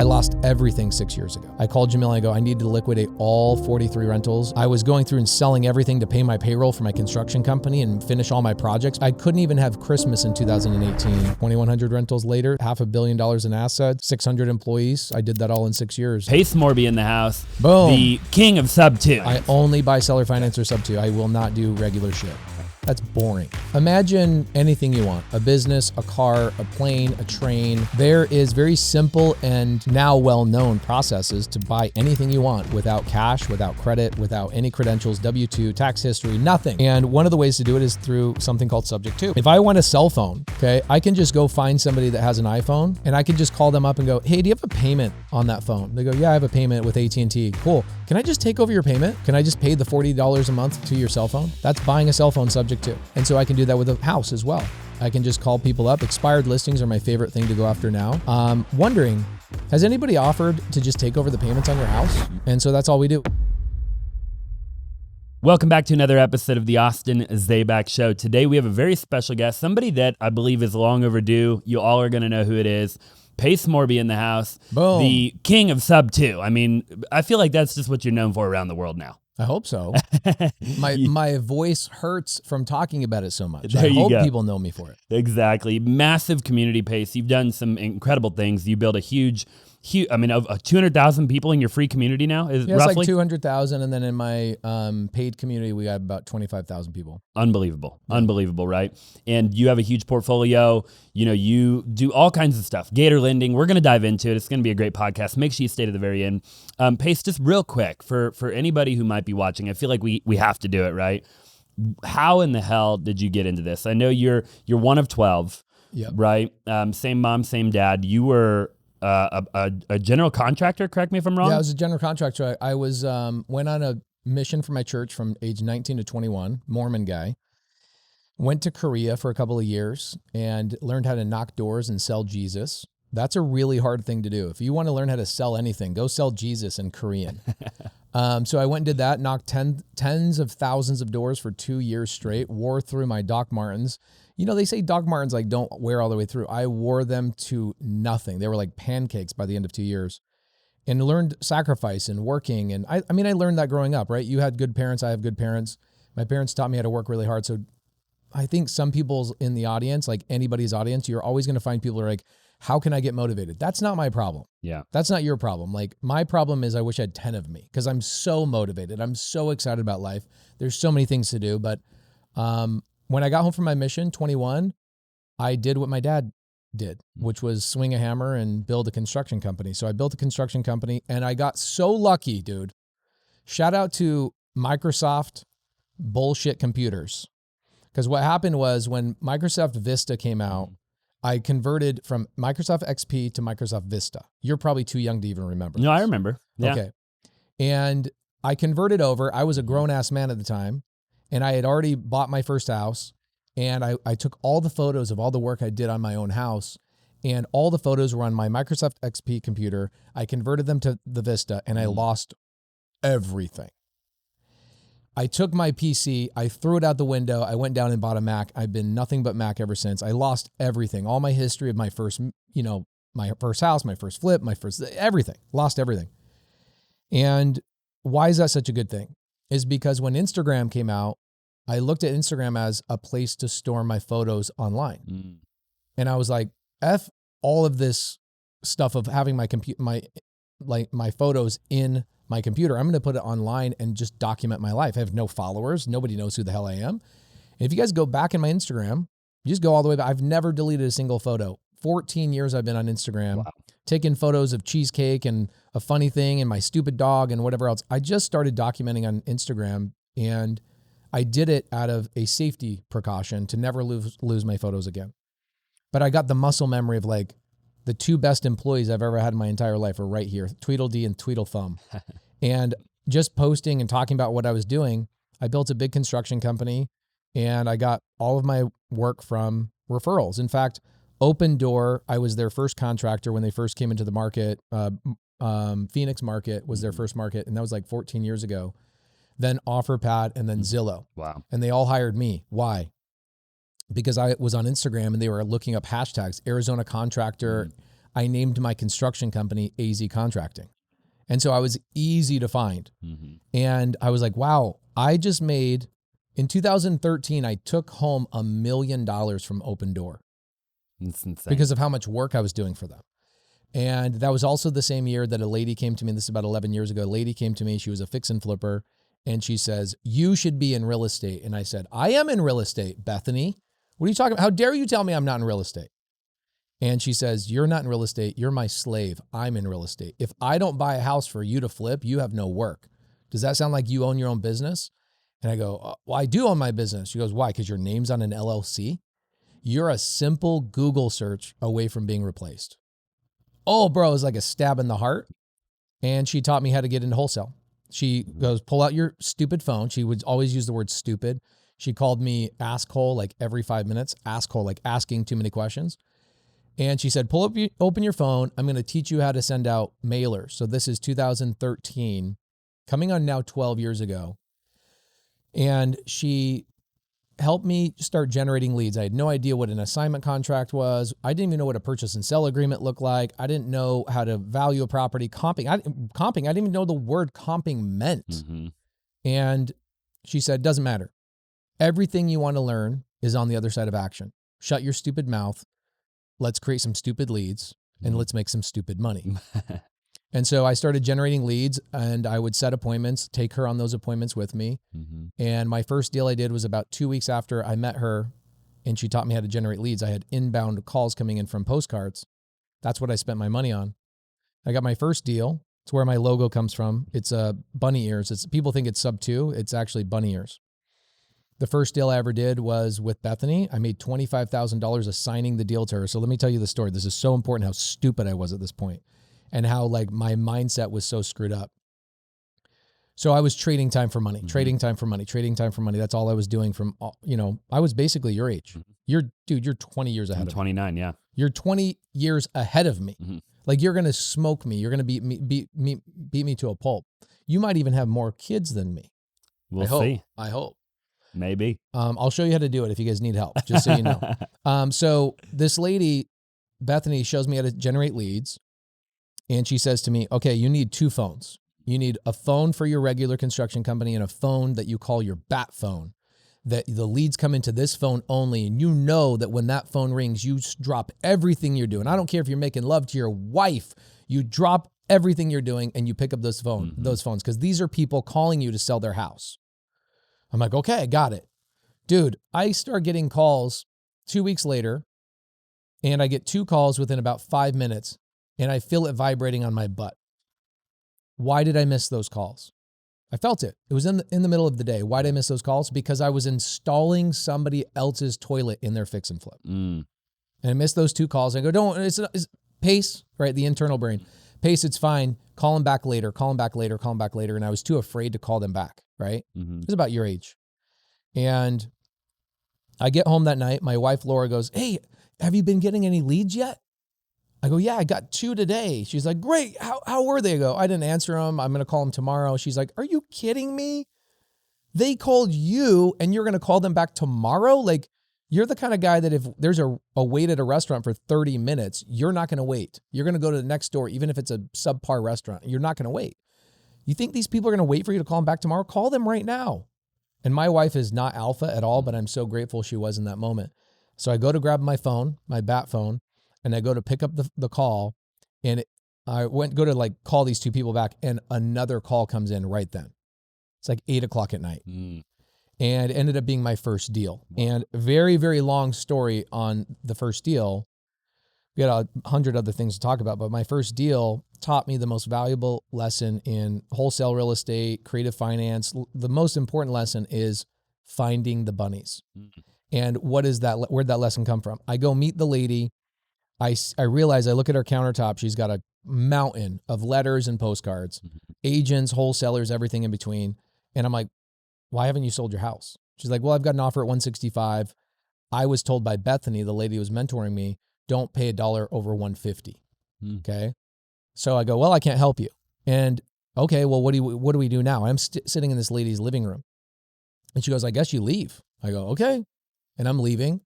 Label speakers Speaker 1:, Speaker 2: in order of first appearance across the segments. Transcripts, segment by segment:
Speaker 1: I lost everything 6 years ago. I called Jamil and I go, I need to liquidate all 43 rentals. I was going through and selling everything to pay my payroll for my construction company and finish all my projects. I couldn't even have Christmas in 2018. 2,100 rentals later, $500 million in assets, 600 employees. I did that all in 6 years.
Speaker 2: Pace Morby in the house.
Speaker 1: Boom.
Speaker 2: The king of Subto.
Speaker 1: I only buy seller finance or Subto. I will not do regular shit. That's boring. Imagine anything you want, a business, a car, a plane, a train. There is very simple and now well-known processes to buy anything you want without cash, without credit, without any credentials, W-2, tax history, nothing. And one of the ways to do it is through something called Subject to. If I want a cell phone, okay, I can just go find somebody that has an iPhone and I can just call them up and go, hey, do you have a payment on that phone? They go, yeah, I have a payment with AT&T. Cool. Can I just take over your payment? Can I just pay the $40 a month to your cell phone? That's buying a cell phone subject to. And so I can do that with a house as well. I can just call people up. Expired listings are my favorite thing to go after now. Wondering, has anybody offered to just take over the payments on your house? And so that's all we do.
Speaker 2: Welcome back to another episode of the Austin Zaback Show. Today we have a very special guest, somebody that I believe is long overdue. You all are going to know who it is. Pace Morby in the house.
Speaker 1: Boom.
Speaker 2: The king of Subto. I mean, I feel like that's just what you're known for around the world now.
Speaker 1: I hope so. My voice hurts from talking about it so much.
Speaker 2: There
Speaker 1: I
Speaker 2: you
Speaker 1: hope
Speaker 2: go.
Speaker 1: people know me for it.
Speaker 2: Exactly. Massive community, Pace. You've done some incredible things. You built a huge, of 200,000 people in your free community now, is
Speaker 1: Yeah,
Speaker 2: roughly?
Speaker 1: it's like 200,000. And then in my paid community, we got about 25,000 people.
Speaker 2: Unbelievable. Unbelievable, right? And you have a huge portfolio. You know, you do all kinds of stuff. Gator lending. We're going to dive into it. It's going to be a great podcast. Make sure you stay to the very end. Pace, just real quick, for anybody who might be watching, I feel like we have to do it, right? How in the hell did you get into this? I know you're one of 12,
Speaker 1: Yep.
Speaker 2: right? Same mom, same dad. You were a general contractor, correct me if I'm wrong?
Speaker 1: Yeah, I was a general contractor. I was went on a mission for my church from age 19 to 21, Mormon guy. Went to Korea for a couple of years and learned how to knock doors and sell Jesus. That's a really hard thing to do. If you want to learn how to sell anything, go sell Jesus in Korean. So I went and did that, knocked tens of thousands of doors for 2 years straight, wore through my Doc Martens. You know, they say Doc Martens like don't wear all the way through. I wore them to nothing. They were like pancakes by the end of 2 years, and learned sacrifice and working. And I learned that growing up, right? You had good parents. I have good parents. My parents taught me how to work really hard. So I think some people's in the audience, like anybody's audience, you're always going to find people who are like, how can I get motivated? That's not my problem.
Speaker 2: Yeah.
Speaker 1: That's not your problem. Like my problem is I wish I had 10 of me because I'm so motivated. I'm so excited about life. There's so many things to do. But when I got home from my mission, 21, I did what my dad did, which was swing a hammer and build a construction company. So I built a construction company and I got so lucky, dude. Shout out to Microsoft bullshit computers. Because what happened was when Microsoft Vista came out, I converted from Microsoft XP to Microsoft Vista. You're probably too young to even remember.
Speaker 2: No, I remember. Yeah.
Speaker 1: Okay. And I converted over. I was a grown-ass man at the time, and I had already bought my first house, and I took all the photos of all the work I did on my own house, and all the photos were on my Microsoft XP computer. I converted them to the Vista, and I lost everything. I took my PC, I threw it out the window, I went down and bought a Mac. I've been nothing but Mac ever since. I lost everything, all my history of my first, my first house, my first flip, everything, lost everything. And why is that such a good thing? Is because when Instagram came out, I looked at Instagram as a place to store my photos online. And I was like, F all of this stuff of having my photos in my computer. I'm going to put it online and just document my life. I have no followers. Nobody knows who the hell I am. And if you guys go back in my Instagram, you just go all the way back. I've never deleted a single photo. 14 years I've been on Instagram, wow. Taking photos of cheesecake and a funny thing and my stupid dog and whatever else. I just started documenting on Instagram, and I did it out of a safety precaution to never lose my photos again. But I got the muscle memory of like, the two best employees I've ever had in my entire life are right here, Tweedledee and Tweedlethumb. And just posting and talking about what I was doing, I built a big construction company, and I got all of my work from referrals. In fact, Open Door, I was their first contractor when they first came into the market. Phoenix market was their first market, and that was like 14 years ago. Then OfferPad, and then Zillow.
Speaker 2: Wow.
Speaker 1: And they all hired me. Why? Because I was on Instagram and they were looking up hashtags, Arizona contractor. I named my construction company AZ Contracting. And so I was easy to find. And I was like, wow, I just made, in 2013, I took home $1 million from Open Door.
Speaker 2: That's insane.
Speaker 1: Because of how much work I was doing for them. And that was also the same year that a lady came to me, this is about 11 years ago, a lady came to me, she was a fix and flipper, and she says, you should be in real estate. And I said, I am in real estate, Bethany. What are you talking about? How dare you tell me I'm not in real estate? And she says, you're not in real estate, you're my slave, I'm in real estate. If I don't buy a house for you to flip, you have no work. Does that sound like you own your own business? And I go, well, I do own my business. She goes, why? Because your name's on an LLC? You're a simple Google search away from being replaced. Oh, bro, it was like a stab in the heart. And she taught me how to get into wholesale. She goes, pull out your stupid phone. She would always use the word stupid. She called me asshole like every 5 minutes, asshole, like asking too many questions. And she said, open your phone. I'm going to teach you how to send out mailers. So this is 2013, coming on now 12 years ago. And she helped me start generating leads. I had no idea what an assignment contract was. I didn't even know what a purchase and sell agreement looked like. I didn't know how to value a property. Comping, I didn't even know the word comping meant. And she said, doesn't matter. Everything you want to learn is on the other side of action. Shut your stupid mouth. Let's create some stupid leads and let's make some stupid money. And so I started generating leads and I would set appointments, take her on those appointments with me. And my first deal I did was about 2 weeks after I met her and she taught me how to generate leads. I had inbound calls coming in from postcards. That's what I spent my money on. I got my first deal. It's where my logo comes from. It's bunny ears. People think it's Subto. It's actually bunny ears. The first deal I ever did was with Bethany. I made $25,000 assigning the deal to her. So let me tell you the story. This is so important how stupid I was at this point and how like my mindset was so screwed up. So I was trading time for money, trading time for money, trading time for money. That's all I was doing from, I was basically your age. You're 20 years ahead of me.
Speaker 2: 29, yeah.
Speaker 1: You're 20 years ahead of me. Like you're going to smoke me. You're going to beat me to a pulp. You might even have more kids than me.
Speaker 2: We'll see.
Speaker 1: I hope.
Speaker 2: Maybe.
Speaker 1: I'll show you how to do it if you guys need help, just so you know. So this lady, Bethany, shows me how to generate leads. And she says to me, okay, you need 2 phones. You need a phone for your regular construction company and a phone that you call your bat phone. That the leads come into this phone only. And you know that when that phone rings, you drop everything you're doing. I don't care if you're making love to your wife. You drop everything you're doing and you pick up those phones, because these are people calling you to sell their house. I'm like, okay, I got it. Dude, I start getting calls 2 weeks later, and I get 2 calls within about 5 minutes, and I feel it vibrating on my butt. Why did I miss those calls? I felt it. It was in the middle of the day. Why did I miss those calls? Because I was installing somebody else's toilet in their fix and flip. And I missed those 2 calls. I go, it's Pace, right? The internal brain. Pace, it's fine. Call them back later, call them back later, call them back later. And I was too afraid to call them back, right? It was about your age. And I get home that night. My wife, Laura, goes, hey, have you been getting any leads yet? I go, yeah, I got 2 today. She's like, great. How were they? I go, I didn't answer them. I'm going to call them tomorrow. She's like, are you kidding me? They called you and you're going to call them back tomorrow? Like, you're the kind of guy that if there's a wait at a restaurant for 30 minutes, you're not going to wait. You're going to go to the next door, even if it's a subpar restaurant. You're not going to wait. You think these people are going to wait for you to call them back tomorrow? Call them right now. And my wife is not alpha at all, but I'm so grateful she was in that moment. So I go to grab my phone, my bat phone, and I go to pick up the call, and I go to like call these 2 people back, and another call comes in right then. It's like 8:00 at night. And it ended up being my first deal. And very, very long story on the first deal. We had 100 other things to talk about, but my first deal taught me the most valuable lesson in wholesale real estate, creative finance. The most important lesson is finding the bunnies. And what is that? Where'd that lesson come from? I go meet the lady. I realize, I look at her countertop. She's got a mountain of letters and postcards, agents, wholesalers, everything in between. And I'm like, why haven't you sold your house? She's like, well, I've got an offer at 165. I was told by Bethany, the lady who was mentoring me, don't pay $1 over 150. Okay. So I go, well, I can't help you. And okay, well, what do we do now? I'm sitting in this lady's living room. And she goes, I guess you leave. I go, okay. And I'm leaving.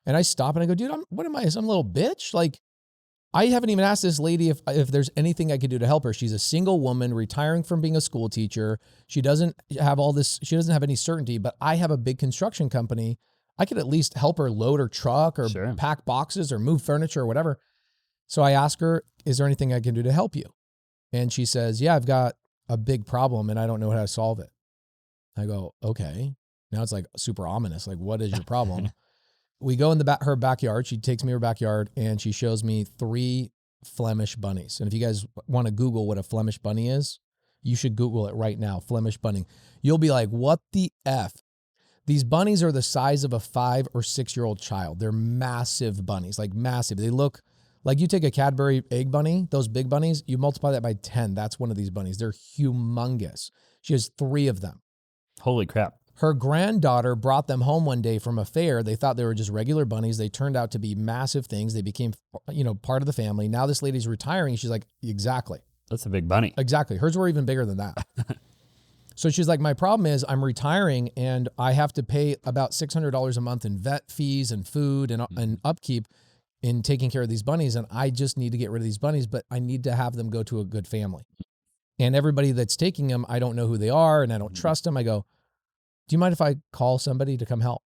Speaker 1: And I stop and I go, dude, what am I, some little bitch? Like, I haven't even asked this lady if there's anything I could do to help her. She's a single woman retiring from being a school teacher. She doesn't have all this. She doesn't have any certainty, but I have a big construction company. I could at least help her load her truck or
Speaker 2: Sure.
Speaker 1: pack boxes or move furniture or whatever. So I ask her, is there anything I can do to help you? And she says, yeah, I've got a big problem and I don't know how to solve it. I go, okay. Now it's like super ominous. Like, what is your problem? We go in her backyard. She takes me to her backyard and she shows me 3 Flemish bunnies. And if you guys want to Google what a Flemish bunny is, you should Google it right now, Flemish bunny. You'll be like, what the F? These bunnies are the size of a 5 or 6-year-old child. They're massive bunnies, like massive. They look like you take a Cadbury egg bunny, those big bunnies, you multiply that by 10. That's one of these bunnies. They're humongous. She has 3 of them.
Speaker 2: Holy crap.
Speaker 1: Her granddaughter brought them home one day from a fair. They thought they were just regular bunnies. They turned out to be massive things. They became, part of the family. Now this lady's retiring. She's like, exactly.
Speaker 2: That's a big bunny.
Speaker 1: Exactly. Hers were even bigger than that. So she's like, my problem is I'm retiring and I have to pay about $600 a month in vet fees and food and upkeep in taking care of these bunnies. And I just need to get rid of these bunnies, but I need to have them go to a good family. And everybody that's taking them, I don't know who they are and I don't trust them. I go, do you mind if I call somebody to come help?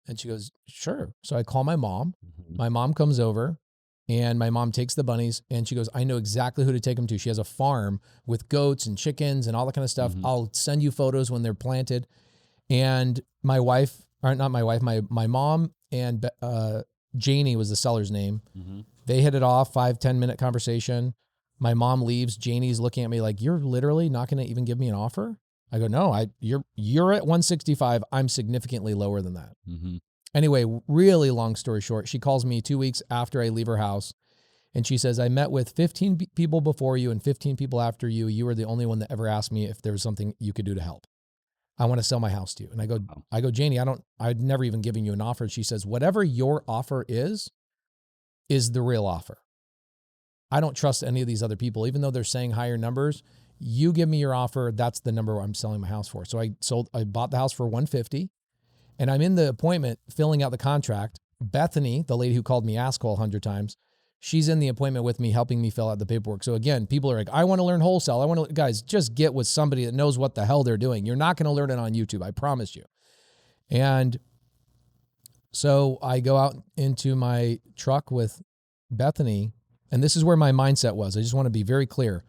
Speaker 1: And she goes, sure. So I call my mom. My mom comes over and my mom takes the bunnies and she goes, I know exactly who to take them to. She has a farm with goats and chickens and all that kind of stuff. I'll send you photos when they're planted. And my mom and Janie was the seller's name. They hit it off, 5-10 minute conversation. My mom leaves. Janie's looking at me like, you're literally not going to even give me an offer? I go, no, you're at 165. I'm significantly lower than that. Anyway, really long story short, she calls me 2 weeks after I leave her house. And she says, I met with 15 people before you and 15 people after you. You were the only one that ever asked me if there was something you could do to help. I want to sell my house to you. And I go, Janie, I'd never even given you an offer. And she says, whatever your offer is the real offer. I don't trust any of these other people, even though they're saying higher numbers. You give me your offer. That's the number I'm selling my house for. So I bought the house for $150 and I'm in the appointment filling out the contract. Bethany, the lady who called me asshole 100 times, she's in the appointment with me, helping me fill out the paperwork. So again, people are like, I want to learn wholesale. Guys, just get with somebody that knows what the hell they're doing. You're not going to learn it on YouTube. I promise you. And so I go out into my truck with Bethany, and this is where my mindset was. I just want to be very clear.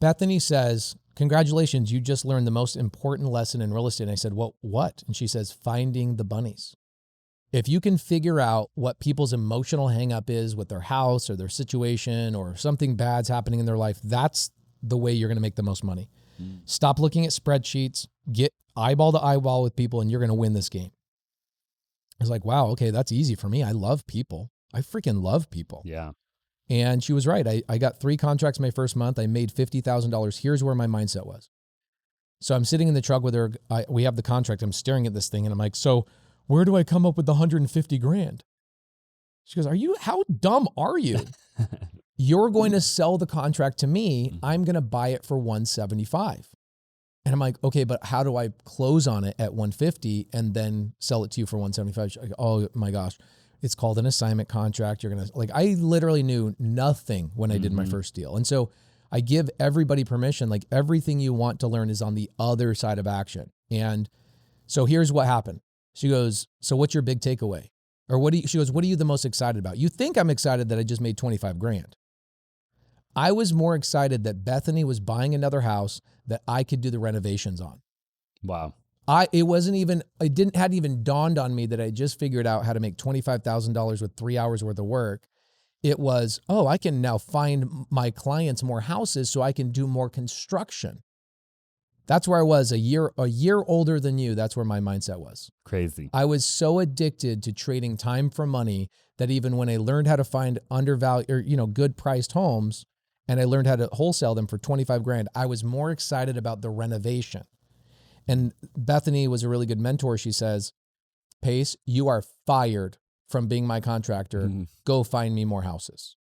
Speaker 1: Bethany says, congratulations, you just learned the most important lesson in real estate. And I said, well, what? And she says, finding the bunnies. If you can figure out what people's emotional hang-up is with their house or their situation or something bad's happening in their life, that's the way you're going to make the most money. Stop looking at spreadsheets, get eyeball to eyeball with people, and you're going to win this game. I was like, wow, okay, that's easy for me. I love people. I freaking love people.
Speaker 2: Yeah.
Speaker 1: And she was right. I got 3 contracts my first month. I made $50,000. Here's where my mindset was. So I'm sitting in the truck with her. We have the contract. I'm staring at this thing and I'm like, so where do I come up with the $150,000? She goes, how dumb are you? You're going to sell the contract to me. I'm going to buy it for $175,000. And I'm like, okay, but how do I close on it at $150,000 and then sell it to you for $175,000? She's like, oh my gosh. It's called an assignment contract. You're going to I literally knew nothing when I did my first deal. And so I give everybody permission, like everything you want to learn is on the other side of action. And so here's what happened. She goes, so what's your big takeaway? Or she goes, what are you the most excited about? You think I'm excited that I just made $25,000. I was more excited that Bethany was buying another house that I could do the renovations on.
Speaker 2: Wow.
Speaker 1: It hadn't even dawned on me that I just figured out how to make $25,000 with 3 hours worth of work. It was, I can now find my clients more houses so I can do more construction. That's where I was a year older than you. That's where my mindset was.
Speaker 2: Crazy.
Speaker 1: I was so addicted to trading time for money that even when I learned how to find undervalued or, good priced homes and I learned how to wholesale them for $25,000, I was more excited about the renovation. And Bethany was a really good mentor. She says, Pace, you are fired from being my contractor. Go find me more houses.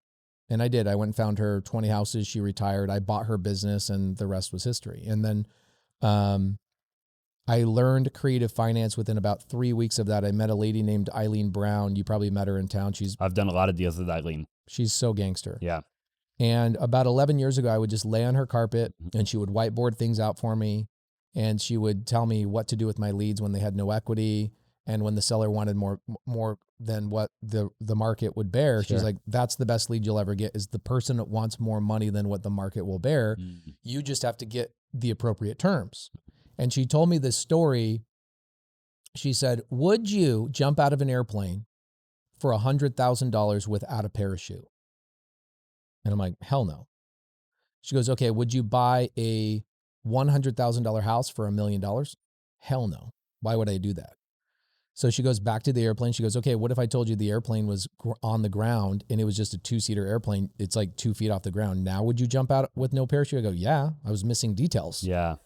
Speaker 1: And I did. I went and found her 20 houses. She retired. I bought her business and the rest was history. And then I learned creative finance within about 3 weeks of that. I met a lady named Eileen Brown. You probably met her in town.
Speaker 2: I've done a lot of deals with Eileen.
Speaker 1: She's so gangster.
Speaker 2: Yeah.
Speaker 1: And about 11 years ago, I would just lay on her carpet and she would whiteboard things out for me. And she would tell me what to do with my leads when they had no equity and when the seller wanted more than what the market would bear.
Speaker 2: Sure.
Speaker 1: She's like, that's the best lead you'll ever get, is the person that wants more money than what the market will bear. You just have to get the appropriate terms. And she told me this story. She said, would you jump out of an airplane for $100,000 without a parachute? And I'm like, hell no. She goes, okay, would you buy a $100,000 house for $1 million? Hell no. Why would I do that? So she goes back to the airplane. She goes, okay, what if I told you the airplane was on the ground and it was just a 2-seater airplane? It's like 2 feet off the ground. Now would you jump out with no parachute? I go, yeah, I was missing details.
Speaker 2: Yeah.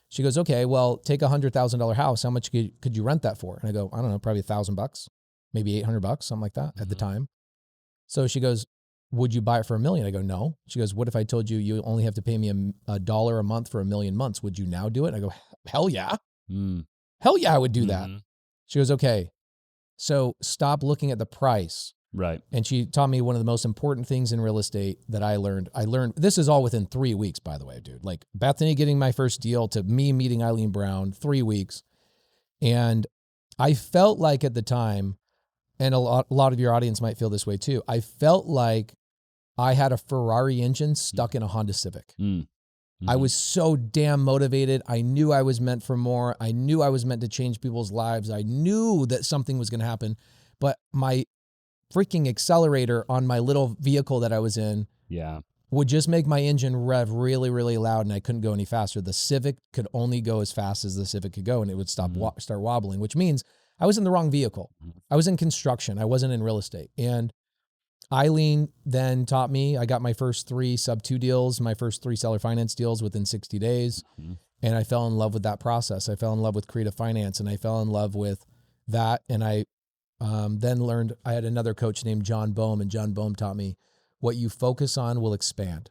Speaker 1: She goes, okay, well, take a $100,000 house. How much could you rent that for? And I go, I don't know, probably $1,000, maybe $800, something like that at the time. So she goes, would you buy it for $1 million? I go, no. She goes, what if I told you you only have to pay me $1 a month for 1 million months? Would you now do it? And I go, hell yeah. Hell yeah, I would do that. She goes, okay, so stop looking at the price.
Speaker 2: Right.
Speaker 1: And she taught me one of the most important things in real estate that I learned. This is all within 3 weeks, by the way, dude. Like Bethany getting my first deal to me meeting Eileen Brown, 3 weeks. And I felt like at the time, and a lot of your audience might feel this way too, I felt like I had a Ferrari engine stuck in a Honda Civic. I was so damn motivated. I knew I was meant for more. I knew I was meant to change people's lives. I knew that something was going to happen. But my freaking accelerator on my little vehicle that I was in would just make my engine rev really, really loud, and I couldn't go any faster. The Civic could only go as fast as the Civic could go, and it would start wobbling, which means I was in the wrong vehicle. I was in construction. I wasn't in real estate. And Eileen then taught me. I got my first 3 Subto deals, my first 3 seller finance deals within 60 days. And I fell in love with that process. I fell in love with creative finance, and I fell in love with that. And I then learned, I had another coach named John Boehm, and John Boehm taught me, what you focus on will expand.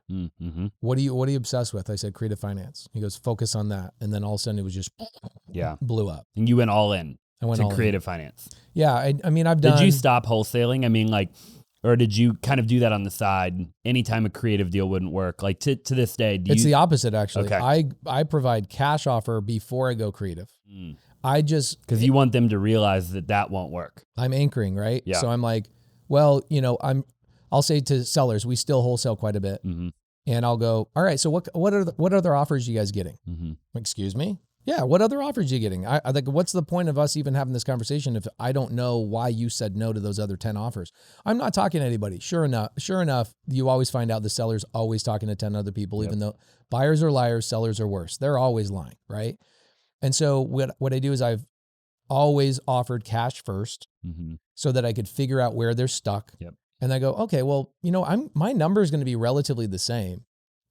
Speaker 1: What are you obsessed with? I said, creative finance. He goes, focus on that. And then all of a sudden it was just blew up.
Speaker 2: And you went all in.
Speaker 1: I went
Speaker 2: to
Speaker 1: all
Speaker 2: creative finance.
Speaker 1: Yeah. I mean, I've done.
Speaker 2: Did you stop wholesaling? I mean, like, or did you kind of do that on the side anytime a creative deal wouldn't work? Like to this day,
Speaker 1: it's the opposite, actually.
Speaker 2: Okay.
Speaker 1: I provide cash offer before I go creative. I just,
Speaker 2: because you want them to realize that won't work.
Speaker 1: I'm anchoring, right?
Speaker 2: Yeah.
Speaker 1: So I'm like, well, I'll say to sellers, we still wholesale quite a bit. And I'll go, all right, so what other offers are you guys getting? Excuse me? Yeah, what other offers are you getting? I like, what's the point of us even having this conversation if I don't know why you said no to those other 10 offers? I'm not talking to anybody. Sure enough, you always find out the seller's always talking to 10 other people, even though buyers are liars, sellers are worse. They're always lying, right? And so what I do is I've always offered cash first so that I could figure out where they're stuck. And I go, okay, well, my number is going to be relatively the same.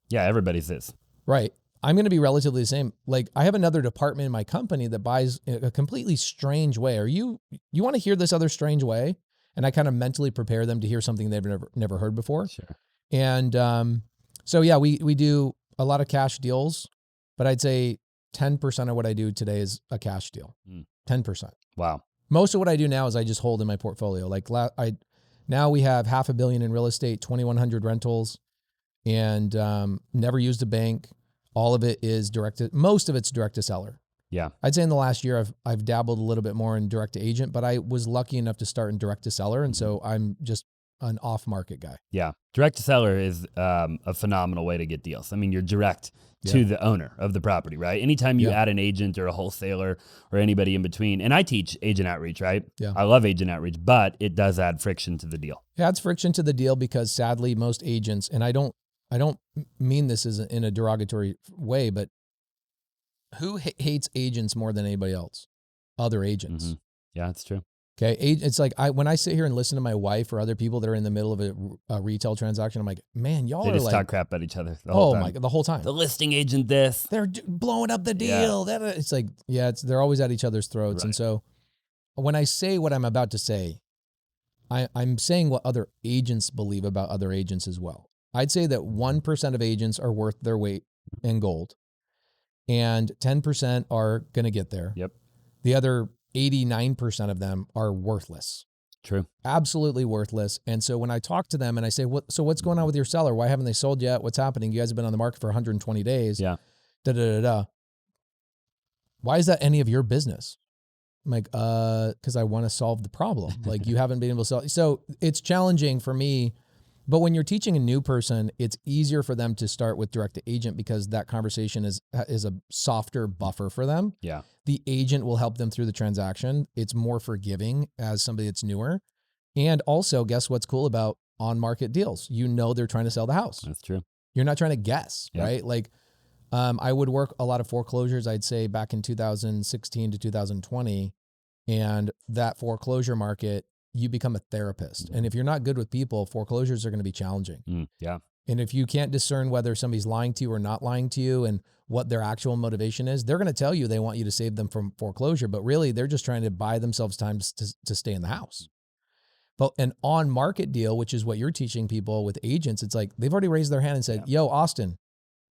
Speaker 2: Yeah, everybody's is.
Speaker 1: Right. I'm going to be relatively the same. Like, I have another department in my company that buys a completely strange way. You want to hear this other strange way? And I kind of mentally prepare them to hear something they've never heard before.
Speaker 2: Sure.
Speaker 1: And so yeah, we do a lot of cash deals, but I'd say 10% of what I do today is a cash deal. 10%.
Speaker 2: Wow.
Speaker 1: Most of what I do now is I just hold in my portfolio. Like now we have $500 million in real estate, 2,100 rentals, and never used a bank. All of it is most of it's direct to seller.
Speaker 2: Yeah.
Speaker 1: I'd say in the last year, I've dabbled a little bit more in direct to agent, but I was lucky enough to start in direct to seller. And so I'm just an off market guy.
Speaker 2: Yeah. Direct to seller is a phenomenal way to get deals. I mean, you're direct to the owner of the property, right? Anytime you add an agent or a wholesaler or anybody in between, and I teach agent outreach, right?
Speaker 1: Yeah.
Speaker 2: I love agent outreach, but it does add friction to the deal.
Speaker 1: It adds friction to the deal because sadly, most agents, and I don't mean this as in a derogatory way, but who hates agents more than anybody else? Other agents.
Speaker 2: Yeah, that's true.
Speaker 1: Okay. It's like when I sit here and listen to my wife or other people that are in the middle of a retail transaction, I'm like, man, y'all
Speaker 2: they
Speaker 1: are
Speaker 2: just
Speaker 1: like,
Speaker 2: talk crap about each other the whole time.
Speaker 1: The whole time.
Speaker 2: The listing agent this.
Speaker 1: They're blowing up the deal.
Speaker 2: Yeah.
Speaker 1: It's like, they're always at each other's throats.
Speaker 2: Right.
Speaker 1: And so when I say what I'm about to say, I'm saying what other agents believe about other agents as well. I'd say that 1% of agents are worth their weight in gold. and 10% are going to get there.
Speaker 2: Yep.
Speaker 1: The other 89% of them are worthless.
Speaker 2: True.
Speaker 1: Absolutely worthless. And so when I talk to them and I say, what's going on with your seller? Why haven't they sold yet? What's happening? You guys have been on the market for 120 days.
Speaker 2: Yeah.
Speaker 1: Why is that any of your business? I'm like, because I want to solve the problem. Like, you haven't been able to solve. So it's challenging for me. But when you're teaching a new person, it's easier for them to start with direct to agent because that conversation is a softer buffer for them.
Speaker 2: Yeah.
Speaker 1: The agent will help them through the transaction. It's more forgiving as somebody that's newer. And also, guess what's cool about on-market deals? You know they're trying to sell the house.
Speaker 2: That's true.
Speaker 1: You're not trying to guess,
Speaker 2: Yeah.
Speaker 1: right? Like, I would work a lot of foreclosures, I'd say back in 2016 to 2020. And that foreclosure market, you become a therapist. And if you're not good with people, foreclosures are going to be challenging.
Speaker 2: Yeah.
Speaker 1: And if you can't discern whether somebody's lying to you or not lying to you and what their actual motivation is, they're going to tell you they want you to save them from foreclosure, but really they're just trying to buy themselves time to stay in the house. But an on-market deal, which is what you're teaching people with agents, it's like they've already raised their hand and said, yo, Austin,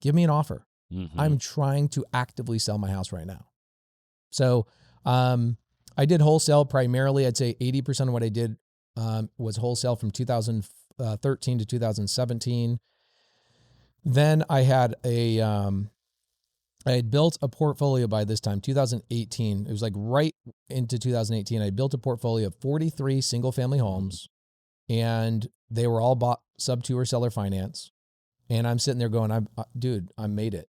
Speaker 1: give me an offer. I'm trying to actively sell my house right now. So I did wholesale primarily. I'd say 80% of what I did was wholesale from 2013 to 2017. Then I had I had built a portfolio by this time, 2018. It was like right into 2018. I built a portfolio of 43 single family homes, and they were all bought Subto or seller finance. And I'm sitting there going, dude, I made it.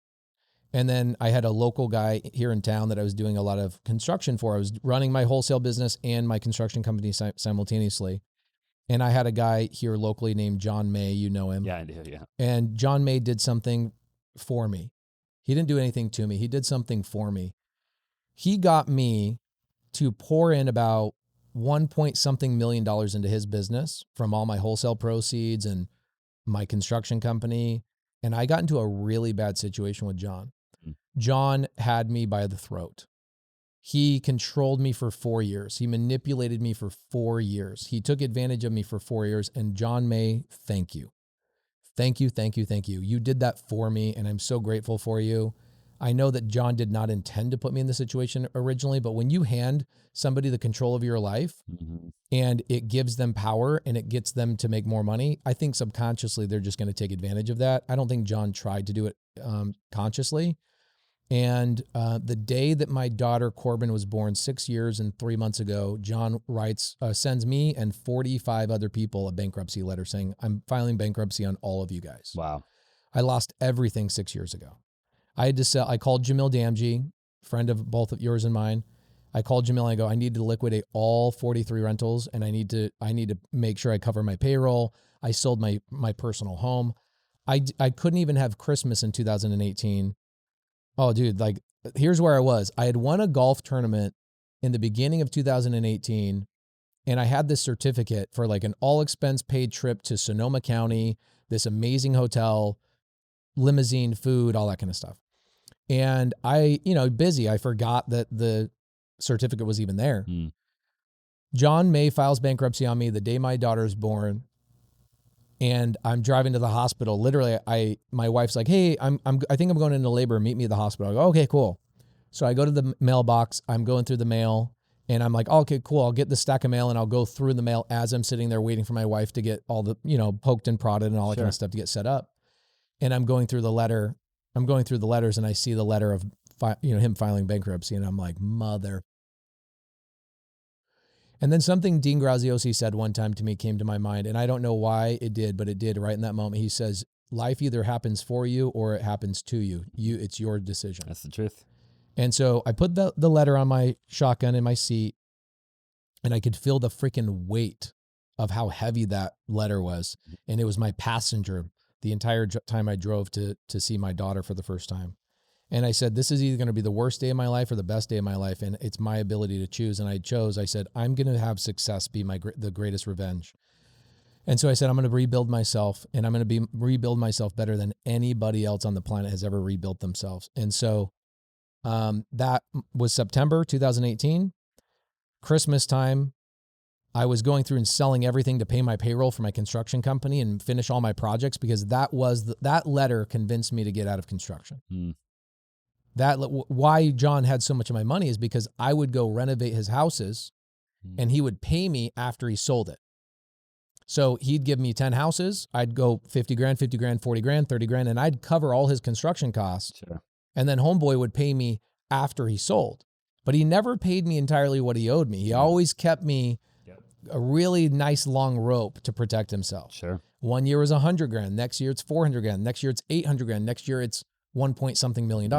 Speaker 1: And then I had a local guy here in town that I was doing a lot of construction for. I was running my wholesale business and my construction company simultaneously. And I had a guy here locally named John May. You know him.
Speaker 2: Yeah, I do. Yeah.
Speaker 1: And John May did something for me. He didn't do anything to me. He did something for me. He got me to pour in about $1 million into his business from all my wholesale proceeds and my construction company. And I got into a really bad situation with John. John had me by the throat. He controlled me for 4 years. He manipulated me for 4 years. He took advantage of me for 4 years. And John May, thank you. Thank you, thank you, thank you. You did that for me, and I'm so grateful for you. I know that John did not intend to put me in this situation originally, but when you hand somebody the control of your life and it gives them power and it gets them to make more money, I think subconsciously they're just going to take advantage of that. I don't think John tried to do it consciously. And the day that my daughter Corbin was born 6 years and 3 months ago, John sends me and 45 other people a bankruptcy letter saying, I'm filing bankruptcy on all of you guys.
Speaker 2: Wow.
Speaker 1: I lost everything 6 years ago. I had to sell. I called Jamil Damji, friend of both of yours and mine. I called Jamil and I go, I need to liquidate all 43 rentals and I need to make sure I cover my payroll. I sold my personal home. I couldn't even have Christmas in 2018. Oh, dude, like, here's where I was. I had won a golf tournament in the beginning of 2018, and I had this certificate for like an all expense paid trip to Sonoma County, this amazing hotel, limousine, food, all that kind of stuff. And I, busy, I forgot that the certificate was even there. John May files bankruptcy on me the day my daughter's born. And I'm driving to the hospital. Literally, my wife's like, hey, I think I'm going into labor. Meet me at the hospital. I go, okay, cool. So I go to the mailbox. I'm going through the mail. And I'm like, okay, cool. I'll get the stack of mail and I'll go through the mail as I'm sitting there waiting for my wife to get all the, poked and prodded and all that kind of stuff to get set up. And I'm going through the letter. I'm going through the letters and I see the letter of, him filing bankruptcy. And I'm like, mother. And then something Dean Graziosi said one time to me came to my mind, and I don't know why it did, but it did right in that moment. He says, life either happens for you or it happens to you. It's your decision.
Speaker 2: That's the truth.
Speaker 1: And so I put the letter on my shotgun in my seat, and I could feel the freaking weight of how heavy that letter was. And it was my passenger the entire time I drove to see my daughter for the first time. And I said, this is either going to be the worst day of my life or the best day of my life. And it's my ability to choose. And I said, I'm going to have success be the greatest revenge. And so I said, I'm going to rebuild myself, and I'm going to rebuild myself better than anybody else on the planet has ever rebuilt themselves. And so that was September 2018, Christmas time. I was going through and selling everything to pay my payroll for my construction company and finish all my projects because that letter convinced me to get out of construction. why John had so much of my money is because I would go renovate his houses and he would pay me after he sold it. So he'd give me 10 houses. I'd go 50 grand, 50 grand, 40 grand, 30 grand, and I'd cover all his construction costs.
Speaker 2: Sure.
Speaker 1: And then homeboy would pay me after he sold. But he never paid me entirely what he owed me. He always kept me a really nice long rope to protect himself.
Speaker 2: Sure.
Speaker 1: 1 year was 100 grand. Next year it's 400 grand. Next year it's 800 grand. Next year it's $1 million.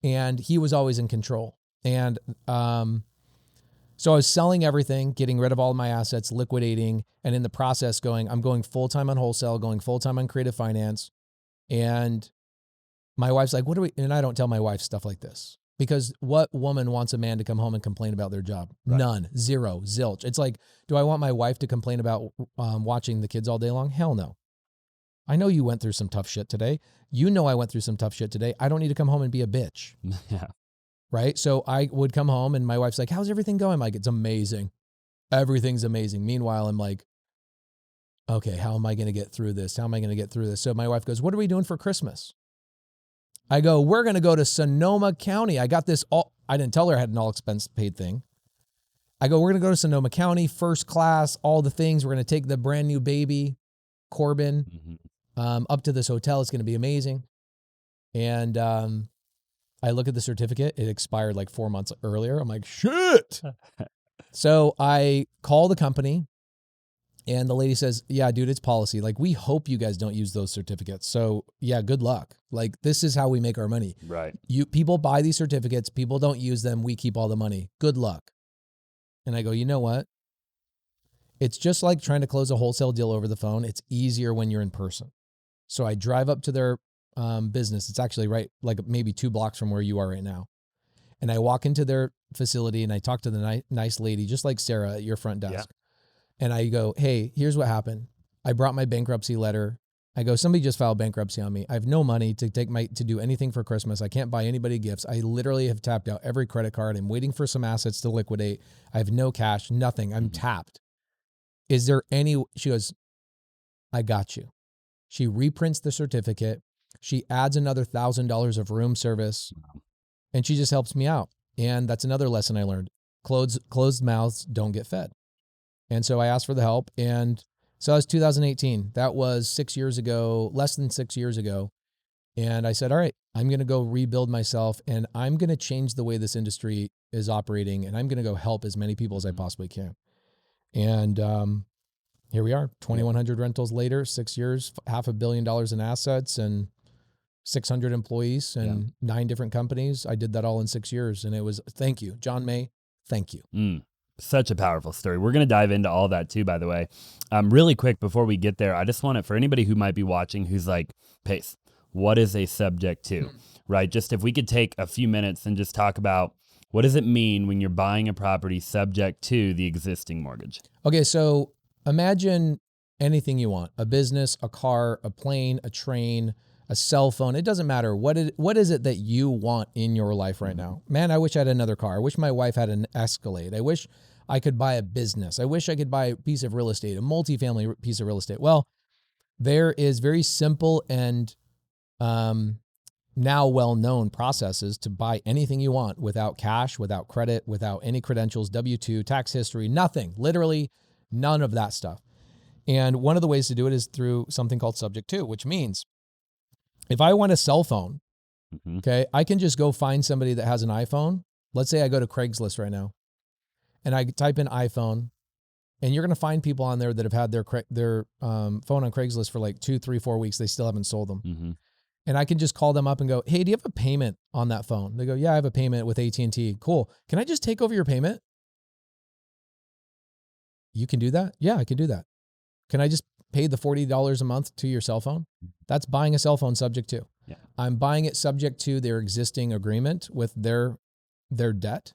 Speaker 1: And he was always in control. And so I was selling everything, getting rid of all of my assets, liquidating, and in the process I'm going full-time on wholesale, going full-time on creative finance. And my wife's like, and I don't tell my wife stuff like this. Because what woman wants a man to come home and complain about their job? Right. None, zero, zilch. It's like, do I want my wife to complain about watching the kids all day long? Hell no. I know you went through some tough shit today. You know I went through some tough shit today. I don't need to come home and be a bitch.
Speaker 2: Yeah.
Speaker 1: Right? So I would come home and my wife's like, how's everything going? I'm like, it's amazing. Everything's amazing. Meanwhile, I'm like, okay, how am I going to get through this? How am I going to get through this? So my wife goes, what are we doing for Christmas? I go, we're going to go to Sonoma County. I got this I didn't tell her I had an all expense paid thing. I go, we're going to go to Sonoma County, first class, all the things. We're going to take the brand new baby, Corbin, up to this hotel. It's going to be amazing. And I look at the certificate. It expired like 4 months earlier. I'm like, shit. So I call the company. And the lady says, yeah, dude, it's policy. Like, we hope you guys don't use those certificates. So yeah, good luck. Like, this is how we make our money.
Speaker 2: Right.
Speaker 1: People buy these certificates. People don't use them. We keep all the money. Good luck. And I go, you know what? It's just like trying to close a wholesale deal over the phone. It's easier when you're in person. So I drive up to their business. It's actually right, like maybe 2 blocks from where you are right now. And I walk into their facility and I talk to the nice lady, just like Sarah at your front desk. Yeah. And I go, hey, here's what happened. I brought my bankruptcy letter. I go, somebody just filed bankruptcy on me. I have no money to do anything for Christmas. I can't buy anybody gifts. I literally have tapped out every credit card. I'm waiting for some assets to liquidate. I have no cash, nothing. I'm tapped. Is there she goes, I got you. She reprints the certificate. She adds another $1,000 of room service and she just helps me out. And that's another lesson I learned. Closed mouths don't get fed. And so I asked for the help. And so that was 2018. That was 6 years ago, less than 6 years ago. And I said, all right, I'm going to go rebuild myself and I'm going to change the way this industry is operating. And I'm going to go help as many people as I possibly can. And here we are, 2,100 rentals later, 6 years, $500 million in assets and 600 employees and 9 different companies. I did that all in 6 years. And it was, thank you, John May. Thank you.
Speaker 2: Such a powerful story. We're going to dive into all that too, by the way. Really quick before we get there, I just want it for anybody who might be watching who's like, Pace, what is a subject to, right? Just if we could take a few minutes and just talk about what does it mean when you're buying a property subject to the existing mortgage?
Speaker 1: Okay, so imagine anything you want, a business, a car, a plane, a train, a cell phone. It doesn't matter. What is it that you want in your life right now? Man, I wish I had another car. I wish my wife had an Escalade. I wish I could buy a business. I wish I could buy a piece of real estate, a multifamily piece of real estate. Well, there is very simple and now well-known processes to buy anything you want without cash, without credit, without any credentials, W-2, tax history, nothing, literally none of that stuff. And one of the ways to do it is through something called subject to, which means if I want a cell phone, okay, I can just go find somebody that has an iPhone. Let's say I go to Craigslist right now and I type in iPhone, and you're going to find people on there that have had their phone on Craigslist for like 2, 3, 4 weeks. They still haven't sold them. And I can just call them up and go, hey, do you have a payment on that phone? They go, yeah, I have a payment with AT&T. Cool. Can I just take over your payment? You can do that? Yeah, I can do that. Can I just pay the $40 a month to your cell phone? That's buying a cell phone subject to. Yeah. I'm buying it subject to their existing agreement with their debt.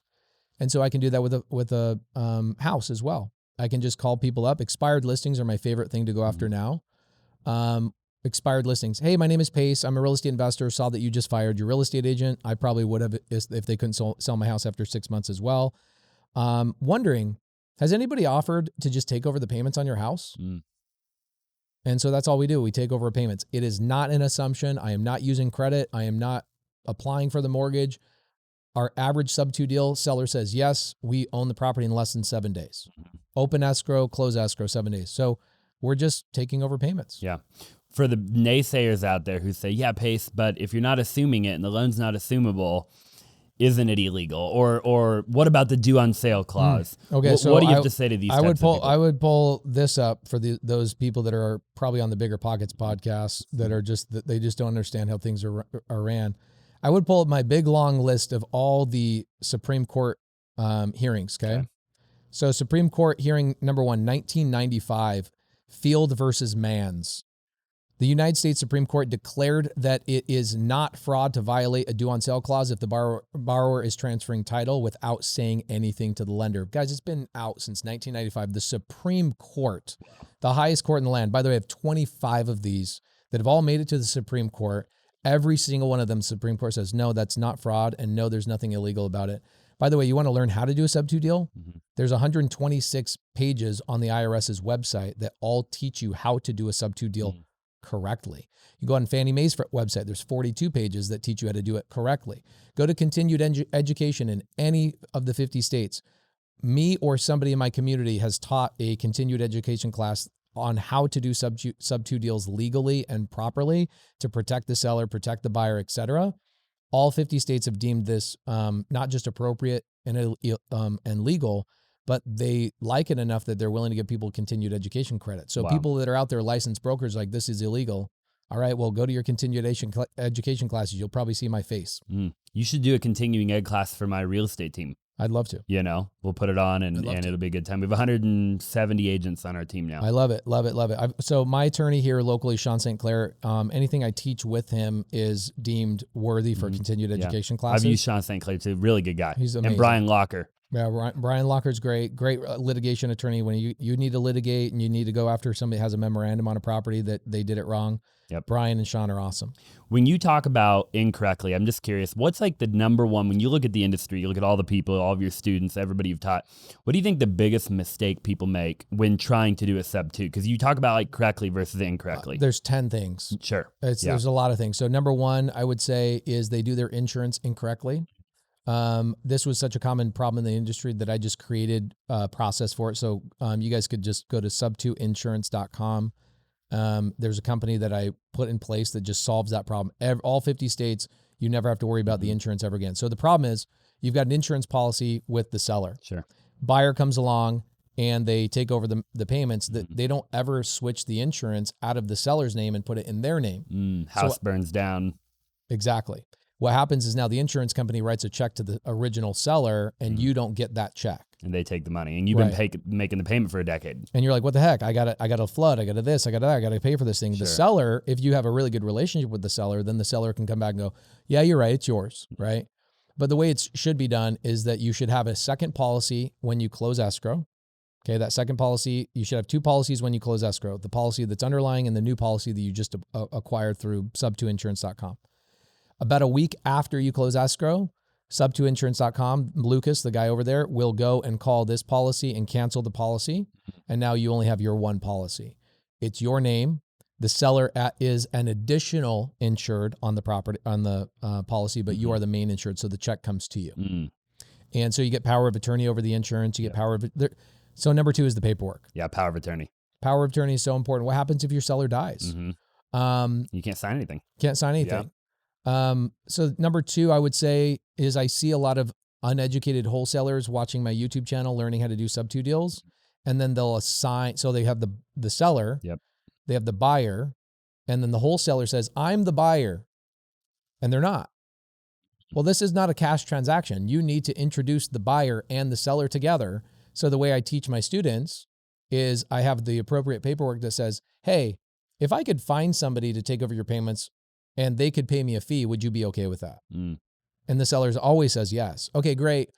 Speaker 1: And so I can do that with a house as well. I can just call people up. Expired listings are my favorite thing to go after now. Expired listings. Hey, my name is Pace. I'm a real estate investor. Saw that you just fired your real estate agent. I probably would have if they couldn't sell my house after 6 months as well. Wondering, has anybody offered to just take over the payments on your house? And so that's all we do. We take over payments. It is not an assumption. I am not using credit. I am not applying for the mortgage. Our average sub-2 deal, seller says, yes, we own the property in less than 7 days. Open escrow, close escrow, 7 days. So we're just taking over payments.
Speaker 2: Yeah. For the naysayers out there who say, yeah, Pace, but if you're not assuming it and the loan's not assumable, isn't it illegal? Or what about the due on sale clause?
Speaker 1: Okay, so
Speaker 2: what do you have to say to these types of people?
Speaker 1: I would pull this up for those people that are probably on the Bigger Pockets podcast that are they just don't understand how things are ran. I would pull up my big long list of all the Supreme Court hearings. Okay. So Supreme Court hearing number 1, 1995, Field versus Mans. The United States Supreme Court declared that it is not fraud to violate a due on sale clause if the borrower is transferring title without saying anything to the lender. Guys, it's been out since 1995. The Supreme Court, the highest court in the land. By the way, I have 25 of these that have all made it to the Supreme Court. Every single one of them, Supreme Court says, no, that's not fraud, and no, there's nothing illegal about it. By the way, you want to learn how to do a sub-2 deal? There's 126 pages on the IRS's website that all teach you how to do a sub-2 deal correctly. You go on Fannie Mae's website, there's 42 pages that teach you how to do it correctly. Go to continued education in any of the 50 states. Me or somebody in my community has taught a continued education class on how to do sub-2 deals legally and properly to protect the seller, protect the buyer, etc. All 50 states have deemed this not just appropriate and legal, but they like it enough that they're willing to give people continued education credit. So people that are out there, licensed brokers, like, this is illegal. All right, well, go to your continued education classes. You'll probably see my face.
Speaker 2: You should do a continuing ed class for my real estate team.
Speaker 1: I'd love to.
Speaker 2: You know, we'll put it on and it'll be a good time. We have 170 agents on our team now.
Speaker 1: I love it. Love it. Love it. So my attorney here locally, Sean St. Clair, anything I teach with him is deemed worthy for continued education classes.
Speaker 2: I've used Sean St. Clair too. Really good guy.
Speaker 1: He's amazing.
Speaker 2: And Brian Locker.
Speaker 1: Yeah, Brian Locker's great litigation attorney. When you need to litigate and you need to go after somebody that has a memorandum on a property that they did it wrong, Brian and Sean are awesome.
Speaker 2: When you talk about incorrectly, I'm just curious, what's like the number one, when you look at the industry, you look at all the people, all of your students, everybody you've taught, what do you think the biggest mistake people make when trying to do a sub-2? Because you talk about like correctly versus incorrectly.
Speaker 1: There's 10 things.
Speaker 2: Sure.
Speaker 1: There's a lot of things. So number 1, I would say, is they do their insurance incorrectly. This was such a common problem in the industry that I just created a process for it. So you guys could just go to subtoinsurance.com. There's a company that I put in place that just solves that problem. All 50 states, you never have to worry about the insurance ever again. So the problem is you've got an insurance policy with the seller.
Speaker 2: Sure.
Speaker 1: Buyer comes along and they take over the payments. That they don't ever switch the insurance out of the seller's name and put it in their name.
Speaker 2: House burns down.
Speaker 1: Exactly. What happens is now the insurance company writes a check to the original seller and you don't get that check.
Speaker 2: And they take the money. And you've been making the payment for a decade.
Speaker 1: And you're like, what the heck? I got a flood. I got this. I got that. I got to pay for this thing. Sure. The seller, if you have a really good relationship with the seller, then the seller can come back and go, yeah, you're right. It's yours. Right. But the way it should be done is that you should have a second policy when you close escrow. Okay. That second policy, you should have 2 policies when you close escrow, the policy that's underlying and the new policy that you just acquired through subtoinsurance.com. About a week after you close escrow, subtoinsurance.com, Lucas, the guy over there, will go and call this policy and cancel the policy. And now you only have your one policy. It's your name. The seller is an additional insured on the property, on the policy, but you are the main insured. So the check comes to you. And so you get power of attorney over the insurance. You get power of it. So number 2 is the paperwork.
Speaker 2: Yeah. Power of attorney.
Speaker 1: Power of attorney is so important. What happens if your seller dies?
Speaker 2: You can't sign anything.
Speaker 1: Can't sign anything. So number 2, I would say, is I see a lot of uneducated wholesalers watching my YouTube channel, learning how to do sub-2 deals. And then they'll assign, so they have the seller, they have the buyer, and then the wholesaler says, I'm the buyer, and they're not. Well, this is not a cash transaction. You need to introduce the buyer and the seller together. So the way I teach my students is I have the appropriate paperwork that says, hey, if I could find somebody to take over your payments and they could pay me a fee, would you be okay with that? And the seller always says yes. Okay, great.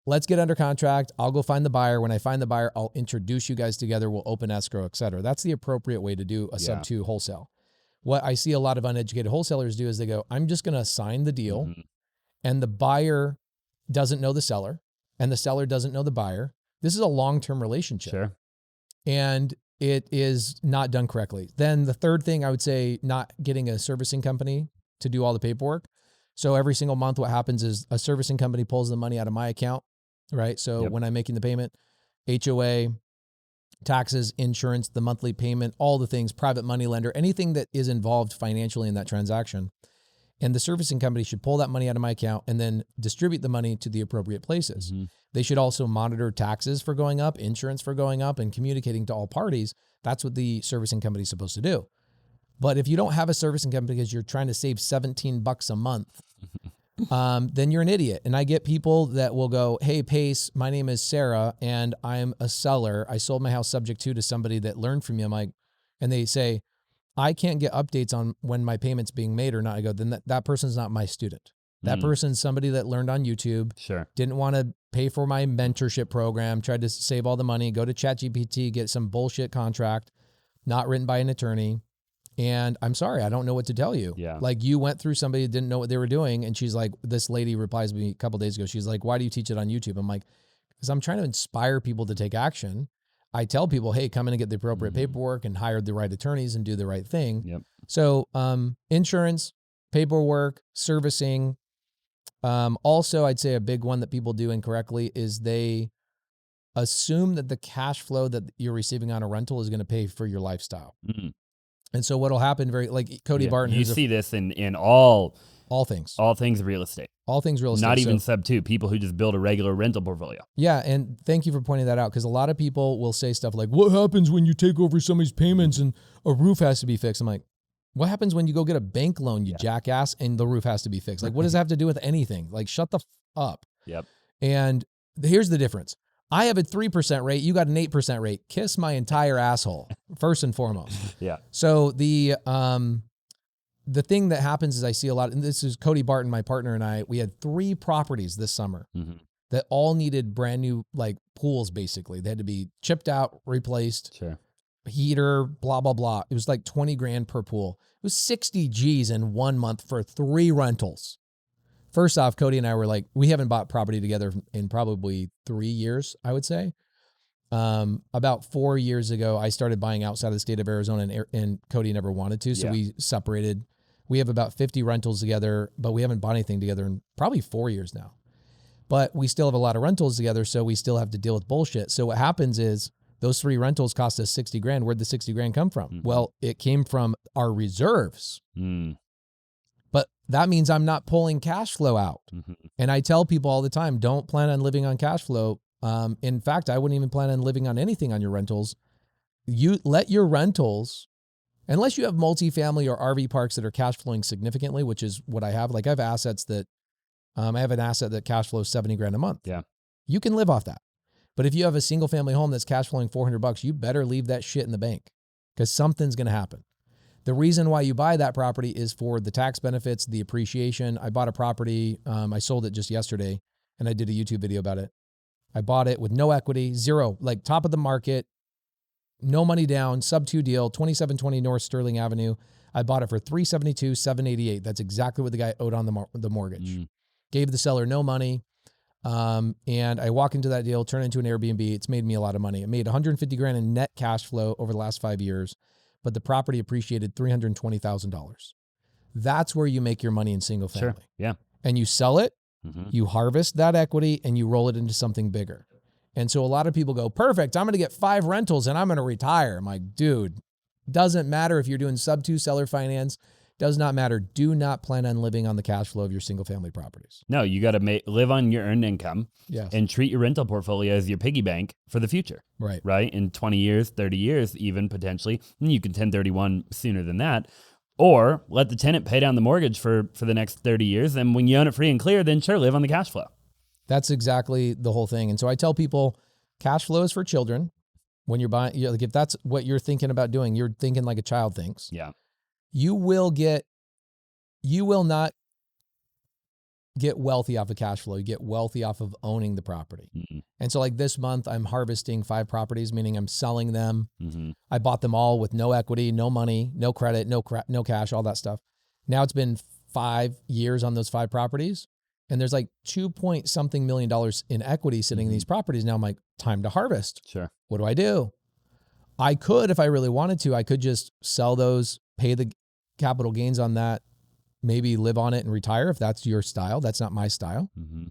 Speaker 1: Let's get under contract. I'll go find the buyer. When I find the buyer, I'll introduce you guys together. We'll open escrow, et cetera. That's the appropriate way to do a sub-2 wholesale. What I see a lot of uneducated wholesalers do is they go, I'm just going to sign the deal. And the buyer doesn't know the seller and the seller doesn't know the buyer. This is a long-term relationship.
Speaker 2: Sure.
Speaker 1: And it is not done correctly. Then the third thing I would say, not getting a servicing company to do all the paperwork. So every single month, what happens is a servicing company pulls the money out of my account, right? So
Speaker 2: Yep.
Speaker 1: when I'm making the payment, HOA, taxes, insurance, the monthly payment, all the things, private money lender, anything that is involved financially in that transaction. And the servicing company should pull that money out of my account and then distribute the money to the appropriate places.
Speaker 2: Mm-hmm.
Speaker 1: They should also monitor taxes for going up, insurance for going up, and communicating to all parties. That's what the servicing company is supposed to do. But if you don't have a servicing company because you're trying to save $17 a month, then you're an idiot. And I get people that will go, hey, Pace, my name is Sarah, and I'm a seller. I sold my house subject to somebody that learned from you. I'm like, and they say, I can't get updates on when my payment's being made or not. I go, then that person's not my student. That person's somebody that learned on YouTube,
Speaker 2: Sure.
Speaker 1: didn't want to pay for my mentorship program, tried to save all the money, go to ChatGPT, get some bullshit contract, not written by an attorney. And I'm sorry, I don't know what to tell you.
Speaker 2: Yeah.
Speaker 1: Like you went through somebody that didn't know what they were doing. And she's like, this lady replies to me a couple days ago. She's like, why do you teach it on YouTube? I'm like, because I'm trying to inspire people to take action. I tell people, hey, come in and get the appropriate paperwork and hire the right attorneys and do the right thing.
Speaker 2: Yep.
Speaker 1: So insurance, paperwork, servicing. Also, I'd say a big one that people do incorrectly is they assume that the cash flow that you're receiving on a rental is going to pay for your lifestyle.
Speaker 2: Mm-hmm.
Speaker 1: And so what'll happen like Cody Barton,
Speaker 2: you
Speaker 1: who's
Speaker 2: see this in all
Speaker 1: things
Speaker 2: real estate.
Speaker 1: All things real estate.
Speaker 2: Not even Subto, people who just build a regular rental portfolio.
Speaker 1: Yeah, and thank you for pointing that out because a lot of people will say stuff like, what happens when you take over somebody's payments and a roof has to be fixed? I'm like, what happens when you go get a bank loan, you jackass, and the roof has to be fixed? Like, what does that have to do with anything? Like, shut the up.
Speaker 2: Yep.
Speaker 1: And here's the difference. I have a 3% rate. You got an 8% rate. Kiss my entire asshole, first and foremost.
Speaker 2: Yeah.
Speaker 1: So the thing that happens is I see a lot, and this is Cody Barton, my partner, and I, we had 3 properties this summer that all needed brand new like pools, basically. They had to be chipped out, replaced, heater, blah, blah, blah. It was like 20 grand per pool. It was 60 G's in 1 month for 3 rentals. First off, Cody and I were like, we haven't bought property together in probably 3 years, I would say. About 4 years ago, I started buying outside of the state of Arizona, and Cody never wanted to. So we separated. We have about 50 rentals together, but we haven't bought anything together in probably 4 years now. But we still have a lot of rentals together, so we still have to deal with bullshit. So what happens is those 3 rentals cost us 60 grand. Where'd the 60 grand come from? Well, it came from our reserves. But that means I'm not pulling cash flow out. And I tell people all the time, don't plan on living on cash flow. In fact, I wouldn't even plan on living on anything on your rentals. You let your rentals, unless you have multifamily or RV parks that are cash flowing significantly, which is what I have. Like I have assets that, I have an asset that cash flows 70 grand a month.
Speaker 2: Yeah.
Speaker 1: You can live off that. But if you have a single family home that's cash flowing $400, you better leave that shit in the bank because something's going to happen. The reason why you buy that property is for the tax benefits, the appreciation. I bought a property. I sold it just yesterday and I did a YouTube video about it. I bought it with no equity, zero, like top of the market, no money down, sub-2 deal, 2720 North Sterling Avenue. I bought it for $372,788. That's exactly what the guy owed on the mortgage. Gave the seller no money. And I walk into that deal, turn it into an Airbnb. It's made me a lot of money. It made 150 grand in net cash flow over the last 5 years, but the property appreciated $320,000. That's where you make your money in single family.
Speaker 2: Sure. Yeah.
Speaker 1: And you sell it, you harvest that equity, and you roll it into something bigger. And so a lot of people go, perfect, I'm going to get 5 rentals and I'm going to retire. I'm like, dude, doesn't matter if you're doing sub-2 seller finance. Does not matter. Do not plan on living on the cash flow of your single family properties.
Speaker 2: No, you got to live on your earned income and treat your rental portfolio as your piggy bank for the future. Right. Right. In 20 years, 30 years, even potentially. And you can 1031 sooner than that. Or let the tenant pay down the mortgage for the next 30 years. And when you own it free and clear, then sure, live on the cash flow. That's exactly the whole thing. And so I tell people cash flow is for children. When you're buying, like if that's what you're thinking about doing, you're thinking like a child thinks. Yeah. You will not get wealthy off of cash flow. You get wealthy off of owning the property. And so like this month, I'm harvesting 5 properties, meaning I'm selling them. I bought them all with no equity, no money, no credit, no cash, all that stuff. Now it's been 5 years on those 5 properties. And there's like $2 million in equity sitting in these properties. Now I'm like, time to harvest. Sure. What do? I could, if I really wanted to, I could just sell those, pay the capital gains on that,
Speaker 1: maybe live on it and retire if that's your style. That's not my style.
Speaker 2: Mm-hmm.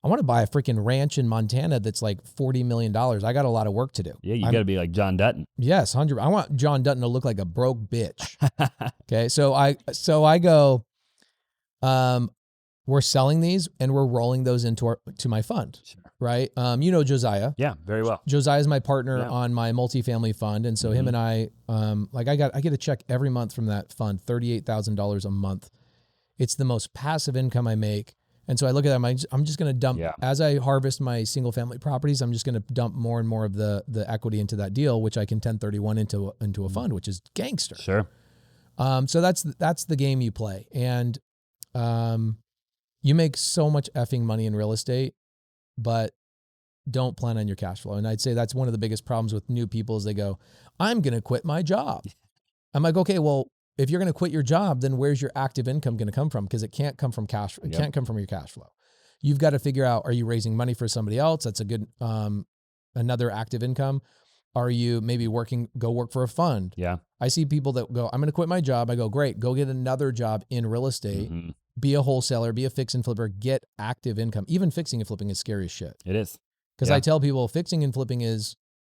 Speaker 1: I want to buy a freaking ranch in Montana that's like $40 million. I got a lot of work to do.
Speaker 2: Yeah, you got to be like John Dutton.
Speaker 1: Yes, 100. I want John Dutton to look like a broke bitch. Okay, so I go, we're selling these and we're rolling those into my fund,
Speaker 2: Sure.
Speaker 1: right? You know Josiah.
Speaker 2: Yeah, very well.
Speaker 1: Josiah is my partner on my multifamily fund, and so him and I, I get a check every month from that fund, $38,000 a month. It's the most passive income I make. And so I look at that, I'm just going to dump, as I harvest my single family properties, I'm just going to dump more and more of the equity into that deal, which I can 1031 into a fund, which is gangster.
Speaker 2: Sure.
Speaker 1: So that's the game you play. And you make so much effing money in real estate, but don't plan on your cash flow. And I'd say that's one of the biggest problems with new people is they go, I'm going to quit my job. I'm like, okay, well, if you're going to quit your job, then where's your active income going to come from? Because it can't come from cash. It can't come from your cash flow. You've got to figure out, are you raising money for somebody else? That's a good, another active income. Are you maybe go work for a fund?
Speaker 2: Yeah.
Speaker 1: I see people that go, I'm going to quit my job. I go, great, go get another job in real estate, be a wholesaler, be a fix and flipper, get active income. Even fixing and flipping is scary as shit.
Speaker 2: It is.
Speaker 1: Because I tell people fixing and flipping is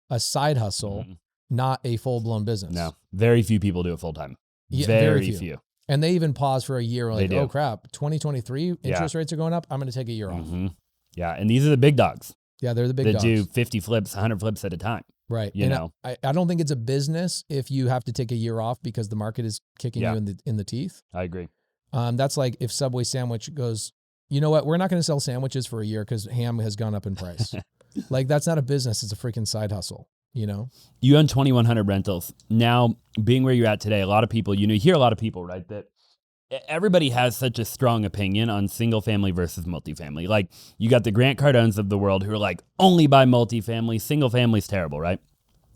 Speaker 1: a side hustle, not a full-blown business.
Speaker 2: No, very few people do it full-time.
Speaker 1: Yeah,
Speaker 2: very few.
Speaker 1: And they even pause for a year like,
Speaker 2: do.
Speaker 1: oh crap, 2023 interest rates are going up. I'm going to take a year off.
Speaker 2: Yeah. And these are the big dogs.
Speaker 1: Yeah, they're the big dogs.
Speaker 2: That do 50 flips, 100 flips at a time.
Speaker 1: Right.
Speaker 2: You know,
Speaker 1: I don't think it's a business if you have to take a year off because the market is kicking you in the teeth.
Speaker 2: I agree.
Speaker 1: That's like if Subway sandwich goes, you know what, we're not going to sell sandwiches for a year because ham has gone up in price. Like that's not a business. It's a freaking side hustle. You know,
Speaker 2: you own 2,100 rentals. Now, being where you're at today, a lot of people, you hear a lot of people, right, that everybody has such a strong opinion on single family versus multifamily. Like you got the Grant Cardones of the world who are like, only buy multifamily, single family's terrible, right?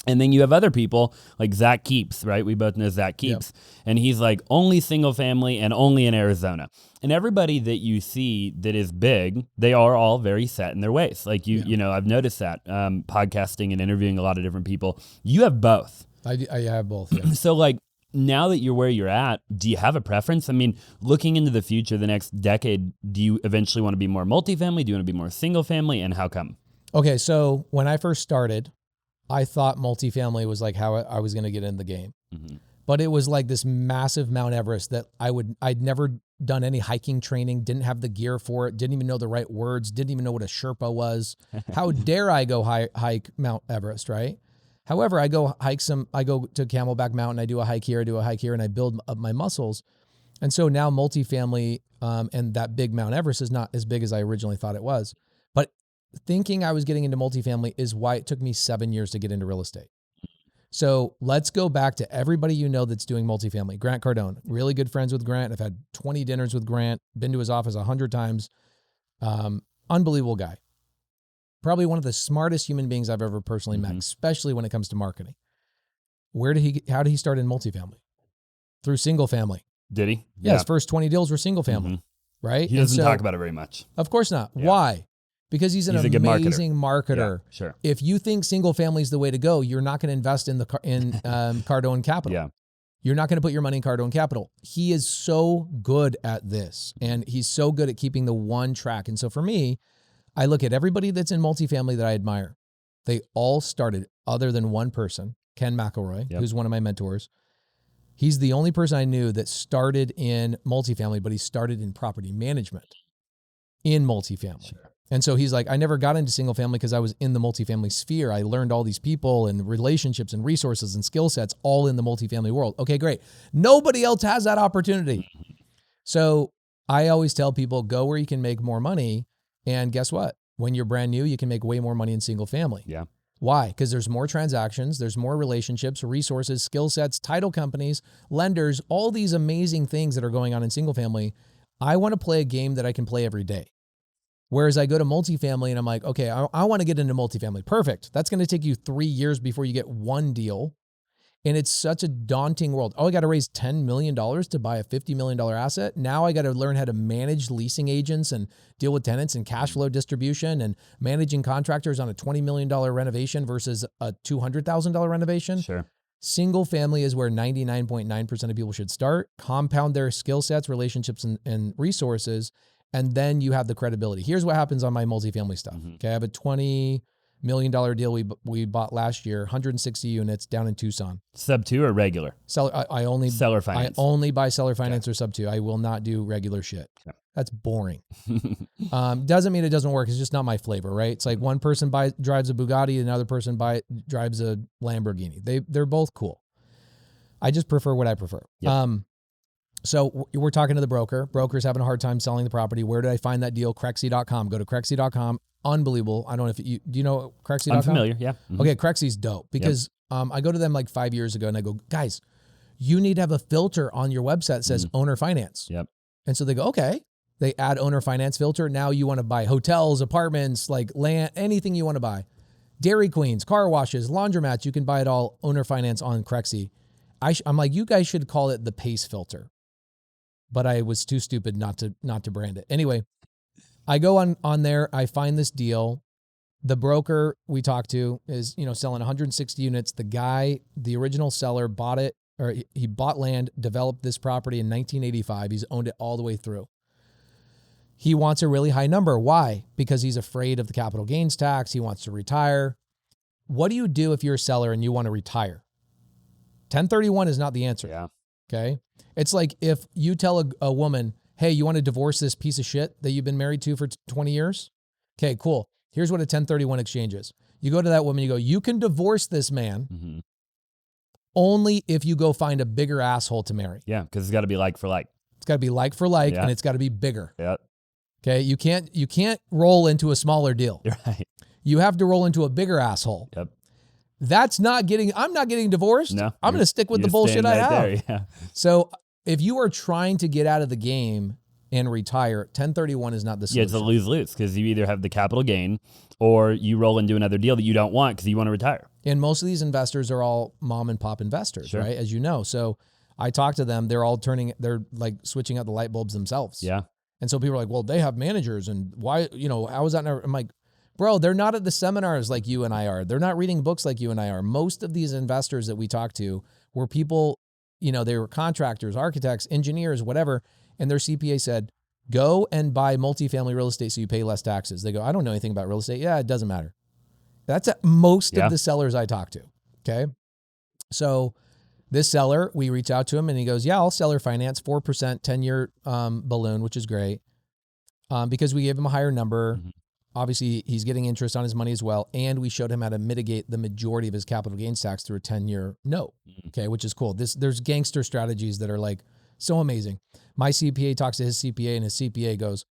Speaker 2: And then you have other people like Zach Keeps, right? We both know Zach Keeps. Yep. And he's like, only single family and only in Arizona. And everybody that you see that is big, they are all very set in their ways. Like you know, I've noticed that podcasting and interviewing a lot of different people. You have both.
Speaker 1: I have both. Yeah.
Speaker 2: So like now that you're where you're at, do you have a preference? I mean, looking into the future, the next decade, do you eventually want to be more multifamily? Do you want to be more single family? And how come? Okay,
Speaker 1: so when I first started, I thought multifamily was like how I was going to get in the game. But it was like this massive Mount Everest that I'd never done any hiking training, didn't have the gear for it, didn't even know the right words, didn't even know what a Sherpa was. How dare I go hike Mount Everest, right? However, I go to Camelback Mountain, I do a hike here, and I build up my muscles. And so now multifamily and that big Mount Everest is not as big as I originally thought it was. But thinking I was getting into multifamily is why it took me 7 years to get into real estate. So let's go back to everybody you know that's doing multifamily. Grant Cardone, really good friends with Grant. I've had 20 dinners with Grant, been to his office 100 times. Unbelievable guy. Probably one of the smartest human beings I've ever personally met, especially when it comes to marketing. How did he start in multifamily? Through single family.
Speaker 2: Did he?
Speaker 1: Yeah, his first 20 deals were single family, right?
Speaker 2: He doesn't talk about it very much.
Speaker 1: Of course not. Yeah. Why? Because he's an amazing marketer.
Speaker 2: Yeah, sure.
Speaker 1: If you think single family is the way to go, you're not going to invest in Cardone Capital.
Speaker 2: Yeah.
Speaker 1: You're not going to put your money in Cardone Capital. He is so good at this, and he's so good at keeping the one track. And so for me, I look at everybody that's in multifamily that I admire. They all started, other than one person, Ken McElroy, who's one of my mentors. He's the only person I knew that started in multifamily, but he started in property management in multifamily. Sure. And so he's like, I never got into single family because I was in the multifamily sphere. I learned all these people and relationships and resources and skill sets all in the multifamily world. Okay, great. Nobody else has that opportunity. So I always tell people, go where you can make more money. And guess what? When you're brand new, you can make way more money in single family.
Speaker 2: Yeah.
Speaker 1: Why? Because there's more transactions, there's more relationships, resources, skill sets, title companies, lenders, all these amazing things that are going on in single family. I want to play a game that I can play every day. Whereas I go to multifamily and I'm like, okay, I want to get into multifamily. Perfect. That's going to take you 3 years before you get one deal. And it's such a daunting world. Oh, I got to raise $10 million to buy a $50 million asset. Now I got to learn how to manage leasing agents and deal with tenants and cash flow distribution and managing contractors on a $20 million renovation versus a $200,000 renovation.
Speaker 2: Sure.
Speaker 1: Single family is where 99.9% of people should start, compound their skill sets, relationships, and resources, and then you have the credibility. Here's what happens on my multifamily stuff. Okay, I have a $20 million deal we bought last year, 160 units down in Tucson.
Speaker 2: Subto or regular?
Speaker 1: Seller, I only
Speaker 2: seller finance.
Speaker 1: I only buy seller finance or Subto. I will not do regular shit.
Speaker 2: Okay.
Speaker 1: That's boring. Doesn't mean it doesn't work. It's just not my flavor, right? It's like one person drives a Bugatti, another person drives a Lamborghini. They're both cool. I just prefer what I prefer.
Speaker 2: Yep.
Speaker 1: So we're talking to the broker. Broker's having a hard time selling the property. Where did I find that deal? Crexy.com. Go to Crexy.com. Unbelievable. I don't know if do you know Crexy.com?
Speaker 2: I'm familiar. Yeah. Mm-hmm.
Speaker 1: Okay. Crexy's dope because I go to them like 5 years ago and I go, guys, you need to have a filter on your website that says owner finance.
Speaker 2: Yep.
Speaker 1: And so they go, okay. They add owner finance filter. Now you want to buy hotels, apartments, like land, anything you want to buy. Dairy Queens, car washes, laundromats. You can buy it all owner finance on Crexy. I'm like, you guys should call it the PACE filter. But I was too stupid not to brand it. Anyway, I go on there. I find this deal. The broker we talked to is, selling 160 units. The guy, the original seller, bought it, or he bought land, developed this property in 1985. He's owned it all the way through. He wants a really high number. Why? Because he's afraid of the capital gains tax. He wants to retire. What do you do if you're a seller and you want to retire? 1031 is not the answer.
Speaker 2: Yeah.
Speaker 1: Okay. It's like if you tell a woman, hey, you want to divorce this piece of shit that you've been married to for 20 years? Okay, cool. Here's what a 1031 exchange is. You go to that woman, you go, you can divorce this man only if you go find a bigger asshole to marry.
Speaker 2: Yeah, because it's got to be like for like.
Speaker 1: It's got to be like for like, and it's got to be bigger.
Speaker 2: Yeah.
Speaker 1: Okay, you can't roll into a smaller deal.
Speaker 2: You're right.
Speaker 1: You have to roll into a bigger asshole.
Speaker 2: Yep.
Speaker 1: I'm not getting divorced.
Speaker 2: No.
Speaker 1: I'm going to stick with the bullshit I have.
Speaker 2: There, yeah.
Speaker 1: So if you are trying to get out of the game and retire, 1031 is not the solution.
Speaker 2: Yeah, it's a lose-lose because you either have the capital gain or you roll into another deal that you don't want because you want to retire.
Speaker 1: And most of these investors are all mom and pop investors, right? As you know. So I talk to them, they're like switching out the light bulbs themselves.
Speaker 2: Yeah.
Speaker 1: And so people are like, well, they have managers and why, how is that? I'm like, bro, they're not at the seminars like you and I are. They're not reading books like you and I are. Most of these investors that we talk to were people, they were contractors, architects, engineers, whatever. And their CPA said, go and buy multifamily real estate so you pay less taxes. They go, I don't know anything about real estate. Yeah, it doesn't matter. That's most of the sellers I talk to. Okay. So this seller, we reach out to him and he goes, yeah, I'll seller finance 4%, 10-year balloon, which is great. Because we gave him a higher number. Obviously, he's getting interest on his money as well. And we showed him how to mitigate the majority of his capital gains tax through a 10-year note. Okay, which is cool. There's gangster strategies that are like so amazing. My CPA talks to his CPA and his CPA goes,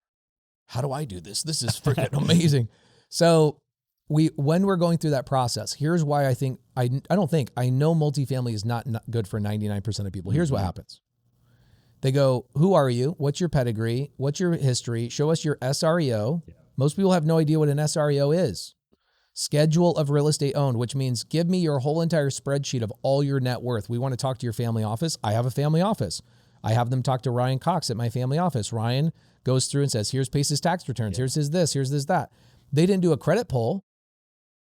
Speaker 1: how do I do this? This is freaking amazing. So when we're going through that process, here's why I think, I know multifamily is not good for 99% of people. Here's what happens. They go, who are you? What's your pedigree? What's your history? Show us your SREO. Yeah. Most people have no idea what an SREO is. Schedule of real estate owned, which means give me your whole entire spreadsheet of all your net worth. We want to talk to your family office. I have a family office. I have them talk to Ryan Cox at my family office. Ryan goes through and says, here's Pace's tax returns. Here's his this, here's this, that. They didn't do a credit pull.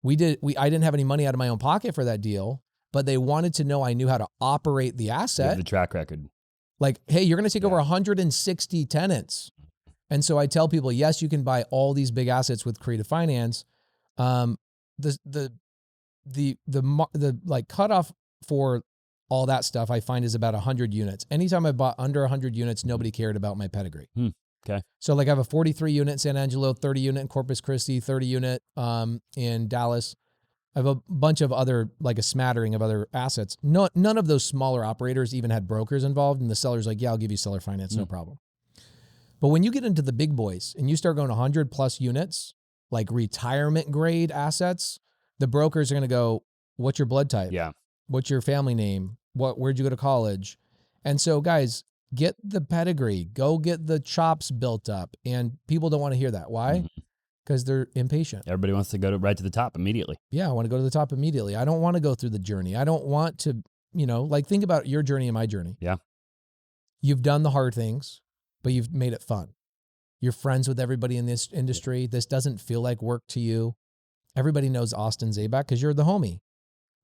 Speaker 1: I didn't have any money out of my own pocket for that deal, but they wanted to know I knew how to operate the asset.
Speaker 2: The track record. Like,
Speaker 1: hey, you're going to take over 160 tenants. And so I tell people, yes, you can buy all these big assets with creative finance. The like cutoff for all that stuff I find is about 100 units. Anytime I bought under 100 units, nobody cared about my pedigree.
Speaker 2: Okay.
Speaker 1: So like I have a 43 unit in San Angelo, 30 unit in Corpus Christi, 30 unit in Dallas. I have a bunch of other, like a smattering of other assets. None of those smaller operators even had brokers involved, and the seller's like, yeah, I'll give you seller finance, no problem. But when you get into the big boys and you start going 100 plus units, like retirement grade assets, the brokers are going to go, what's your blood type?
Speaker 2: Yeah.
Speaker 1: What's your family name? Where'd you go to college? And so guys, get the pedigree, go get the chops built up. And people don't want to hear that. Why? Because they're impatient.
Speaker 2: Everybody wants to go right to the top immediately.
Speaker 1: Yeah, I want to go to the top immediately. I don't want to go through the journey. I don't want to, like think about your journey and my journey.
Speaker 2: Yeah. You've
Speaker 1: done the hard things, but you've made it fun. You're friends with everybody in this industry. This doesn't feel like work to you. Everybody knows Austin Zaback because you're the homie.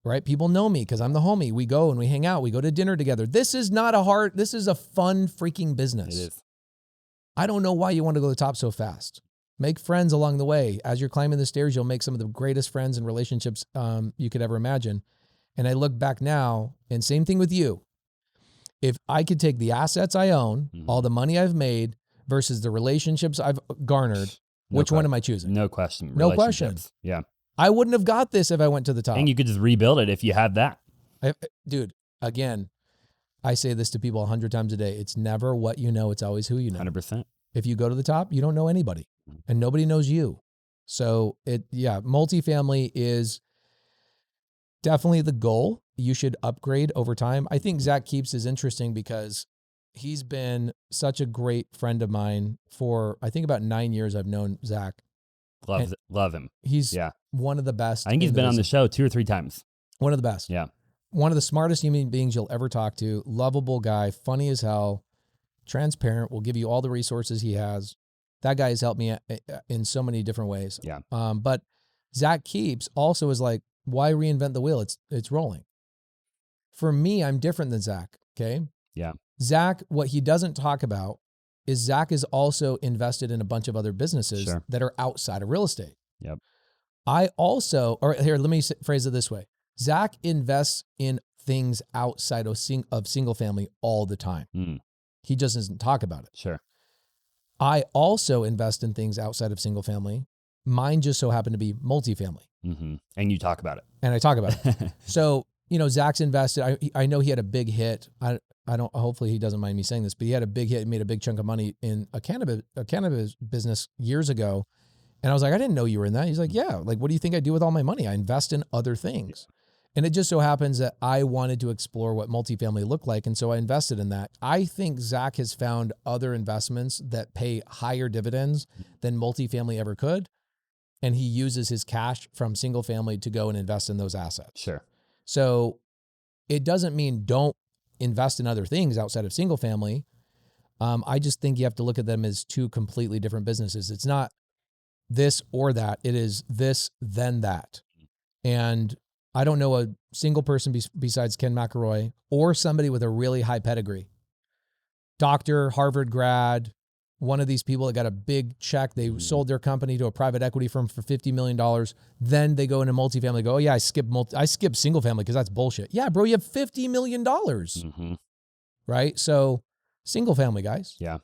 Speaker 1: right? People know me because I'm the homie. We go and we hang out. We go to dinner together. This is a fun freaking business.
Speaker 2: It is.
Speaker 1: I don't know why you want to go to the top so fast. Make friends along the way. As you're climbing the stairs, you'll make some of the greatest friends and relationships you could ever imagine. And I look back now, and same thing with you. If I could take the assets I own, all the money I've made versus the relationships I've garnered, which one am I choosing?
Speaker 2: No question.
Speaker 1: No question.
Speaker 2: Relationships. Yeah.
Speaker 1: I wouldn't have got this if I went to the top.
Speaker 2: And you could just rebuild it if you had that.
Speaker 1: Dude, again, I say this to people 100 times a day. It's never what you know. It's always who you know.
Speaker 2: 100%.
Speaker 1: If you go to the top, you don't know anybody and nobody knows you. So multifamily is definitely the goal. You should upgrade over time. I think Zach Keeps is interesting because he's been such a great friend of mine for, I think, about 9 years I've known Zach.
Speaker 2: Love him.
Speaker 1: He's one of the best.
Speaker 2: I think he's been on the show 2 or 3 times.
Speaker 1: One of the best.
Speaker 2: Yeah.
Speaker 1: One of the smartest human beings you'll ever talk to. Lovable guy, funny as hell, transparent, will give you all the resources he has. That guy has helped me in so many different ways.
Speaker 2: Yeah.
Speaker 1: But Zach Keeps also is like, why reinvent the wheel? It's rolling. For me, I'm different than Zach. Okay.
Speaker 2: Yeah.
Speaker 1: Zach, what he doesn't talk about is Zach is also invested in a bunch of other businesses that are outside of real estate.
Speaker 2: Yep.
Speaker 1: Let me phrase it this way. Zach invests in things outside of single family all the time. He just doesn't talk about it.
Speaker 2: Sure.
Speaker 1: I also invest in things outside of single family. Mine just so happened to be multifamily.
Speaker 2: And you talk about it.
Speaker 1: And I talk about it. So, Zach's invested. I know he had a big hit. Hopefully he doesn't mind me saying this, but he had a big hit and made a big chunk of money in a cannabis business years ago. And I was like, I didn't know you were in that. He's like, yeah. Like, what do you think I do with all my money? I invest in other things. And it just so happens that I wanted to explore what multifamily looked like. And so I invested in that. I think Zach has found other investments that pay higher dividends than multifamily ever could. And he uses his cash from single family to go and invest in those assets.
Speaker 2: Sure.
Speaker 1: So it doesn't mean don't invest in other things outside of single family. I just think you have to look at them as two completely different businesses. It's not this or that. It is this, then that. And I don't know a single person besides Ken McElroy or somebody with a really high pedigree. Doctor, Harvard grad, one of these people that got a big check. They sold their company to a private equity firm for $50 million. Then they go into multifamily, go, oh yeah, I skip single family because that's bullshit. Yeah, bro, you have $50 million. Right? So single family, guys.
Speaker 2: Yeah.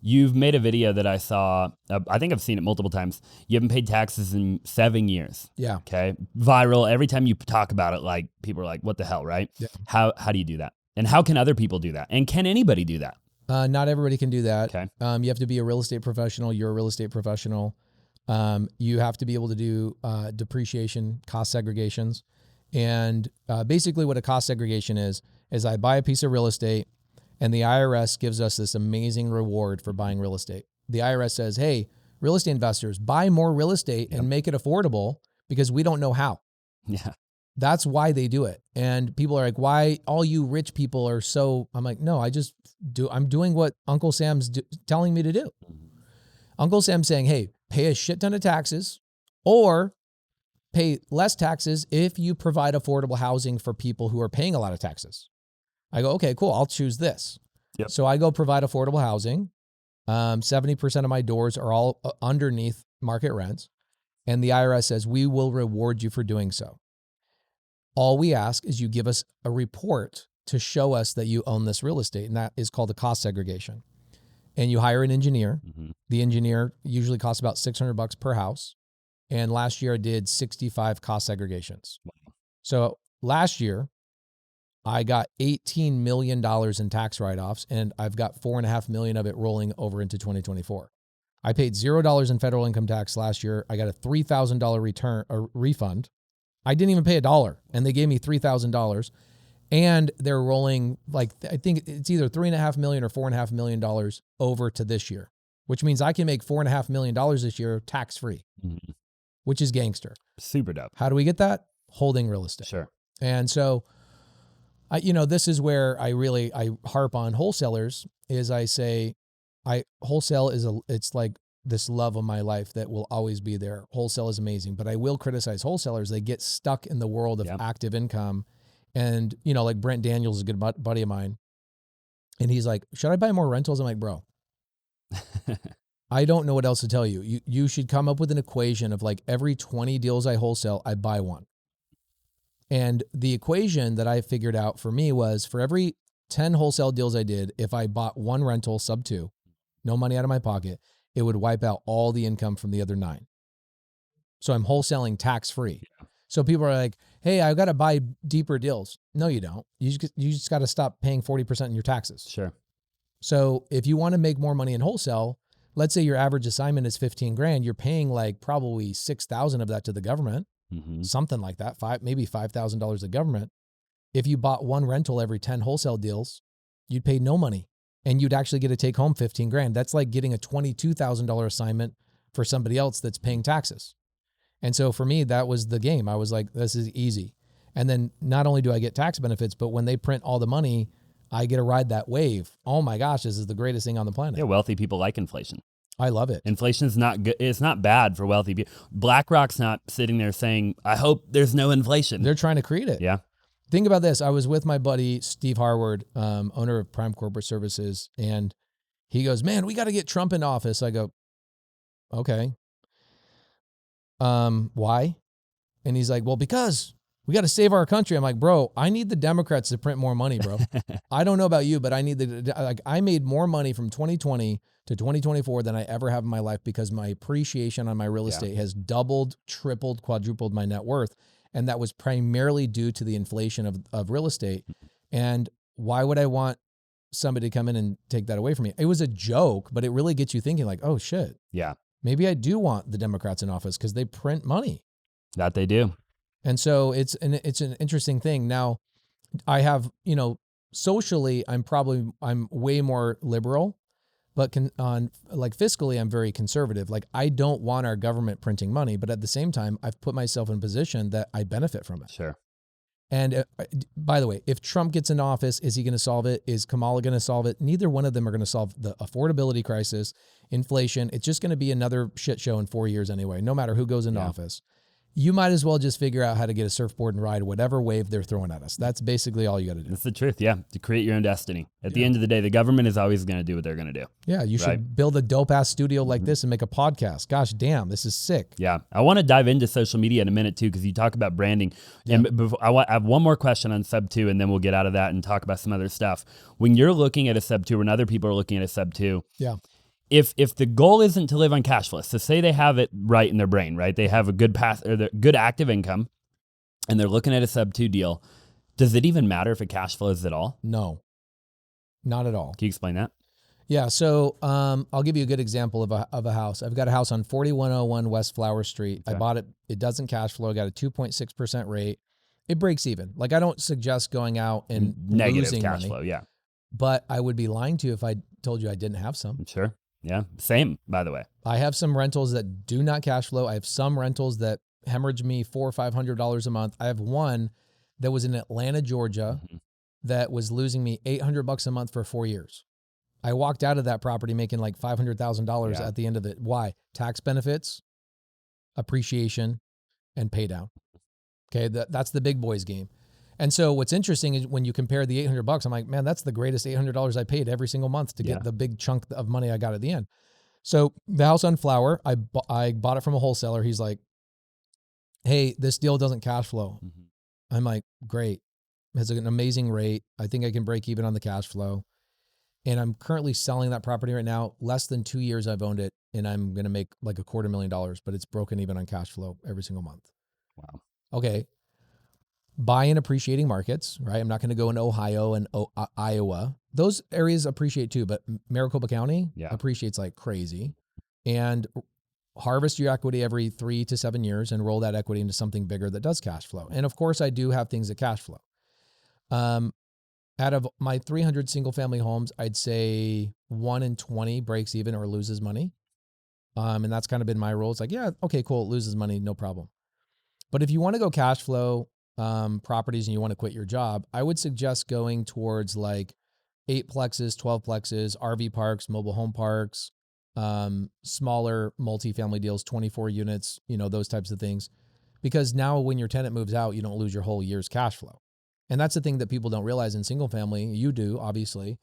Speaker 2: You've made a video that I saw. I think I've seen it multiple times. You haven't paid taxes in 7 years.
Speaker 1: Yeah.
Speaker 2: Okay. Viral. Every time you talk about it, like people are like, what the hell, right?
Speaker 1: Yeah.
Speaker 2: How do you do that? And how can other people do that? And can anybody do that?
Speaker 1: Not everybody can do that.
Speaker 2: Okay.
Speaker 1: You have to be a real estate professional. You're a real estate professional. You have to be able to do depreciation, cost segregations. And basically what a cost segregation is I buy a piece of real estate and the IRS gives us this amazing reward for buying real estate. The IRS says, hey, real estate investors, buy more real estate and make it affordable because we don't know how.
Speaker 2: Yeah.
Speaker 1: That's why they do it. And people are like, why all you rich people are so, I'm like, no, I'm doing what Uncle Sam's telling me to do. Uncle Sam's saying, hey, pay a shit ton of taxes or pay less taxes if you provide affordable housing for people who are paying a lot of taxes. I go, okay, cool. I'll choose this.
Speaker 2: Yep.
Speaker 1: So I go provide affordable housing. 70% of my doors are all underneath market rents. And the IRS says, we will reward you for doing so. All we ask is you give us a report to show us that you own this real estate. And that is called a cost segregation. And you hire an engineer. The engineer usually costs about $600 per house. And last year I did 65 cost segregations.
Speaker 2: Wow. So
Speaker 1: last year I got $18 million in tax write-offs, and I've got $4.5 million of it rolling over into 2024. I paid $0 in federal income tax last year. I got a $3,000 refund. I didn't even pay $1, and they gave me $3,000. And they're rolling, like, I think it's either $3.5 million or $4.5 million over to this year, which means I can make $4.5 million this year tax-free, which is gangster.
Speaker 2: Super dope.
Speaker 1: How do we get that? Holding real estate.
Speaker 2: Sure.
Speaker 1: And so, this is where I harp on wholesalers is I say, wholesale it's like this love of my life that will always be there. Wholesale is amazing, but I will criticize wholesalers. They get stuck in the world of active income. And, you know, like Brent Daniels is a good buddy of mine. And he's like, should I buy more rentals? I'm like, bro, I don't know what else to tell you. You should come up with an equation of like every 20 deals I wholesale, I buy one. And the equation that I figured out for me was for every 10 wholesale deals I did, if I bought one rental sub 2, no money out of my pocket, it would wipe out all the income from the other 9. So I'm wholesaling tax-free. Yeah. So people are like, hey, I've got to buy deeper deals. No, you don't. You just got to stop paying 40% in your taxes.
Speaker 2: Sure.
Speaker 1: So if you want to make more money in wholesale, let's say your average assignment is 15 grand, you're paying like probably 6,000 of that to the government, something like that, maybe $5,000 to the government. If you bought one rental every 10 wholesale deals, you'd pay no money and you'd actually get to take home 15 grand. That's like getting a $22,000 assignment for somebody else that's paying taxes. And so for me, that was the game. I was like, this is easy. And then not only do I get tax benefits, but when they print all the money, I get to ride that wave. Oh my gosh, this is the greatest thing on the planet.
Speaker 2: Yeah, wealthy people like inflation.
Speaker 1: I love it.
Speaker 2: Inflation is not good. It's not bad for wealthy people. BlackRock's not sitting there saying, I hope there's no inflation.
Speaker 1: They're trying to create it.
Speaker 2: Yeah.
Speaker 1: Think about this. I was with my buddy, Steve Harward, owner of Prime Corporate Services. And he goes, man, we got to get Trump in office. I go, okay. Why? And he's like, well, because we got to save our country. I'm like, bro, I need the Democrats to print more money, bro. I don't know about you, but I need I made more money from 2020 to 2024 than I ever have in my life because my appreciation on my real estate has doubled, tripled, quadrupled my net worth. And that was primarily due to the inflation of real estate. And why would I want somebody to come in and take that away from me? It was a joke, but it really gets you thinking like, oh shit.
Speaker 2: Yeah.
Speaker 1: Maybe I do want the Democrats in office because they print money.
Speaker 2: That they do.
Speaker 1: And so it's an interesting thing. Now, I have, you know, socially, I'm way more liberal, but fiscally, I'm very conservative. Like I don't want our government printing money, but at the same time, I've put myself in a position that I benefit from it.
Speaker 2: Sure.
Speaker 1: And by the way, if Trump gets in office, is he going to solve it? Is Kamala going to solve it? Neither one of them are going to solve the affordability crisis, inflation. It's just going to be another shit show in 4 years anyway, no matter who goes into office. You might as well just figure out how to get a surfboard and ride whatever wave they're throwing at us. That's basically all you got to do.
Speaker 2: That's the truth, yeah. To create your own destiny. At the end of the day, the government is always going to do what they're going to do.
Speaker 1: Yeah, you should build a dope-ass studio like this and make a podcast. Gosh damn, this is sick.
Speaker 2: Yeah, I want to dive into social media in a minute too because you talk about branding. Yeah. And I have one more question on Sub 2 and then we'll get out of that and talk about some other stuff. When you're looking at a Sub 2, when other people are looking at a Sub 2, if the goal isn't to live on cash flow, so say they have it right in their brain, right? They have a good path or good active income and they're looking at a Sub 2 deal. Does it even matter if it cash flows at all?
Speaker 1: No, not at all.
Speaker 2: Can you explain that?
Speaker 1: Yeah. So I'll give you a good example of a house. I've got a house on 4101 West Flower Street. Okay. I bought it. It doesn't cash flow. I got a 2.6% rate. It breaks even. Like I don't suggest going out and
Speaker 2: negative
Speaker 1: losing
Speaker 2: cash
Speaker 1: money,
Speaker 2: flow. Yeah.
Speaker 1: But I would be lying to you if I told you I didn't have some.
Speaker 2: Sure. Yeah. Same, by the way.
Speaker 1: I have some rentals that do not cash flow. I have some rentals that hemorrhage me $400 or $500 a month. I have one that was in Atlanta, Georgia, that was losing me $800 a month for 4 years. I walked out of that property making like $500,000 at the end of it. Why? Tax benefits, appreciation, and pay down. Okay, that's the big boys game. And so what's interesting is when you compare the $800, I'm like, man, that's the greatest $800 I paid every single month to get the big chunk of money I got at the end. So the house on Flower, I bought it from a wholesaler. He's like, hey, this deal doesn't cash flow. I'm like, great. It has an amazing rate. I think I can break even on the cash flow. And I'm currently selling that property right now. Less than 2 years I've owned it, and I'm going to make like $250,000, but it's broken even on cash flow every single month.
Speaker 2: Wow. Okay.
Speaker 1: Buy in appreciating markets, right? I'm not going to go in Ohio and Iowa. Those areas appreciate too, but Maricopa County appreciates like crazy. And harvest your equity every 3 to 7 years and roll that equity into something bigger that does cash flow. And of course, I do have things that cash flow. Out of my 300 single family homes, I'd say 1 in 20 breaks even or loses money. And that's kind of been my rule. It's like, yeah, okay, cool. It loses money. No problem. But if you want to go cash flow properties and you want to quit your job, I would suggest going towards like 8 plexes, 12 plexes, RV parks, mobile home parks, smaller multifamily deals, 24 units, those types of things. Because now when your tenant moves out, you don't lose your whole year's cash flow. And that's the thing that people don't realize in single family, you do obviously,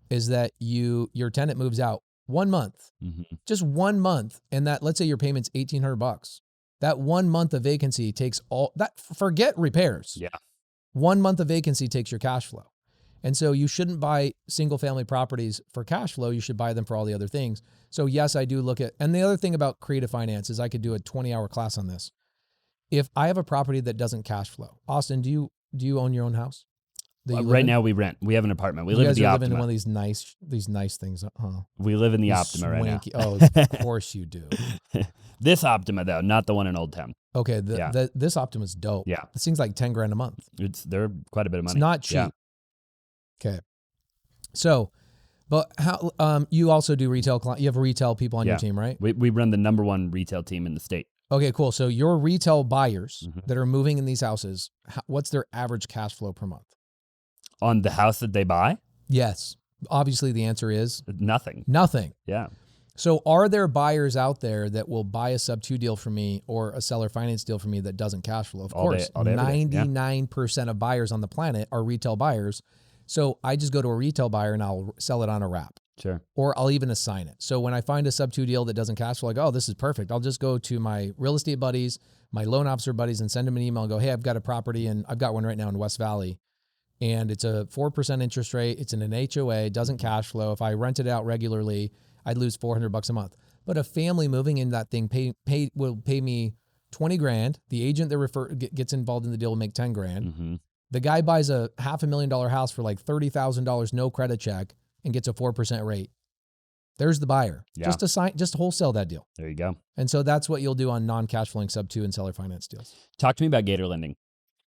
Speaker 1: is that your tenant moves out 1 month, just 1 month. And that, let's say your payment's $1,800. That 1 month of vacancy takes all that, forget repairs.
Speaker 2: Yeah.
Speaker 1: 1 month of vacancy takes your cash flow. And so you shouldn't buy single family properties for cash flow. You should buy them for all the other things. So yes, I do look at, and the other thing about creative finance is I could do a 20-hour class on this. If I have a property that doesn't cash flow, Austin, do you own your own house?
Speaker 2: Right now we rent. We have an apartment. We live in the Optima.
Speaker 1: You guys live in one of these nice things, huh?
Speaker 2: We live in the Optima right now.
Speaker 1: Oh, of course you do.
Speaker 2: This Optima though, not the one in Old Town.
Speaker 1: Okay, this Optima's dope.
Speaker 2: Yeah,
Speaker 1: it seems like $10,000 a month.
Speaker 2: They're quite a bit of money.
Speaker 1: It's not cheap.
Speaker 2: Yeah.
Speaker 1: Okay, so, but how you also do retail? You have retail people on your team, right?
Speaker 2: We run the #1 retail team in the state.
Speaker 1: Okay, cool. So your retail buyers that are moving in these houses, what's their average cash flow per month?
Speaker 2: On the house that they buy?
Speaker 1: Yes. Obviously, the answer is
Speaker 2: nothing.
Speaker 1: Nothing.
Speaker 2: Yeah.
Speaker 1: So are there buyers out there that will buy a Subto deal for me or a seller finance deal for me that doesn't cash flow? Of course, 99% of buyers on the planet are retail buyers. So I just go to a retail buyer and I'll sell it on a wrap.
Speaker 2: Sure.
Speaker 1: Or I'll even assign it. So when I find a Subto deal that doesn't cash flow, like, oh, this is perfect. I'll just go to my real estate buddies, my loan officer buddies, and send them an email and go, hey, I've got a property and I've got one right now in West Valley. And it's a 4% interest rate. It's in an HOA, doesn't cash flow. If I rent it out regularly, I'd lose $400 a month. But a family moving in that thing will pay me $20,000. The agent that gets involved in the deal will make $10,000. The guy buys a $500,000 house for like $30,000, no credit check, and gets a 4% rate. There's the buyer.
Speaker 2: Yeah.
Speaker 1: Just wholesale that deal.
Speaker 2: There you go.
Speaker 1: And so that's what you'll do on non-cash flowing Subto and seller finance deals.
Speaker 2: Talk to me about Gator lending.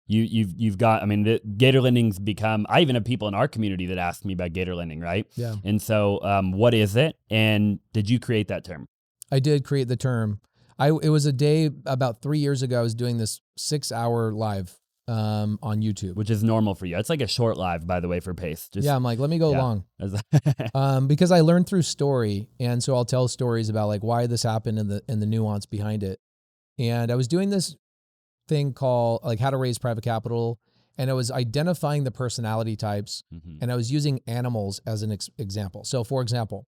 Speaker 2: You've got, I mean, the Gator lending's become, I even have people in our community that ask me about Gator lending, right?
Speaker 1: Yeah.
Speaker 2: And so what is it? And did you create that term?
Speaker 1: I did create the term. It was a day about 3 years ago. I was doing this 6-hour live on YouTube.
Speaker 2: Which is normal for you. It's like a short live, by the way, for Pace.
Speaker 1: I'm like, let me go long. Because I learned through story. And so I'll tell stories about like why this happened and the nuance behind it. And I was doing this thing called like how to raise private capital. And I was identifying the personality types and I was using animals as an example. So for example,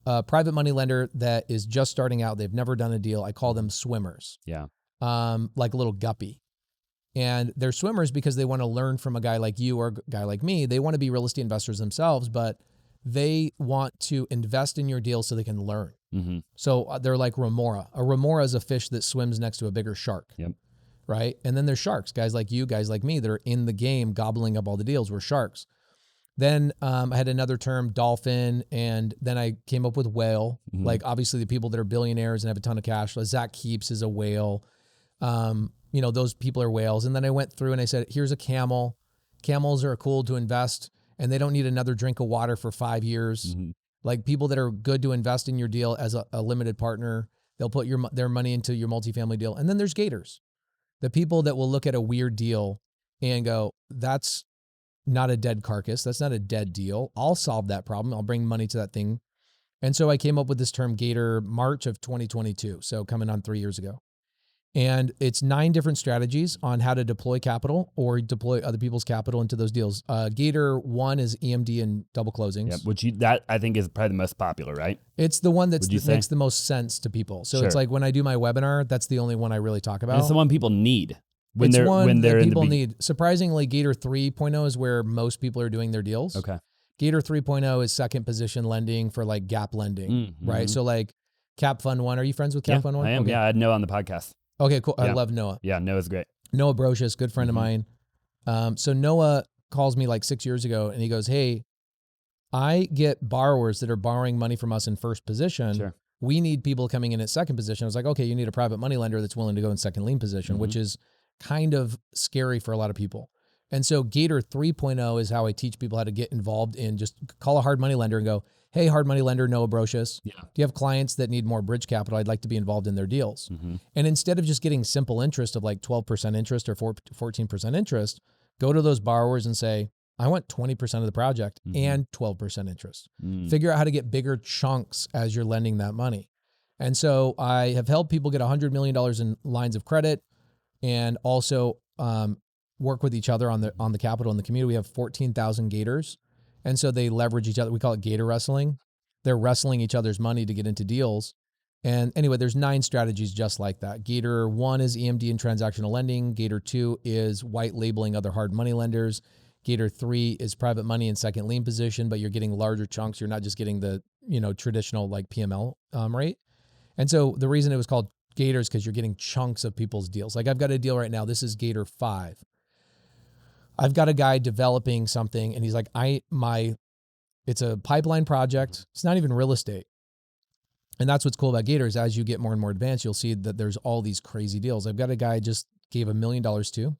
Speaker 1: a private money lender that is just starting out, they've never done a deal. I call them swimmers.
Speaker 2: Yeah.
Speaker 1: Like a little guppy. And they're swimmers because they want to learn from a guy like you or a guy like me. They want to be real estate investors themselves, but they want to invest in your deal so they can learn. So they're like remora. A remora is a fish that swims next to a bigger shark.
Speaker 2: Yep.
Speaker 1: Right? And then there's sharks, guys like you, guys like me that are in the game gobbling up all the deals. We're sharks. Then I had another term, dolphin, and then I came up with whale. Like obviously the people that are billionaires and have a ton of cash. Zach Keeps is a whale. Those people are whales. And then I went through and I said, here's a camel. Camels are cool to invest and they don't need another drink of water for 5 years. Like people that are good to invest in your deal as a limited partner, they'll put their money into your multifamily deal. And then there's gators. The people that will look at a weird deal and go, that's not a dead carcass. That's not a dead deal. I'll solve that problem. I'll bring money to that thing. And so I came up with this term Gator March of 2022. So coming on 3 years ago. And it's 9 different strategies on how to deploy capital or deploy other people's capital into those deals. Gator 1 is EMD and double closings.
Speaker 2: Yeah, that I think is probably the most popular, right?
Speaker 1: It's the one that makes the most sense to people. So it's like when I do my webinar, that's the only one I really talk about.
Speaker 2: And it's the one people need when
Speaker 1: it's
Speaker 2: they're
Speaker 1: one that
Speaker 2: in
Speaker 1: people need. Surprisingly, Gator 3.0 is where most people are doing their deals.
Speaker 2: Okay.
Speaker 1: Gator 3.0 is second position lending for like gap lending, right? So like Cap Fund 1. Are you friends with Cap Fund 1?
Speaker 2: I am.
Speaker 1: Okay.
Speaker 2: Yeah, I know on the podcast.
Speaker 1: Okay, cool. I love Noah.
Speaker 2: Yeah, Noah's great.
Speaker 1: Noah Brocious, good friend of mine. So Noah calls me like 6 years ago and he goes, hey, I get borrowers that are borrowing money from us in first position.
Speaker 2: Sure.
Speaker 1: We need people coming in at second position. I was like, okay, you need a private money lender that's willing to go in second lien position, which is kind of scary for a lot of people. And so Gator 3.0 is how I teach people how to get involved in just call a hard money lender and go, hey, hard money lender, Noah Brocious. Yeah. Do you have clients that need more bridge capital? I'd like to be involved in their deals. And instead of just getting simple interest of like 12% interest or 14% interest, go to those borrowers and say, I want 20% of the project and 12% interest. Figure out how to get bigger chunks as you're lending that money. And so I have helped people get $100 million in lines of credit, and also work with each other on the capital in the community. We have 14,000 Gators. And so they leverage each other. We call it Gator wrestling. They're wrestling each other's money to get into deals. And anyway, there's 9 strategies just like that. Gator 1 is EMD and transactional lending. Gator 2 is white labeling other hard money lenders. Gator 3 is private money and second lien position, but you're getting larger chunks. You're not just getting the, traditional like PML rate. And so the reason it was called Gator is because you're getting chunks of people's deals. Like I've got a deal right now. This is Gator 5. I've got a guy developing something, and he's like, it's a pipeline project. It's not even real estate. And that's what's cool about Gator is as you get more and more advanced, you'll see that there's all these crazy deals. I've got a guy I just gave $1 million to,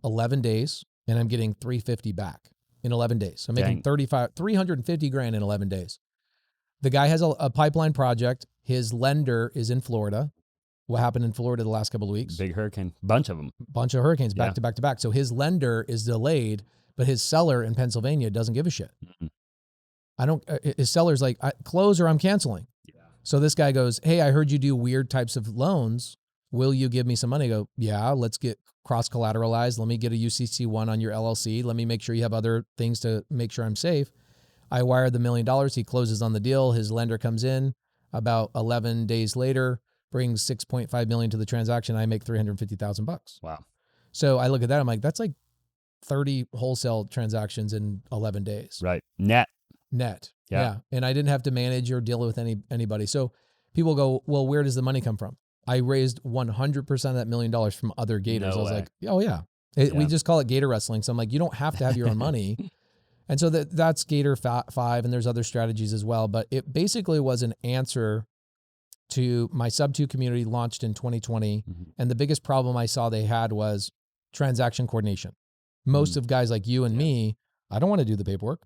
Speaker 1: 11 days, and I'm getting 350 back in 11 days. So I'm making 350 grand in 11 days. The guy has a pipeline project. His lender is in Florida. What happened in Florida the last couple of weeks?
Speaker 2: Big hurricane, bunch of them.
Speaker 1: Bunch of hurricanes back to back to back. So his lender is delayed, but his seller in Pennsylvania doesn't give a shit. His seller's like, close or I'm canceling. Yeah. So this guy goes, hey, I heard you do weird types of loans. Will you give me some money? I go, yeah, let's get cross-collateralized. Let me get a UCC1 on your LLC. Let me make sure you have other things to make sure I'm safe. I wired the $1 million. He closes on the deal. His lender comes in about 11 days later, brings $6.5 million to the transaction. I make $350,000.
Speaker 2: Wow.
Speaker 1: So I look at that. I'm like, that's like 30 wholesale transactions in 11 days.
Speaker 2: Right. Net.
Speaker 1: Yeah. And I didn't have to manage or deal with anybody. So people go, well, where does the money come from? I raised 100% of that $1 million from other Gators. I was like, oh yeah. We just call it Gator wrestling. So I'm like, you don't have to have your own money. And so that's Gator 5, and there's other strategies as well. But it basically was an answer to my Subto community launched in 2020. And the biggest problem I saw they had was transaction coordination. Most of guys like you and me, I don't want to do the paperwork.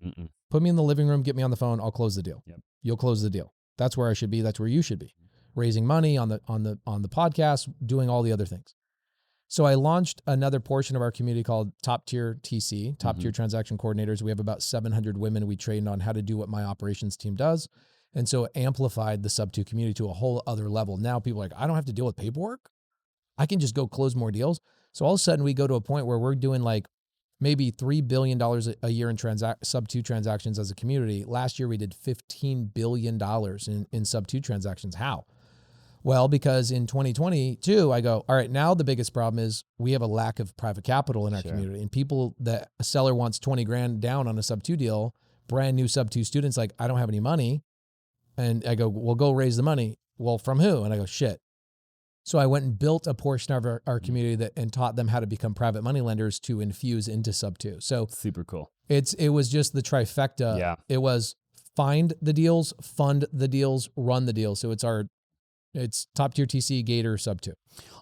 Speaker 1: Put me in the living room, get me on the phone, I'll close the deal. You'll close the deal. That's where I should be. That's where you should be. Raising money on the podcast, doing all the other things. So I launched another portion of our community called Top Tier TC, Top Tier Transaction Coordinators. We have about 700 women we trained on how to do what my operations team does. And so it amplified the Subto community to a whole other level. Now people are like, I don't have to deal with paperwork. I can just go close more deals. So all of a sudden we go to a point where we're doing like maybe $3 billion a year in Subto transactions as a community. Last year we did $15 billion in Subto transactions. How? Well, because in 2022, I go, all right, now the biggest problem is we have a lack of private capital in our community. And a seller wants 20 grand down on a Subto deal, brand new Subto students, like, I don't have any money. And I go, well, go raise the money. Well, from who? And I go, shit. So I went and built a portion of our community and taught them how to become private money lenders to infuse into Subto. So
Speaker 2: super cool.
Speaker 1: It was just the trifecta.
Speaker 2: Yeah.
Speaker 1: It was find the deals, fund the deals, run the deals. So it's Top Tier TC, Gator, Subto.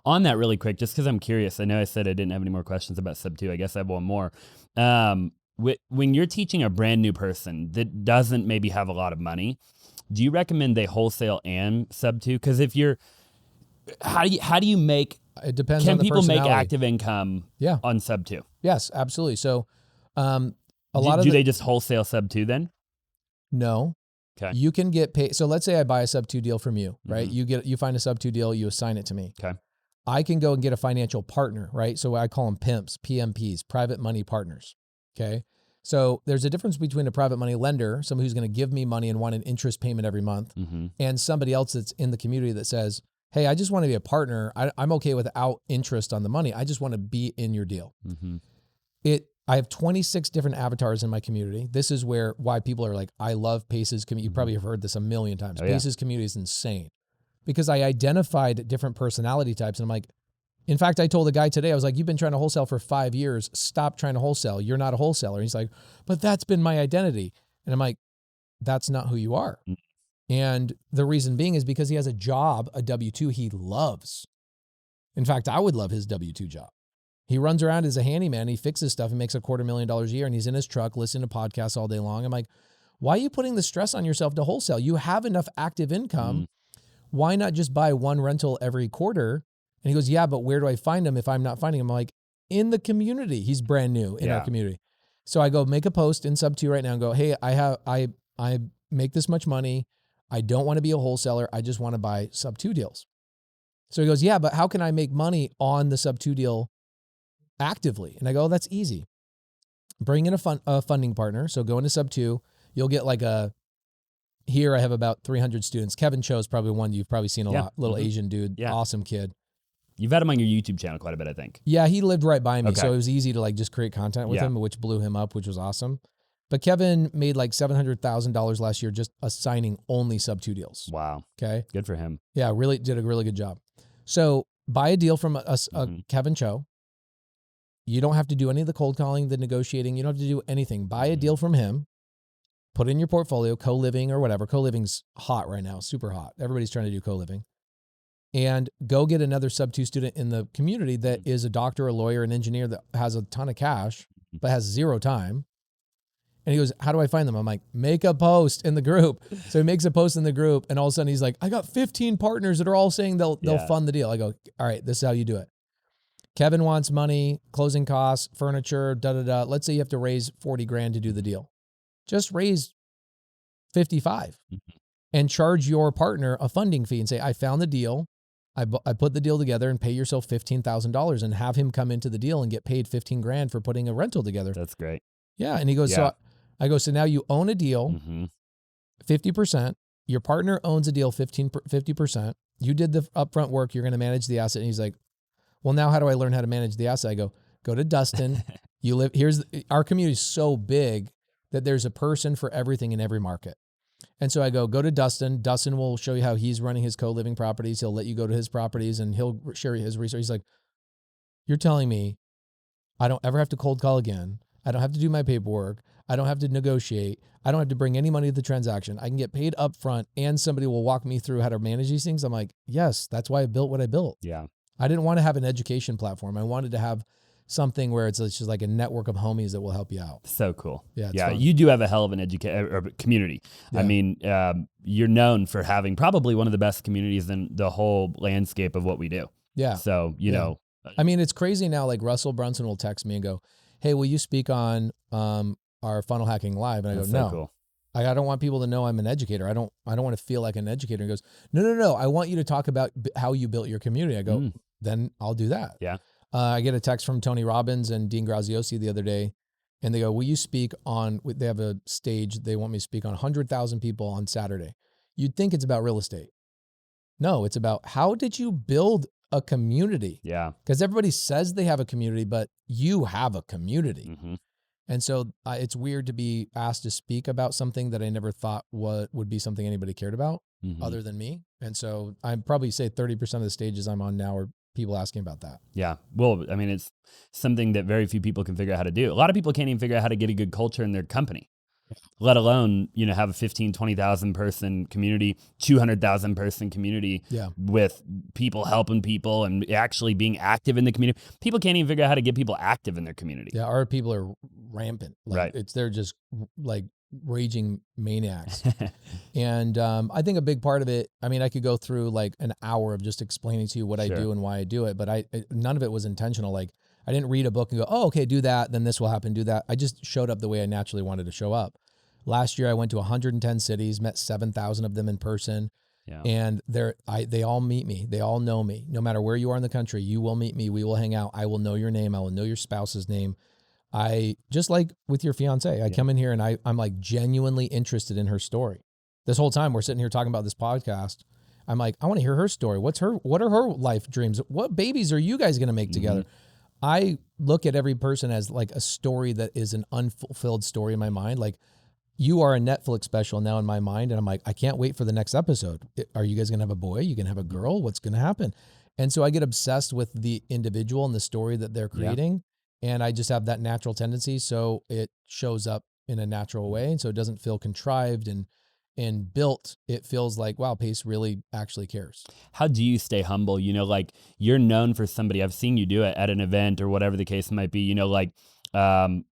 Speaker 2: On that really quick, just because I'm curious, I know I said I didn't have any more questions about Subto. I guess I have one more. When you're teaching a brand new person that doesn't maybe have a lot of money, do you recommend they wholesale and Subto? Because if you're, how do you make?
Speaker 1: It depends.
Speaker 2: Can
Speaker 1: on the
Speaker 2: people make
Speaker 1: personality.
Speaker 2: active income? On Subto?
Speaker 1: Yes, absolutely. So,
Speaker 2: do they just wholesale Subto then?
Speaker 1: No.
Speaker 2: Okay.
Speaker 1: You can get paid. So let's say I buy a Subto deal from you, right? You find a Subto deal, you assign it to me.
Speaker 2: Okay.
Speaker 1: I can go and get a financial partner, right? So I call them PIMPs, PMPs, private money partners. Okay. So there's a difference between a private money lender, somebody who's going to give me money and want an interest payment every month, and somebody else that's in the community that says, hey, I just want to be a partner. I'm okay without interest on the money. I just want to be in your deal. I have 26 different avatars in my community. This is why people are like, I love Pace's community. You probably have heard this a million times. Pace's community is insane because I identified different personality types. And I'm like, in fact, I told the guy today, I was like, you've been trying to wholesale for 5 years. Stop trying to wholesale. You're not a wholesaler. And he's like, but that's been my identity. And I'm like, that's not who you are. And the reason being is because he has a job, a W-2 he loves. In fact, I would love his W-2 job. He runs around as a handyman. He fixes stuff. He makes $250,000 a year, and he's in his truck listening to podcasts all day long. I'm like, why are you putting the stress on yourself to wholesale? You have enough active income. Why not just buy one rental every quarter? And he goes, yeah, but where do I find him if I'm not finding him? I'm like, in the community. He's brand new in our community. So I go make a post in Subto right now and go, hey, I make this much money. I don't want to be a wholesaler. I just want to buy Subto deals. So he goes, yeah, but how can I make money on the Subto deal actively? And I go, that's easy. Bring in a funding partner. So go into Subto. You'll get like here I have about 300 students. Kevin Cho is probably one you've probably seen a lot. Little Asian dude, awesome kid.
Speaker 2: You've had him on your YouTube channel quite a bit, I think.
Speaker 1: Yeah, he lived right by me. So it was easy to like just create content with him, which blew him up, which was awesome. But Kevin made like $700,000 last year just assigning only Subto deals.
Speaker 2: Wow.
Speaker 1: Okay.
Speaker 2: Good for him.
Speaker 1: Yeah, really did a really good job. So buy a deal from Kevin Cho. You don't have to do any of the cold calling, the negotiating. You don't have to do anything. Buy a deal from him. Put it in your portfolio, co-living or whatever. Co-living's hot right now, super hot. Everybody's trying to do co-living. And go get another Subto student in the community that is a doctor, a lawyer, an engineer that has a ton of cash, but has zero time. And he goes, how do I find them? I'm like, make a post in the group. So he makes a post in the group, and all of a sudden he's like, I got 15 partners that are all saying they'll fund the deal. I go, all right, this is how you do it. Kevin wants money, closing costs, furniture, da-da-da. Let's say you have to raise 40 grand to do the deal. Just raise 55 and charge your partner a funding fee and say, I found the deal. I put the deal together, and pay yourself $15,000 and have him come into the deal and get paid 15 grand for putting a rental together.
Speaker 2: That's great.
Speaker 1: Yeah. And he goes, so I go, so now you own a deal, 50%. Your partner owns a deal 50%. You did the upfront work. You're going to manage the asset. And he's like, well, now how do I learn how to manage the asset? I go to Dustin. Our community is so big that there's a person for everything in every market. And so I go to Dustin. Dustin will show you how he's running his co-living properties. He'll let you go to his properties and he'll share his research. He's like, you're telling me I don't ever have to cold call again. I don't have to do my paperwork. I don't have to negotiate. I don't have to bring any money to the transaction. I can get paid up front, and somebody will walk me through how to manage these things. I'm like, yes, that's why I built what I built.
Speaker 2: Yeah.
Speaker 1: I didn't want to have an education platform. I wanted to have something where it's just like a network of homies that will help you out.
Speaker 2: So cool.
Speaker 1: Yeah.
Speaker 2: Fun. You do have a hell of an community. Yeah. I mean, you're known for having probably one of the best communities in the whole landscape of what we do.
Speaker 1: Yeah.
Speaker 2: So, you know,
Speaker 1: I mean, it's crazy now. Like Russell Brunson will text me and go, hey, will you speak on our funnel hacking live? And I go,
Speaker 2: That's
Speaker 1: no.
Speaker 2: So cool.
Speaker 1: I don't want people to know I'm an educator. I don't want to feel like an educator. He goes, no. I want you to talk about how you built your community. I go, then I'll do that.
Speaker 2: Yeah.
Speaker 1: I get a text from Tony Robbins and Dean Graziosi the other day, and they go, will you speak on, they have a stage, they want me to speak on 100,000 people on Saturday. You'd think it's about real estate. No, it's about how did you build a community?
Speaker 2: Yeah.
Speaker 1: Because everybody says they have a community, but you have a community. And so it's weird to be asked to speak about something that I never thought would be something anybody cared about other than me. And so I'd probably say 30% of the stages I'm on now are people asking about that.
Speaker 2: Yeah. Well, I mean, it's something that very few people can figure out how to do. A lot of people can't even figure out how to get a good culture in their company, let alone, you know, have a 15, 20,000 person community, 200,000 person community with people helping people and actually being active in the community. People can't even figure out how to get people active in their community.
Speaker 1: Yeah. Our people are rampant. Like they're just like raging maniacs. And I think a big part of it, I mean, I could go through like an hour of just explaining to you what I do and why I do it, but none of it was intentional. Like I didn't read a book and go, oh, okay, do that, then this will happen, do that. I just showed up the way I naturally wanted to show up. Last year I went to 110 cities, met 7,000 of them in person. Yeah. And they all meet me. They all know me. No matter where you are in the country, you will meet me. We will hang out. I will know your name. I will know your spouse's name. I just like with your fiance, I come in here and I'm like genuinely interested in her story. This whole time we're sitting here talking about this podcast. I'm like, I want to hear her story. What are her life dreams? What babies are you guys going to make together? I look at every person as like a story that is an unfulfilled story in my mind. Like you are a Netflix special now in my mind. And I'm like, I can't wait for the next episode. Are you guys going to have a boy? You going to have a girl? What's going to happen? And so I get obsessed with the individual and the story that they're creating. And I just have that natural tendency. So it shows up in a natural way. And so it doesn't feel contrived and built. It feels like, wow, Pace really actually cares.
Speaker 2: How do you stay humble? You know, like you're known for somebody, I've seen you do it at an event or whatever the case might be, you know, like, and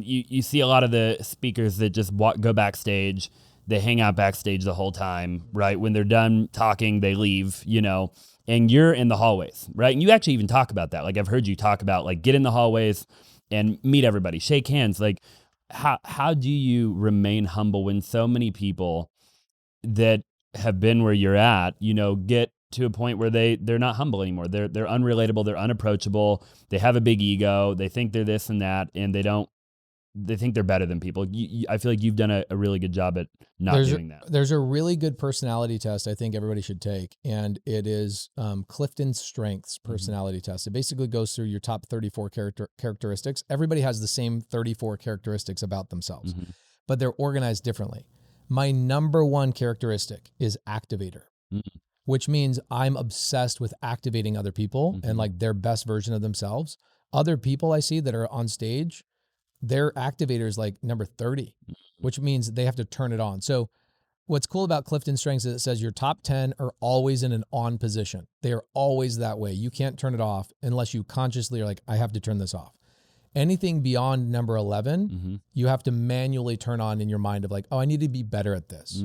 Speaker 2: you see a lot of the speakers that just go backstage, they hang out backstage the whole time, right? When they're done talking, they leave, you know, and you're in the hallways, right? And you actually even talk about that. Like I've heard you talk about like get in the hallways, and meet everybody, shake hands. Like, how do you remain humble when so many people that have been where you're at, get to a point where they're not humble anymore. They're unrelatable. They're unapproachable. They have a big ego. They think they're this and that, and they think they're better than people. I feel like you've done a really good job at not doing that.
Speaker 1: There's a really good personality test I think everybody should take, and it is Clifton's Strengths personality test. It basically goes through your top 34 characteristics. Everybody has the same 34 characteristics about themselves, but they're organized differently. My number one characteristic is activator, which means I'm obsessed with activating other people and like their best version of themselves. Other people I see that are on stage, their activator is like number 30, which means they have to turn it on. So what's cool about Clifton Strengths is it says your top 10 are always in an on position. They are always that way. You can't turn it off unless you consciously are like, I have to turn this off. Anything beyond number 11, you have to manually turn on in your mind of like, oh, I need to be better at this.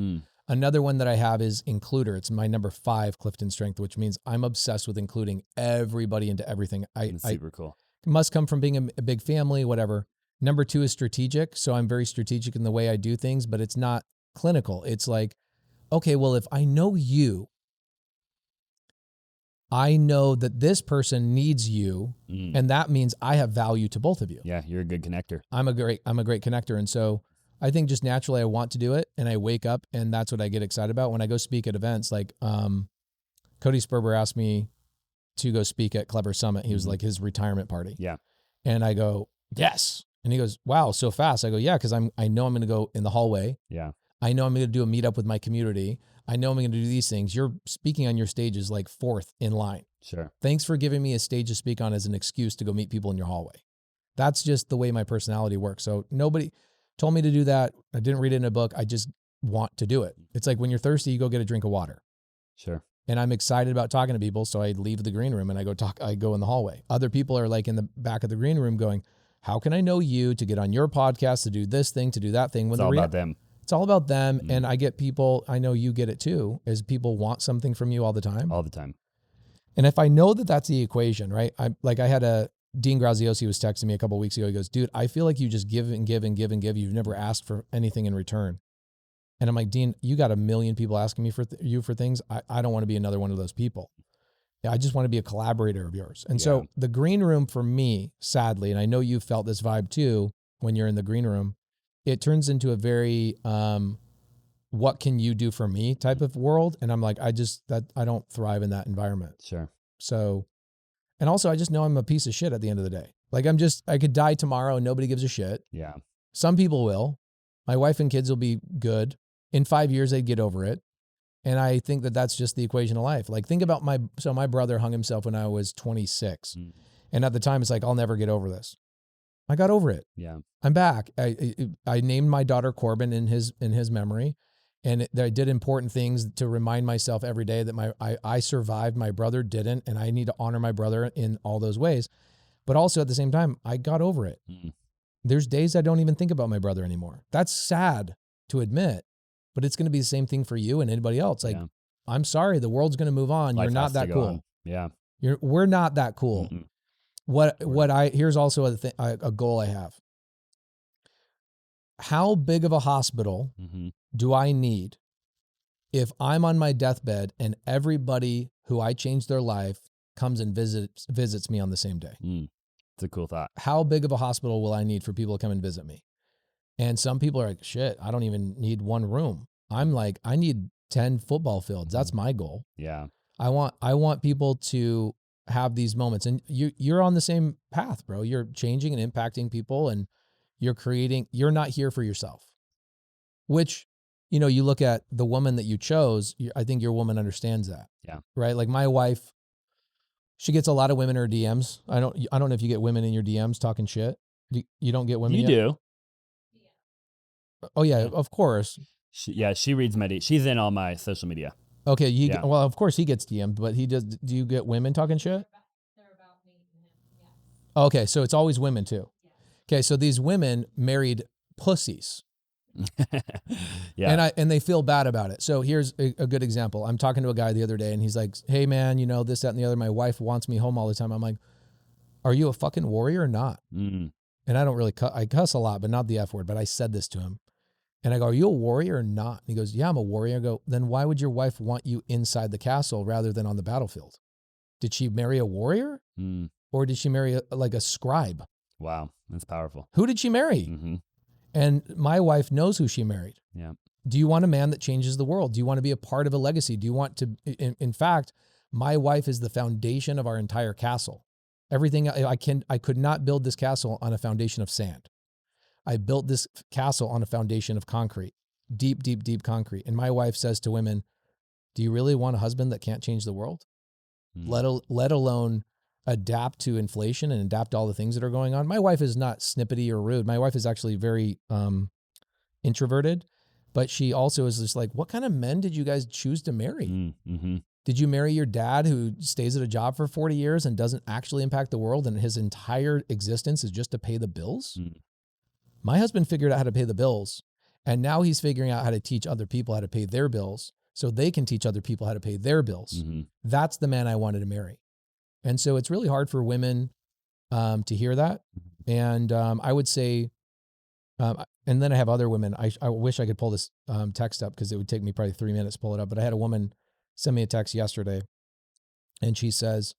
Speaker 1: Another one that I have is includer. It's my number 5 Clifton Strength, which means I'm obsessed with including everybody into everything.
Speaker 2: That's super cool.
Speaker 1: It must come from being a big family, whatever. Number 2 is strategic. So I'm very strategic in the way I do things, but it's not clinical. It's like, okay, well, if I know you, I know that this person needs you, and that means I have value to both of you.
Speaker 2: Yeah, you're a good connector.
Speaker 1: I'm a great connector. And so I think just naturally I want to do it, and I wake up and that's what I get excited about. When I go speak at events, like Cody Sperber asked me to go speak at Clever Summit. He was like his retirement party.
Speaker 2: Yeah.
Speaker 1: And I go, yes. And he goes, wow, so fast. I go, yeah, because I know I'm going to go in the hallway.
Speaker 2: Yeah.
Speaker 1: I know I'm going to do a meetup with my community. I know I'm going to do these things. You're speaking on your stage is like 4th in line.
Speaker 2: Sure.
Speaker 1: Thanks for giving me a stage to speak on as an excuse to go meet people in your hallway. That's just the way my personality works. So nobody told me to do that. I didn't read it in a book. I just want to do it. It's like when you're thirsty, you go get a drink of water.
Speaker 2: Sure.
Speaker 1: And I'm excited about talking to people. So I leave the green room and I go in the hallway. Other people are like in the back of the green room going, how can I know you to get on your podcast, to do this thing, to do that thing?
Speaker 2: It's all about them.
Speaker 1: It's all about them. And I get people, I know you get it too, is people want something from you all the time.
Speaker 2: All the time.
Speaker 1: And if I know that that's the equation, right? I had Dean Graziosi was texting me a couple of weeks ago. He goes, dude, I feel like you just give and give and give and give. You've never asked for anything in return. And I'm like, Dean, you got a million people asking me for things. I don't want to be another one of those people. I just want to be a collaborator of yours. And so the green room for me, sadly, and I know you felt this vibe too, when you're in the green room, it turns into a very, what can you do for me type of world. And I'm like, I don't thrive in that environment.
Speaker 2: Sure.
Speaker 1: So, and also I just know I'm a piece of shit at the end of the day. Like I could die tomorrow and nobody gives a shit.
Speaker 2: Yeah.
Speaker 1: Some people will. My wife and kids will be good. In 5 years, they'd get over it. And I think that that's just the equation of life. Like think about my brother hung himself when I was 26. And at the time it's like, I'll never get over this. I got over it.
Speaker 2: Yeah.
Speaker 1: I'm back. I named my daughter Corbin in his memory. And I did important things to remind myself every day that I survived, my brother didn't, and I need to honor my brother in all those ways. But also at the same time, I got over it. There's days I don't even think about my brother anymore. That's sad to admit, but it's going to be the same thing for you and anybody else. Like, I'm sorry, the world's going to move on. You're not that cool.
Speaker 2: On. Yeah.
Speaker 1: We're not that cool. Here's also a goal I have. How big of a hospital do I need if I'm on my deathbed and everybody who I changed their life comes and visits me on the same day?
Speaker 2: It's a cool thought.
Speaker 1: How big of a hospital will I need for people to come and visit me? And some people are like, shit, I don't even need one room. I'm like, I need 10 football fields. That's my goal.
Speaker 2: Yeah.
Speaker 1: I want people to have these moments, and you're on the same path, bro. You're changing and impacting people, and you're not here for yourself, which, you look at the woman that you chose. I think your woman understands that.
Speaker 2: Yeah.
Speaker 1: Right. Like my wife, she gets a lot of women in her DMs. I don't know if you get women in your DMs talking shit. You don't get women.
Speaker 2: You
Speaker 1: yet?
Speaker 2: do.
Speaker 1: Oh yeah, of course.
Speaker 2: She reads my she's in all my social media.
Speaker 1: Okay. Well, of course he gets DM'd, but he does. Do you get women talking shit?
Speaker 3: They're about me and him. Yeah.
Speaker 1: Okay. So it's always women too.
Speaker 3: Yeah.
Speaker 1: Okay. So these women married pussies.
Speaker 2: Yeah.
Speaker 1: And they feel bad about it. So here's a good example. I'm talking to a guy the other day and he's like, hey man, this, that, and the other. My wife wants me home all the time. I'm like, are you a fucking warrior or not? and I don't really I cuss a lot, but not the F word, but I said this to him. And I go, are you a warrior or not? And he goes, yeah, I'm a warrior. I go, then why would your wife want you inside the castle rather than on the battlefield? Did she marry a warrior? Or did she marry like a scribe?
Speaker 2: Wow, that's powerful.
Speaker 1: Who did she marry? And my wife knows who she married.
Speaker 2: Yeah.
Speaker 1: Do you want a man that changes the world? Do you want to be a part of a legacy? Do you want to, in fact, my wife is the foundation of our entire castle. Everything I could not build this castle on a foundation of sand. I built this castle on a foundation of concrete, deep, deep, deep concrete. And my wife says to women, do you really want a husband that can't change the world? Let alone adapt to inflation and adapt to all the things that are going on. My wife is not snippety or rude. My wife is actually very introverted, but she also is just like, what kind of men did you guys choose to marry? Did you marry your dad who stays at a job for 40 years and doesn't actually impact the world and his entire existence is just to pay the bills? My husband figured out how to pay the bills, and now he's figuring out how to teach other people how to pay their bills so they can teach other people how to pay their bills. That's the man I wanted to marry. And so it's really hard for women to hear that. And I would say, and then I have other women. I wish I could pull this text up because it would take me probably 3 minutes to pull it up. But I had a woman send me a text yesterday, and she says,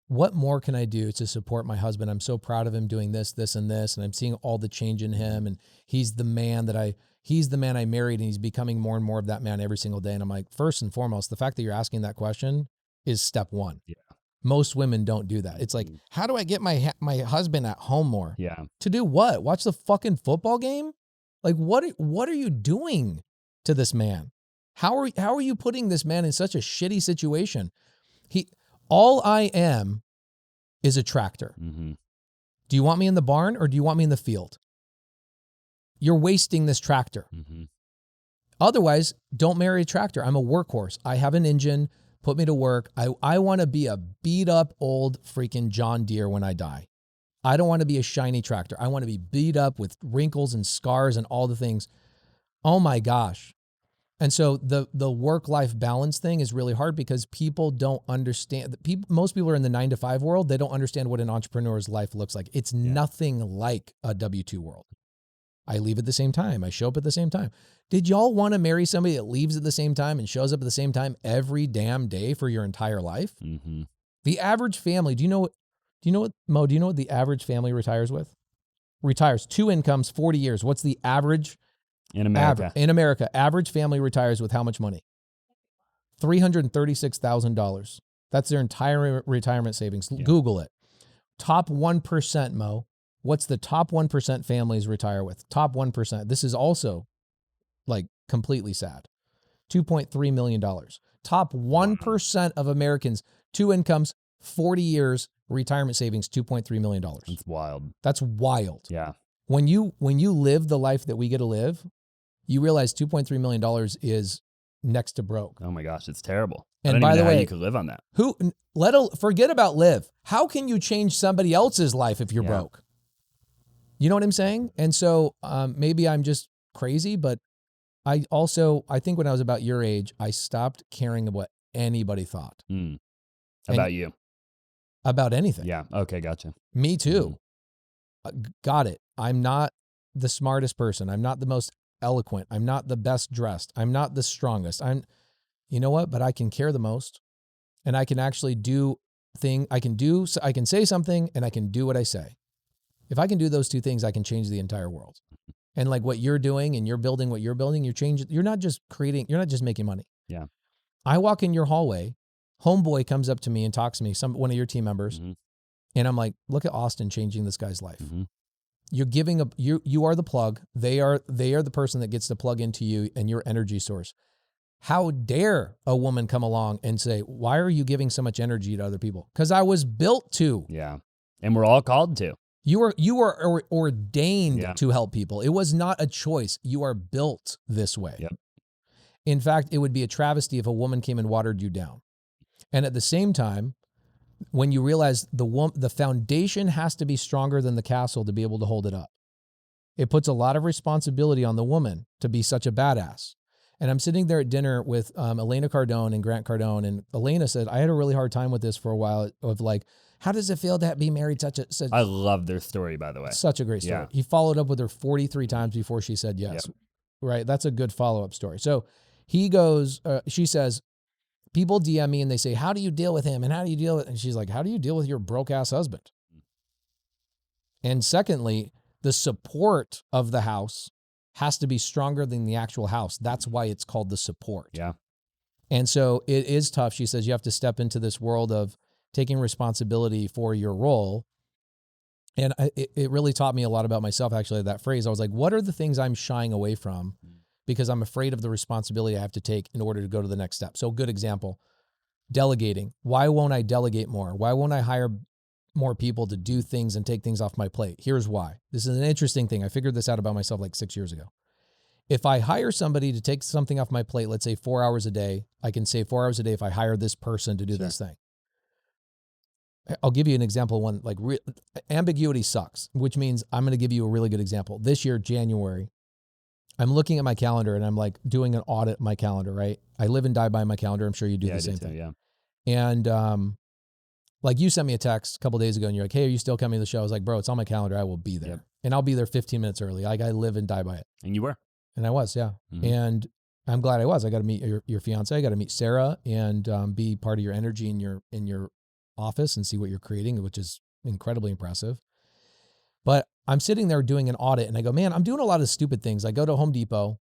Speaker 1: what more can I do to support my husband? I'm so proud of him doing this, this, and this, and I'm seeing all the change in him. And he's the man I married, and he's becoming more and more of that man every single day. And I'm like, first and foremost, the fact that you're asking that question is step one. Yeah. Most women don't do that. It's like, how do I get my husband at home more?
Speaker 2: Yeah.
Speaker 1: To do what? Watch the fucking football game? Like, what are you doing to this man? How are you putting this man in such a shitty situation? All I am is a tractor. Do you want me in the barn or do you want me in the field? You're wasting this tractor. Otherwise, don't marry a tractor. I'm a workhorse. I have an engine. Put me to work. I want to be a beat up old freaking John Deere when I die. I don't want to be a shiny tractor. I want to be beat up with wrinkles and scars and all the things. Oh my gosh. And so the work-life balance thing is really hard because people don't understand. Most people are in the 9-to-5 world. They don't understand what an entrepreneur's life looks like. It's nothing like a W-2 world. I leave at the same time. I show up at the same time. Did y'all want to marry somebody that leaves at the same time and shows up at the same time every damn day for your entire life? The average family, do you know what, Mo, do you know what the average family retires with? Retires 2 incomes, 40 years. What's the average?
Speaker 2: In America.
Speaker 1: In America, average family retires with how much money? $336,000. That's their entire retirement savings. Yeah. Google it. Top 1%, Mo. What's the top 1% families retire with? Top 1%. This is also like completely sad. $2.3 million. Top 1% of Americans, 2 incomes, 40 years, retirement savings, $2.3 million.
Speaker 2: That's wild.
Speaker 1: That's wild.
Speaker 2: Yeah.
Speaker 1: When you live the life that we get to live, you realize $2.3 million is next to broke.
Speaker 2: Oh my gosh, it's terrible.
Speaker 1: And
Speaker 2: I don't
Speaker 1: by
Speaker 2: even
Speaker 1: the
Speaker 2: know how
Speaker 1: way,
Speaker 2: you could live on that.
Speaker 1: Forget about live. How can you change somebody else's life if you're broke? You know what I'm saying? And so maybe I'm just crazy, but I think when I was about your age, I stopped caring about what anybody thought.
Speaker 2: About you.
Speaker 1: About anything.
Speaker 2: Yeah. Okay. Gotcha.
Speaker 1: Me too. Got it. I'm not the smartest person. I'm not the most eloquent. I'm not the best dressed. I'm not the strongest. You know what? But I can care the most, and I can actually do I can say something and I can do what I say. If I can do those 2 things, I can change the entire world. And like what you're doing and you're building what you're building, you're not just making money. Yeah. I walk in your hallway, homeboy comes up to me and talks to me, one of your team members. And I'm like, look at Austin changing this guy's life. You're giving you are the plug. They are the person that gets to plug into you and your energy source. How dare a woman come along and say, why are you giving so much energy to other people? Because I was built to.
Speaker 2: Yeah. And we're all called to.
Speaker 1: You are ordained to help people. It was not a choice. You are built this way. Yep. In fact, it would be a travesty if a woman came and watered you down. And at the same time, when you realize the foundation has to be stronger than the castle to be able to hold it up, it puts a lot of responsibility on the woman to be such a badass. And I'm sitting there at dinner with Elena Cardone and Grant Cardone. And Elena said, I had a really hard time with this for a while of like, how does it feel to be married such?
Speaker 2: I love their story, by the way.
Speaker 1: Such a great story.
Speaker 2: Yeah.
Speaker 1: He followed up with her 43 times before she said yes.
Speaker 2: Yep.
Speaker 1: Right. That's a good follow-up story. So he goes, she says, people DM me and they say, how do you deal with him? And how do you deal with, and she's like, how do you deal with your broke ass husband? And secondly, the support of the house has to be stronger than the actual house. That's why it's called the support.
Speaker 2: Yeah.
Speaker 1: And so it is tough. She says you have to step into this world of taking responsibility for your role. And it really taught me a lot about myself, actually, that phrase. I was like, what are the things I'm shying away from because I'm afraid of the responsibility I have to take in order to go to the next step? So good example, delegating. Why won't I delegate more? Why won't I hire more people to do things and take things off my plate? Here's why. This is an interesting thing. I figured this out about myself like 6 years ago. If I hire somebody to take something off my plate, let's say 4 hours a day, I can save 4 hours a day if I hire this person to do this thing. I'll give you an example. One, like ambiguity sucks, which means I'm going to give you a really good example. This year, January, I'm looking at my calendar and I'm like doing an audit of my calendar, right? I live and die by my calendar. I'm sure you do the same thing.
Speaker 2: Yeah.
Speaker 1: And like you sent me a text a couple of days ago and you're like, hey, are you still coming to the show? I was like, bro, it's on my calendar. I will be there.
Speaker 2: Yep.
Speaker 1: And I'll be there 15 minutes early. Like I live and die by it.
Speaker 2: And you were.
Speaker 1: And I was, yeah.
Speaker 2: Mm-hmm.
Speaker 1: And I'm glad I was. I got to meet your fiance. I got to meet Sarah and be part of your energy in your office and see what you're creating, which is incredibly impressive. But I'm sitting there doing an audit and I go, man, I'm doing a lot of stupid things. I go to Home Depot.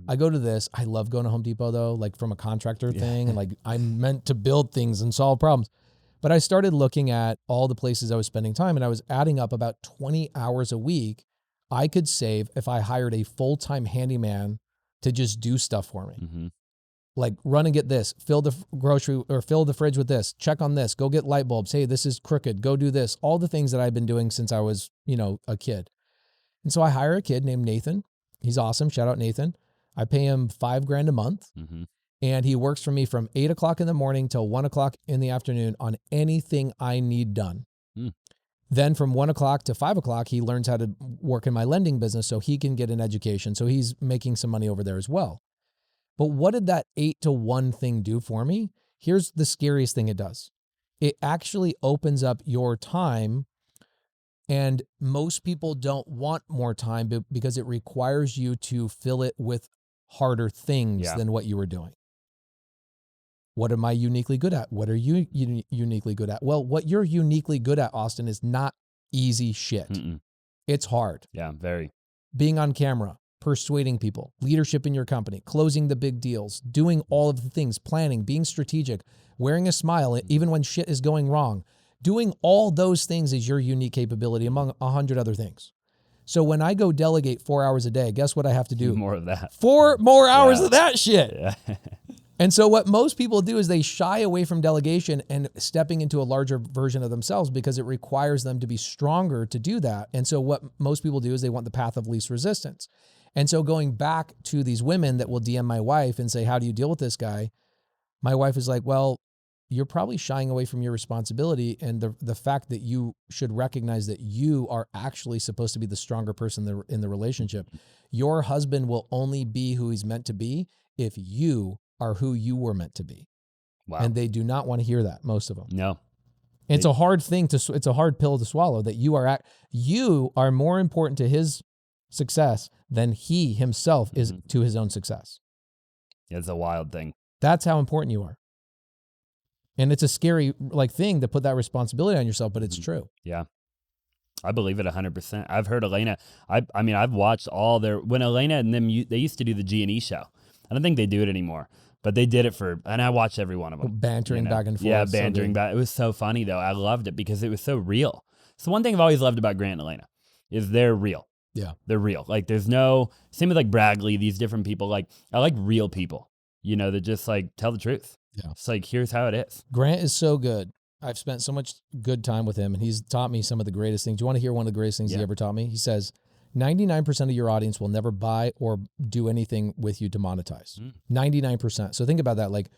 Speaker 1: I go to this. I love going to Home Depot though, like from a contractor thing. And like I'm meant to build things and solve problems. But I started looking at all the places I was spending time and I was adding up about 20 hours a week I could save if I hired a full-time handyman to just do stuff for me.
Speaker 2: Mm-hmm.
Speaker 1: Like run and get this, fill the grocery or fill the fridge with this, check on this, go get light bulbs. Hey, this is crooked. Go do this. All the things that I've been doing since I was, a kid. And so I hire a kid named Nathan. He's awesome. Shout out Nathan. I pay him $5,000 a month.
Speaker 2: Mm-hmm.
Speaker 1: And he works for me from 8 o'clock in the morning till 1 o'clock in the afternoon on anything I need done. Then from 1 o'clock to 5 o'clock, he learns how to work in my lending business so he can get an education. So he's making some money over there as well. But what did that 8 to 1 thing do for me? Here's the scariest thing it does. It actually opens up your time. And most people don't want more time because it requires you to fill it with harder things than what you were doing. What am I uniquely good at? What are you uniquely good at? Well, what you're uniquely good at, Austin, is not easy shit.
Speaker 2: Mm-mm.
Speaker 1: It's hard.
Speaker 2: Yeah, very.
Speaker 1: Being on camera, persuading people, leadership in your company, closing the big deals, doing all of the things, planning, being strategic, wearing a smile even when shit is going wrong. Doing all those things is your unique capability among 100 other things. So when I go delegate 4 hours a day, guess what I have to do?
Speaker 2: More of that.
Speaker 1: 4 more hours of that shit.
Speaker 2: Yeah.
Speaker 1: And so what most people do is they shy away from delegation and stepping into a larger version of themselves because it requires them to be stronger to do that. And so what most people do is they want the path of least resistance. And so going back to these women that will DM my wife and say, how do you deal with this guy? My wife is like, well, you're probably shying away from your responsibility. And the fact that you should recognize that you are actually supposed to be the stronger person in the relationship. Your husband will only be who he's meant to be if you are who you were meant to be.
Speaker 2: Wow.
Speaker 1: And they do not want to hear that, most of them.
Speaker 2: No.
Speaker 1: It's a hard thing it's a hard pill to swallow that you are more important to his success than he himself is to his own success.
Speaker 2: It's a wild thing.
Speaker 1: That's how important you are. And it's a scary thing to put that responsibility on yourself, but it's true.
Speaker 2: Yeah. I believe it 100%. I've heard Elena. I mean, I've watched all when Elena and them, they used to do the G&E show. I don't think they do it anymore, but they did it and I watched every one of them.
Speaker 1: Bantering back and forth.
Speaker 2: Yeah, bantering back. It was so funny though. I loved it because it was so real. So one thing I've always loved about Grant and Elena is they're real.
Speaker 1: Yeah.
Speaker 2: They're real. Like there's no, same with Bragley, these different people. Like I like real people, that just tell the truth.
Speaker 1: Yeah.
Speaker 2: It's here's how it is.
Speaker 1: Grant is so good. I've spent so much good time with him and he's taught me some of the greatest things. Do you want to hear one of the greatest things he ever taught me? He says, 99% of your audience will never buy or do anything with you to monetize. 99%. So think about that.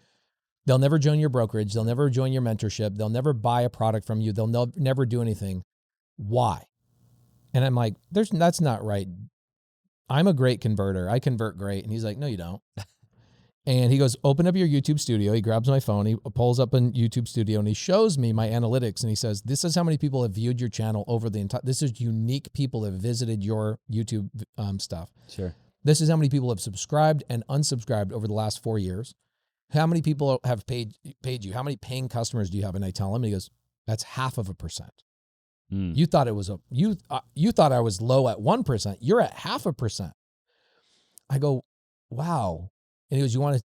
Speaker 1: They'll never join your brokerage. They'll never join your mentorship. They'll never buy a product from you. They'll never do anything. Why? And I'm like, that's not right. I'm a great converter. I convert great. And he's like, no, you don't. And he goes, open up your YouTube studio. He grabs my phone. He pulls up in YouTube studio and he shows me my analytics. And he says, this is how many people have viewed your channel over the entire, this is unique people that have visited your YouTube stuff.
Speaker 2: Sure.
Speaker 1: This is how many people have subscribed and unsubscribed over the last 4 years. How many people have paid you? How many paying customers do you have? And I tell him, and he goes, that's 0.5%. You thought it was you thought I was low at 1%. You're at 0.5%. I go, wow. And he goes,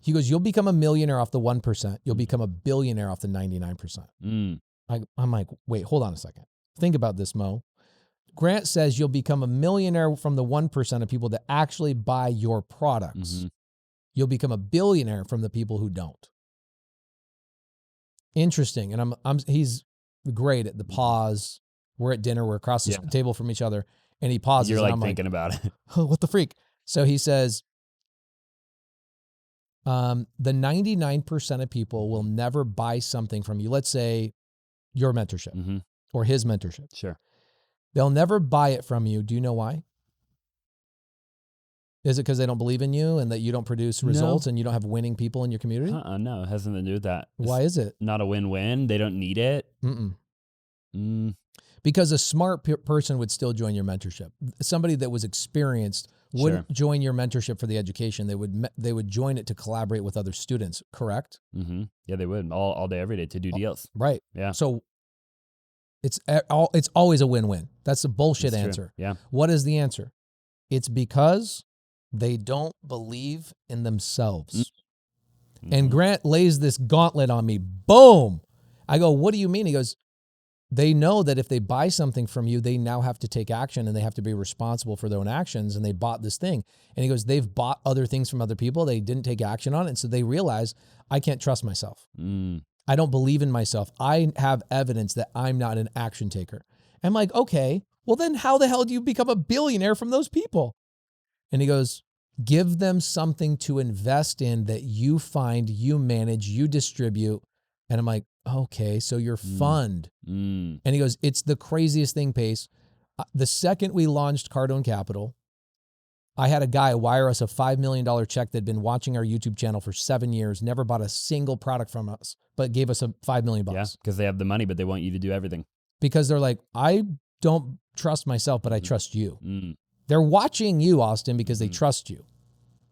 Speaker 1: he goes, you'll become a millionaire off the 1%. You'll become a billionaire off the 99%. I'm like, wait, hold on a second. Think about this, Mo. Grant says you'll become a millionaire from the 1% of people that actually buy your products. You'll become a billionaire from the people who don't. Interesting. And he's great at the pause. We're at dinner. We're across the table from each other. And he pauses.
Speaker 2: You're
Speaker 1: and
Speaker 2: like
Speaker 1: I'm
Speaker 2: thinking about it.
Speaker 1: Oh, what the freak? So he says, the 99% of people will never buy something from you. Let's say your mentorship or his mentorship.
Speaker 2: Sure.
Speaker 1: They'll never buy it from you. Do you know why? Is it because they don't believe in you and that you don't produce results and you don't have winning people in your community?
Speaker 2: No, it has nothing to do with that.
Speaker 1: Why is it?
Speaker 2: Not a win-win. They don't need it.
Speaker 1: Because a smart person would still join your mentorship. Somebody that was experienced wouldn't join your mentorship for the education. They would join it to collaborate with other students, correct?
Speaker 2: Yeah, they would all day, every day to do deals.
Speaker 1: Right.
Speaker 2: Yeah.
Speaker 1: So it's always a win-win. That's a bullshit answer.
Speaker 2: Yeah.
Speaker 1: What is the answer? It's because they don't believe in themselves. And Grant lays this gauntlet on me. Boom. I go, what do you mean? He goes, they know that if they buy something from you, they now have to take action and they have to be responsible for their own actions. And they bought this thing. And he goes, they've bought other things from other people. They didn't take action on it. And so they realize, I can't trust myself. I don't believe in myself. I have evidence that I'm not an action taker. I'm like, okay, well then how the hell do you become a billionaire from those people? And he goes, give them something to invest in that you find, you manage, you distribute. And I'm like, okay, so your fund. And he goes, it's the craziest thing, Pace. The second we launched Cardone Capital, I had a guy wire us a $5 million check that had been watching our YouTube channel for 7 years, never bought a single product from us, but gave us a $5 million.
Speaker 2: Yeah, because they have the money, but they want you to do everything.
Speaker 1: Because they're like, I don't trust myself, but I trust you. They're watching you, Austin, because they trust you.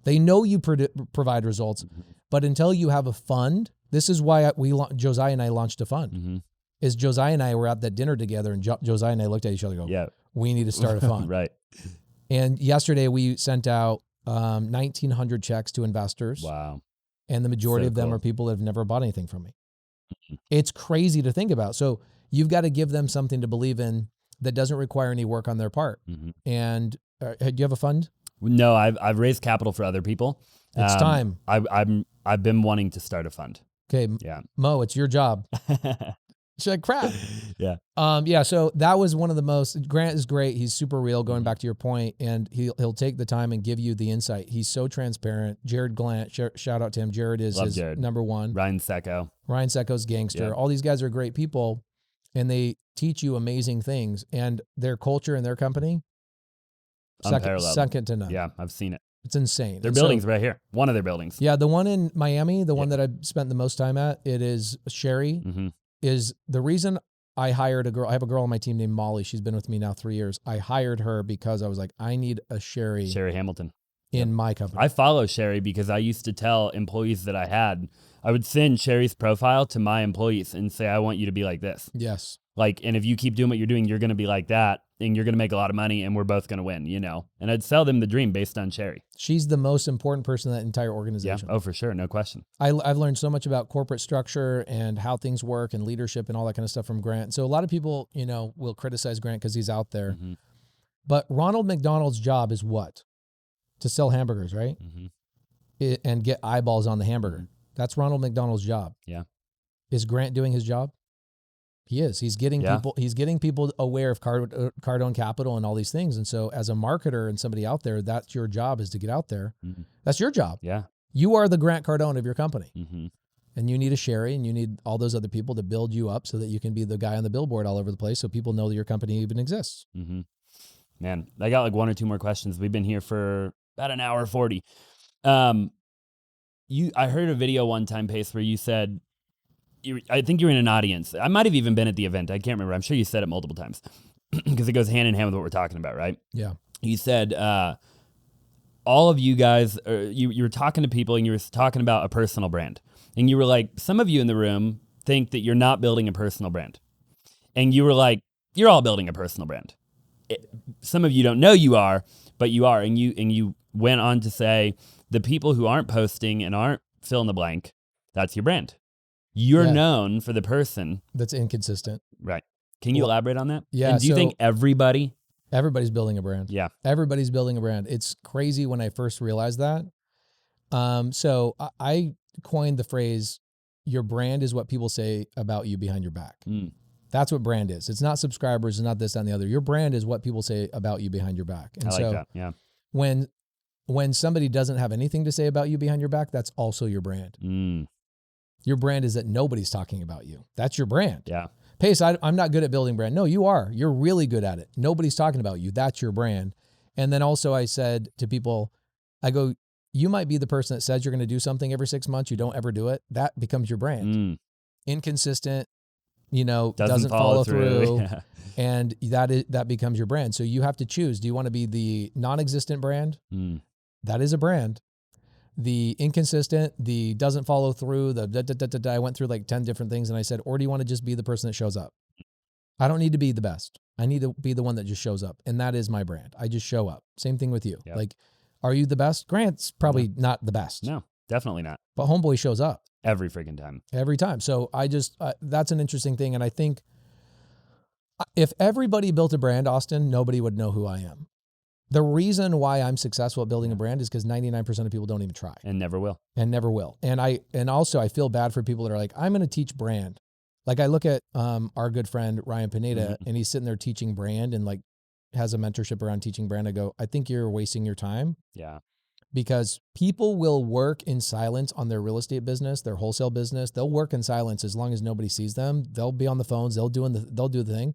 Speaker 1: They know you provide results, but until you have a fund, this is why Josiah and I launched a fund. Is Josiah and I were at that dinner together, and Josiah and I looked at each other and go, we need to start a fund.
Speaker 2: Right.
Speaker 1: And yesterday we sent out 1,900 checks to investors.
Speaker 2: Wow.
Speaker 1: And the majority of them are people that have never bought anything from me. It's crazy to think about. So you've got to give them something to believe in that doesn't require any work on their part. And do you have a fund?
Speaker 2: No, I've raised capital for other people.
Speaker 1: It's time.
Speaker 2: I've been wanting to start a fund.
Speaker 1: Okay. Yeah. Mo, it's your job. She's like, crap.
Speaker 2: Yeah.
Speaker 1: So that was one of the most, Grant is great. He's super real, going back to your point, and he'll take the time and give you the insight. He's so transparent. Jared Glant, shout out to him. Jared is his number one.
Speaker 2: Ryan
Speaker 1: Secco's gangster. All these guys are great people, and they teach you amazing things. And their culture and their company, second to none.
Speaker 2: Yeah, I've seen it.
Speaker 1: It's insane.
Speaker 2: Their building's right here. One of their buildings.
Speaker 1: Yeah, the one in Miami, the one that I spent the most time at, it is Sherry. Is the reason I hired a girl. I have a girl on my team named Molly. She's been with me now 3 years. I hired her because I was like, I need a Sherry
Speaker 2: Hamilton
Speaker 1: in my company.
Speaker 2: I follow Sherry because I used to tell employees that I would send Sherry's profile to my employees and say, I want you to be like this.
Speaker 1: Yes.
Speaker 2: Like, and if you keep doing what you're doing, you're going to be like that, and you're going to make a lot of money, and we're both going to win, you know? And I'd sell them the dream based on Sherry.
Speaker 1: She's the most important person in that entire organization.
Speaker 2: Yeah. Oh, for sure. No question.
Speaker 1: I've learned so much about corporate structure and how things work and leadership and all that kind of stuff from Grant. So a lot of people, will criticize Grant because he's out there. But Ronald McDonald's job is what? To sell hamburgers, right? And get eyeballs on the hamburger. That's Ronald McDonald's job.
Speaker 2: Yeah.
Speaker 1: Is Grant doing his job? He is. He's getting people. He's getting people aware of Cardone Capital and all these things. And so, as a marketer and somebody out there, that's your job, is to get out there. That's your job.
Speaker 2: Yeah.
Speaker 1: You are the Grant Cardone of your company, and you need a Sherry, and you need all those other people to build you up so that you can be the guy on the billboard all over the place, so people know that your company even exists.
Speaker 2: Man, I got like one or two more questions. We've been here for about an hour 40. I heard a video one time, Pace, where you said, I think you were in an audience. I might have even been at the event. I can't remember. I'm sure you said it multiple times because it goes hand in hand with what we're talking about, right?
Speaker 1: Yeah.
Speaker 2: You said, all of you guys, you were talking to people and you were talking about a personal brand. And you were like, some of you in the room think that you're not building a personal brand. And you were like, you're all building a personal brand. Some of you don't know you are, but you are. And you went on to say, the people who aren't posting and aren't fill in the blank, that's your brand. You're known for the person
Speaker 1: that's inconsistent.
Speaker 2: Right. Can you elaborate on that?
Speaker 1: Yeah.
Speaker 2: And do you think everybody's
Speaker 1: building a brand?
Speaker 2: Yeah.
Speaker 1: Everybody's building a brand. It's crazy when I first realized that. So I coined the phrase, your brand is what people say about you behind your back. That's what brand is. It's not subscribers, it's not this, that, and the other. Your brand is what people say about you behind your back. And
Speaker 2: I like that. Yeah.
Speaker 1: When somebody doesn't have anything to say about you behind your back, that's also your brand. Your brand is that nobody's talking about you. That's your brand.
Speaker 2: Yeah.
Speaker 1: Pace, I'm not good at building brand. No, you are. You're really good at it. Nobody's talking about you. That's your brand. And then also I said to people, I go, you might be the person that says you're going to do something every 6 months. You don't ever do it. That becomes your brand. Inconsistent, doesn't follow through.
Speaker 2: Yeah.
Speaker 1: And that becomes your brand. So you have to choose. Do you want to be the non-existent brand? That is a brand. The inconsistent, the doesn't follow through, I went through like 10 different things and I said, or do you want to just be the person that shows up? I don't need to be the best. I need to be the one that just shows up. And that is my brand. I just show up. Same thing with you.
Speaker 2: Yep.
Speaker 1: Like, are you the best? Grant's probably not the best.
Speaker 2: No, definitely not.
Speaker 1: But Homeboy shows up.
Speaker 2: Every freaking time.
Speaker 1: Every time. So I just, that's an interesting thing. And I think if everybody built a brand, Austin, nobody would know who I am. The reason why I'm successful at building a brand is because 99% of people don't even try.
Speaker 2: And never will.
Speaker 1: And also I feel bad for people that are like, I'm going to teach brand. Like I look at our good friend, Ryan Pineda, and he's sitting there teaching brand and like has a mentorship around teaching brand. I go, I think you're wasting your time.
Speaker 2: Yeah. Because
Speaker 1: people will work in silence on their real estate business, their wholesale business. They'll work in silence as long as nobody sees them. They'll be on the phones. They'll do the thing.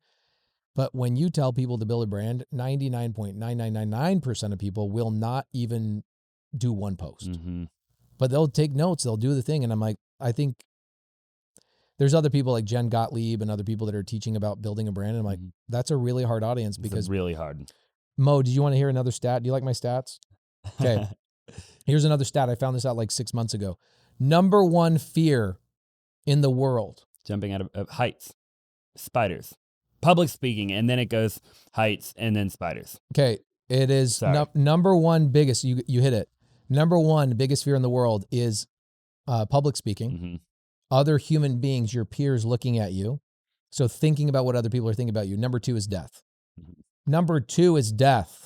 Speaker 1: But when you tell people to build a brand, 99.9999% of people will not even do one post. But they'll take notes. They'll do the thing. And I'm like, I think there's other people like Jen Gottlieb and other people that are teaching about building a brand. And I'm like, that's a really hard audience because
Speaker 2: it's really hard.
Speaker 1: Mo, did you want to hear another stat? Do you like my stats? Okay. Here's another stat. I found this out like 6 months ago. Number one fear in the world.
Speaker 2: Jumping out of heights, spiders, public speaking, and then it goes heights and then spiders.
Speaker 1: Okay. It is number one biggest, you hit it. Number one biggest fear in the world is public speaking. Other human beings, your peers looking at you. So thinking about what other people are thinking about you. Number two is death. Number two is death.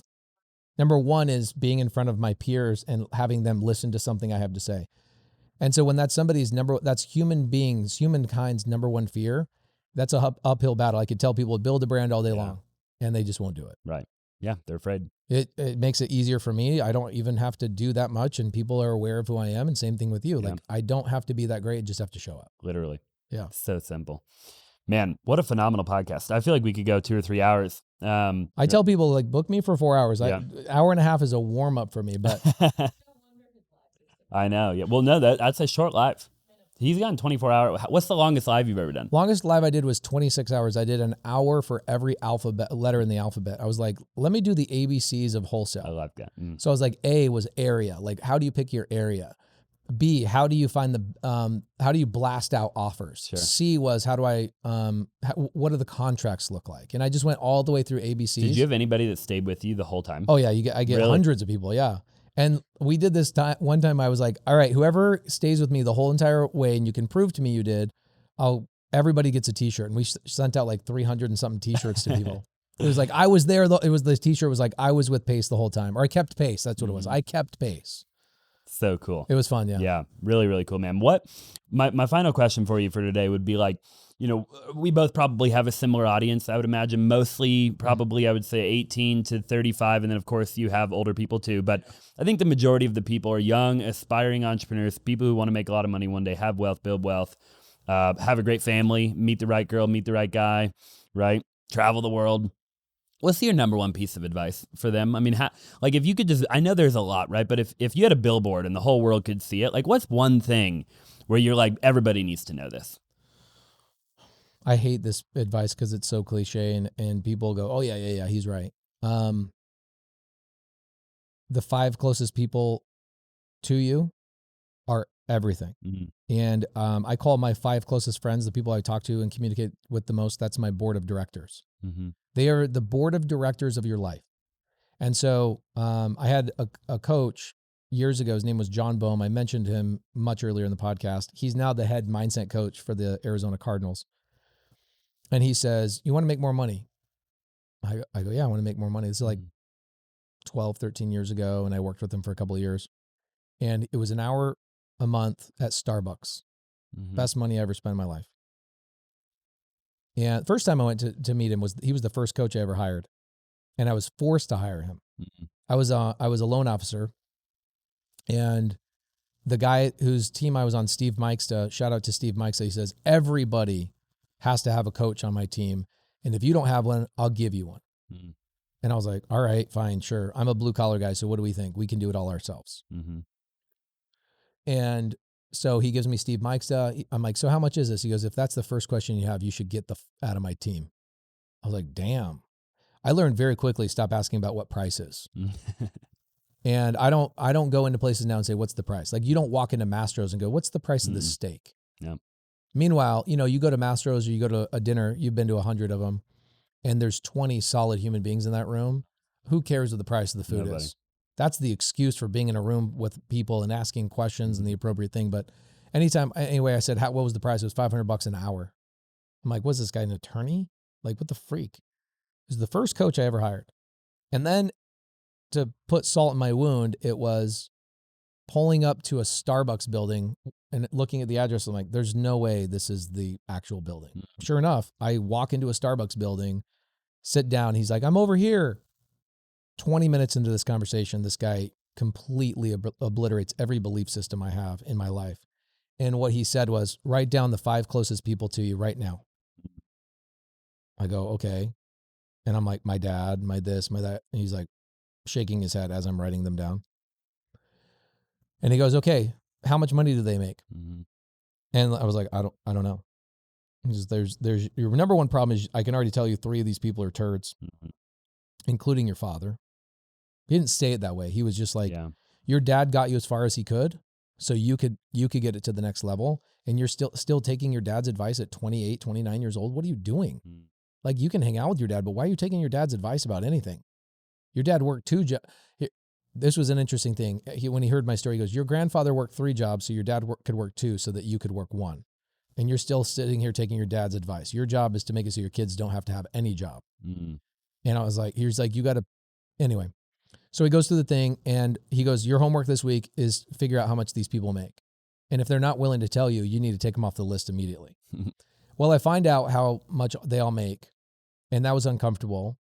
Speaker 1: Number one is being in front of my peers and having them listen to something I have to say. And so when that's that's human beings, humankind's number one fear, that's a uphill battle. I could tell people to build a brand all day long and they just won't do it.
Speaker 2: Right. Yeah. They're afraid.
Speaker 1: It makes it easier for me. I don't even have to do that much and people are aware of who I am. And same thing with you. Yeah. Like I don't have to be that great. I just have to show up.
Speaker 2: Literally.
Speaker 1: Yeah.
Speaker 2: So simple. Man, what a phenomenal podcast. I feel like we could go 2 or 3 hours.
Speaker 1: I tell people like book me for 4 hours. Hour and a half is a warm up for me, but
Speaker 2: I know. Yeah. Well, no, that's a short live. He's gotten 24 hours. What's the longest live you've ever done?
Speaker 1: Longest live I did was 26 hours. I did an hour for every letter in the alphabet. I was like, let me do the ABCs of wholesale.
Speaker 2: I love that.
Speaker 1: So I was like, A was area. Like, how do you pick your area? B, how do you find how do you blast out offers?
Speaker 2: Sure.
Speaker 1: C was, how do I, what do the contracts look like? And I just went all the way through ABCs.
Speaker 2: Did you have anybody that stayed with you the whole time?
Speaker 1: Oh yeah. I get hundreds of people. Yeah. And we did this one time I was like, all right, whoever stays with me the whole entire way and you can prove to me you did, everybody gets a t-shirt. And we sent out like 300 and something t-shirts to people. It was like, I was there. It was the t-shirt was like, I was with Pace the whole time, or I kept pace. That's what it was. I kept pace.
Speaker 2: So cool.
Speaker 1: It was fun. Yeah.
Speaker 2: Yeah. Really, really cool, man. My final question for you for today would be like, we both probably have a similar audience. I would imagine mostly probably, I would say 18 to 35. And then of course you have older people too. But I think the majority of the people are young, aspiring entrepreneurs, people who want to make a lot of money one day, have wealth, build wealth, have a great family, meet the right girl, meet the right guy, right? Travel the world. What's your number one piece of advice for them? I mean, like if you could just, I know there's a lot, right? But if you had a billboard and the whole world could see it, like what's one thing where you're like, everybody needs to know this?
Speaker 1: I hate this advice because it's so cliche and people go, oh yeah, he's right. The 5 closest people to you are everything.
Speaker 2: Mm-hmm.
Speaker 1: And I call my 5 closest friends, the people I talk to and communicate with the most, that's my board of directors.
Speaker 2: Mm-hmm.
Speaker 1: They are the board of directors of your life. And so I had a coach years ago. His name was John Boehm. I mentioned him much earlier in the podcast. He's now the head mindset coach for the Arizona Cardinals. And he says, you want to make more money? I go, yeah, I want to make more money. This is like 12, 13 years ago. And I worked with him for a couple of years. And it was an hour a month at Starbucks.
Speaker 2: Mm-hmm.
Speaker 1: Best money I ever spent in my life. And first time I went to meet him he was the first coach I ever hired. And I was forced to hire him.
Speaker 2: Mm-hmm.
Speaker 1: I was a loan officer. And the guy whose team I was on, Steve Mikesta, shout out to Steve Mikesta, he says, everybody has to have a coach on my team. And if you don't have one, I'll give you one.
Speaker 2: Mm-hmm.
Speaker 1: And I was like, all right, fine, sure. I'm a blue collar guy. So what do we think? We can do it all ourselves.
Speaker 2: Mm-hmm.
Speaker 1: And so he gives me Steve Mikesta. I'm like, so how much is this? He goes, if that's the first question you have, you should get out of my team. I was like, damn. I learned very quickly, stop asking about what price is. And I don't go into places now and say, what's the price? Like you don't walk into Mastro's and go, what's the price of this steak?
Speaker 2: Yeah.
Speaker 1: Meanwhile, you go to Mastro's or you go to a dinner, you've been to 100 of them, and there's 20 solid human beings in that room. Who cares what the price of the food is? That's the excuse for being in a room with people and asking questions and the appropriate thing. But anyway, I said, what was the price? It was $500 an hour. I'm like, was this guy an attorney? Like, what the freak? It was the first coach I ever hired. And then to put salt in my wound, it was pulling up to a Starbucks building and looking at the address. I'm like, there's no way this is the actual building. Mm-hmm. Sure enough, I walk into a Starbucks building, sit down. He's like, I'm over here. 20 minutes into this conversation, this guy completely obliterates every belief system I have in my life. And what he said was, write down the 5 closest people to you right now. I go, okay. And I'm like, my dad, my this, my that. And he's like shaking his head as I'm writing them down. And he goes, okay, how much money do they make? Mm-hmm. And I was like, I don't know. He says, there's your number one problem is I can already tell you 3 of these people are turds, including your father. He didn't say it that way. He was just like, your dad got you as far as he could, so you could get it to the next level, and you're still taking your dad's advice at 28, 29 years old. What are you doing? Like, you can hang out with your dad, but why are you taking your dad's advice about anything? Your dad worked 2 jobs. This was an interesting thing. When he heard my story, he goes, your grandfather worked 3 jobs, so your dad could work 2 so that you could work 1. And you're still sitting here taking your dad's advice. Your job is to make it so your kids don't have to have any job. Mm-hmm. And I was like, he's like, you got to, anyway. So he goes through the thing and he goes, your homework this week is figure out how much these people make. And if they're not willing to tell you, you need to take them off the list immediately. Well, I find out how much they all make, and that was uncomfortable.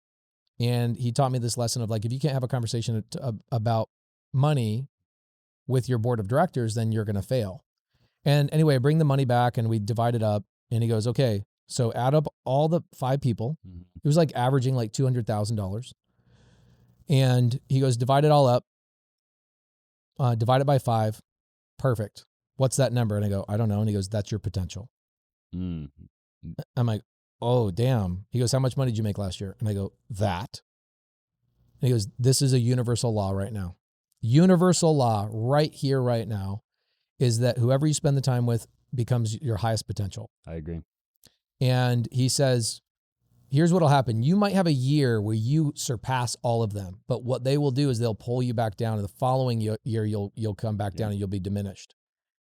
Speaker 1: And he taught me this lesson of like, if you can't have a conversation about money with your board of directors, then you're going to fail. And anyway, I bring the money back and we divide it up, and he goes, okay, so add up all the 5 people. It was like averaging like $200,000. And he goes, divide it all up, divide it by 5. Perfect. What's that number? And I go, I don't know. And he goes, that's your potential. I'm like, oh, damn. He goes, how much money did you make last year? And I go, that. And he goes, this is a universal law right now. Universal law right here, right now, is that whoever you spend the time with becomes your highest potential.
Speaker 2: I agree.
Speaker 1: And he says, here's what'll happen. You might have a year where you surpass all of them, but what they will do is they'll pull you back down, and the following year you'll come back down and you'll be diminished.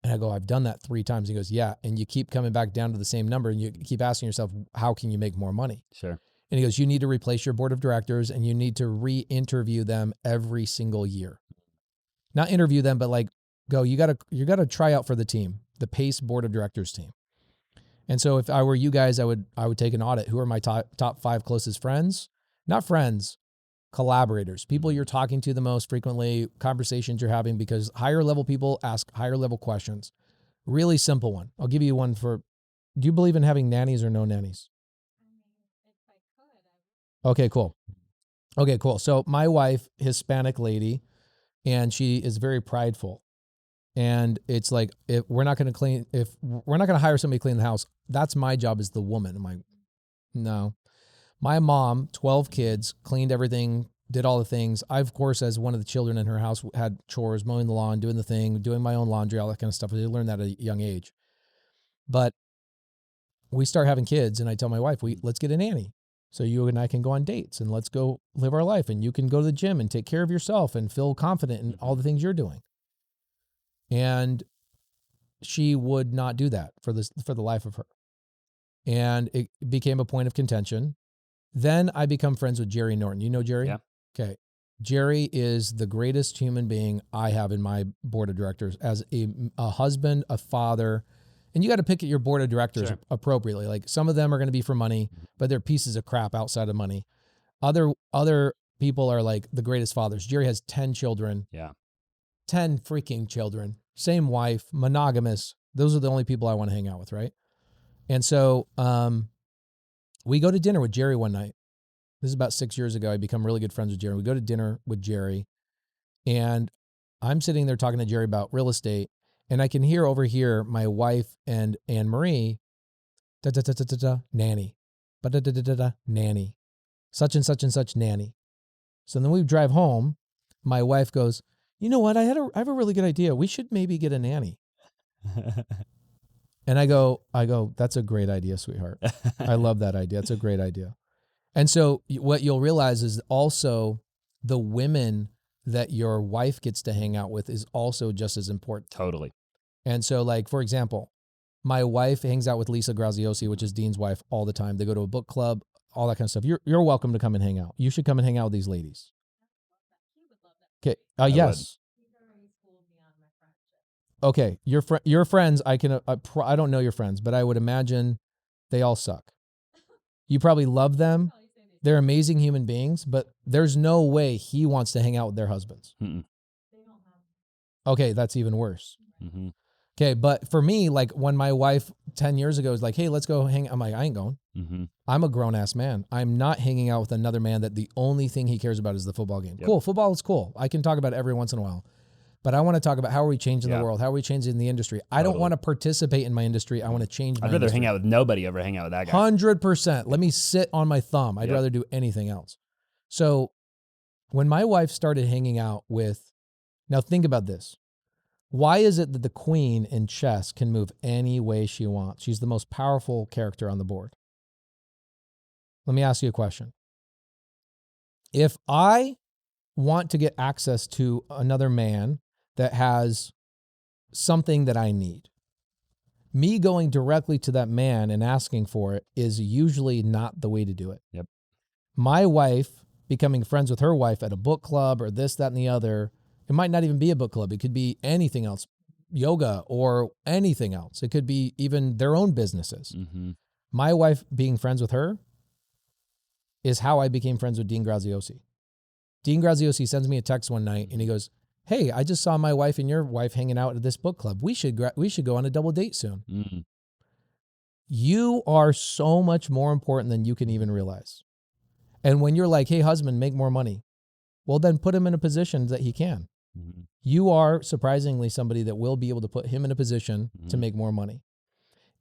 Speaker 1: And I go, I've done that 3 times. He goes, yeah. And you keep coming back down to the same number, and you keep asking yourself, how can you make more money? Sure. And he goes, you need to replace your board of directors, and you need to re-interview them every single year. Not interview them, but like go, you gotta try out for the team, the PACE board of directors team. And so if I were you guys, I would take an audit. Who are my top 5 closest friends? Not friends, collaborators, people you're talking to the most frequently, conversations you're having, because higher level people ask higher level questions. Really simple one. I'll give you one do you believe in having nannies or no nannies?
Speaker 3: I mean, if I could, I would.
Speaker 1: Okay, cool. Okay, cool. So my wife, Hispanic lady, and she is very prideful. And it's like, if we're not going to hire somebody to clean the house, that's my job as the woman. I'm like, no. My mom, 12 kids, cleaned everything, did all the things. I, of course, as one of the children in her house, had chores, mowing the lawn, doing the thing, doing my own laundry, all that kind of stuff. I learned that at a young age. But we start having kids, and I tell my wife, let's get a nanny. So you and I can go on dates, and let's go live our life, and you can go to the gym and take care of yourself and feel confident in all the things you're doing. And she would not do that for the life of her. And it became a point of contention. Then I become friends with Jerry Norton. You know Jerry?
Speaker 2: Yeah.
Speaker 1: Okay. Jerry is the greatest human being I have in my board of directors as a husband, a father. And you got to pick your board of directors appropriately. Like, some of them are going to be for money, but they're pieces of crap outside of money. Other people are like the greatest fathers. Jerry has 10 children.
Speaker 2: Yeah.
Speaker 1: 10 freaking children. Same wife, monogamous. Those are the only people I want to hang out with, right? And so we go to dinner with Jerry one night. This is about 6 years ago. I become really good friends with Jerry. We go to dinner with Jerry, and I'm sitting there talking to Jerry about real estate, and I can hear over here my wife and Anne Marie, nanny, nanny, such and such and such nanny. So then we drive home. My wife goes, you know what? I have a really good idea. We should maybe get a nanny. And I go, that's a great idea, sweetheart. I love that idea. It's a great idea. And so what you'll realize is also the women that your wife gets to hang out with is also just as important.
Speaker 2: Totally.
Speaker 1: And so, like, for example, my wife hangs out with Lisa Graziosi, which is Dean's wife, all the time. They go to a book club, all that kind of stuff. You're welcome to come and hang out. You should come and hang out with these ladies. Okay. Yes. Okay. Your friends, I don't know your friends, but I would imagine they all suck. You probably love them. They're amazing human beings, but there's no way he wants to hang out with their husbands.
Speaker 2: Mm-mm.
Speaker 1: Okay, that's even worse.
Speaker 2: Mm-hmm.
Speaker 1: Okay, but for me, like, when my wife 10 years ago was like, hey, let's go hang, I'm like, I ain't going.
Speaker 2: Mm-hmm.
Speaker 1: I'm a grown-ass man. I'm not hanging out with another man that the only thing he cares about is the football game.
Speaker 2: Yep.
Speaker 1: Cool, football is cool. I can talk about it every once in a while. But I want to talk about how are we changing the world? How are we changing the industry? I don't want to participate in my industry. I want to change my industry.
Speaker 2: I'd rather hang out with nobody over hang out with that guy.
Speaker 1: 100%. Let me sit on my thumb. I'd rather do anything else. So when my wife started hanging out with, now think about this. Why is it that the queen in chess can move any way she wants? She's the most powerful character on the board. Let me ask you a question. If I want to get access to another man that has something that I need, me going directly to that man and asking for it is usually not the way to do it.
Speaker 2: Yep.
Speaker 1: My wife becoming friends with her wife at a book club or this, that, and the other, it might not even be a book club. It could be anything else, yoga or anything else. It could be even their own businesses.
Speaker 2: Mm-hmm.
Speaker 1: My wife being friends with her is how I became friends with Dean Graziosi. Dean Graziosi sends me a text one night and he goes, hey, I just saw my wife and your wife hanging out at this book club. We should go on a double date soon.
Speaker 2: Mm-hmm.
Speaker 1: You are so much more important than you can even realize. And when you're like, hey, husband, make more money, well, then put him in a position that he can.
Speaker 2: Mm-hmm.
Speaker 1: You are surprisingly somebody that will be able to put him in a position to make more money.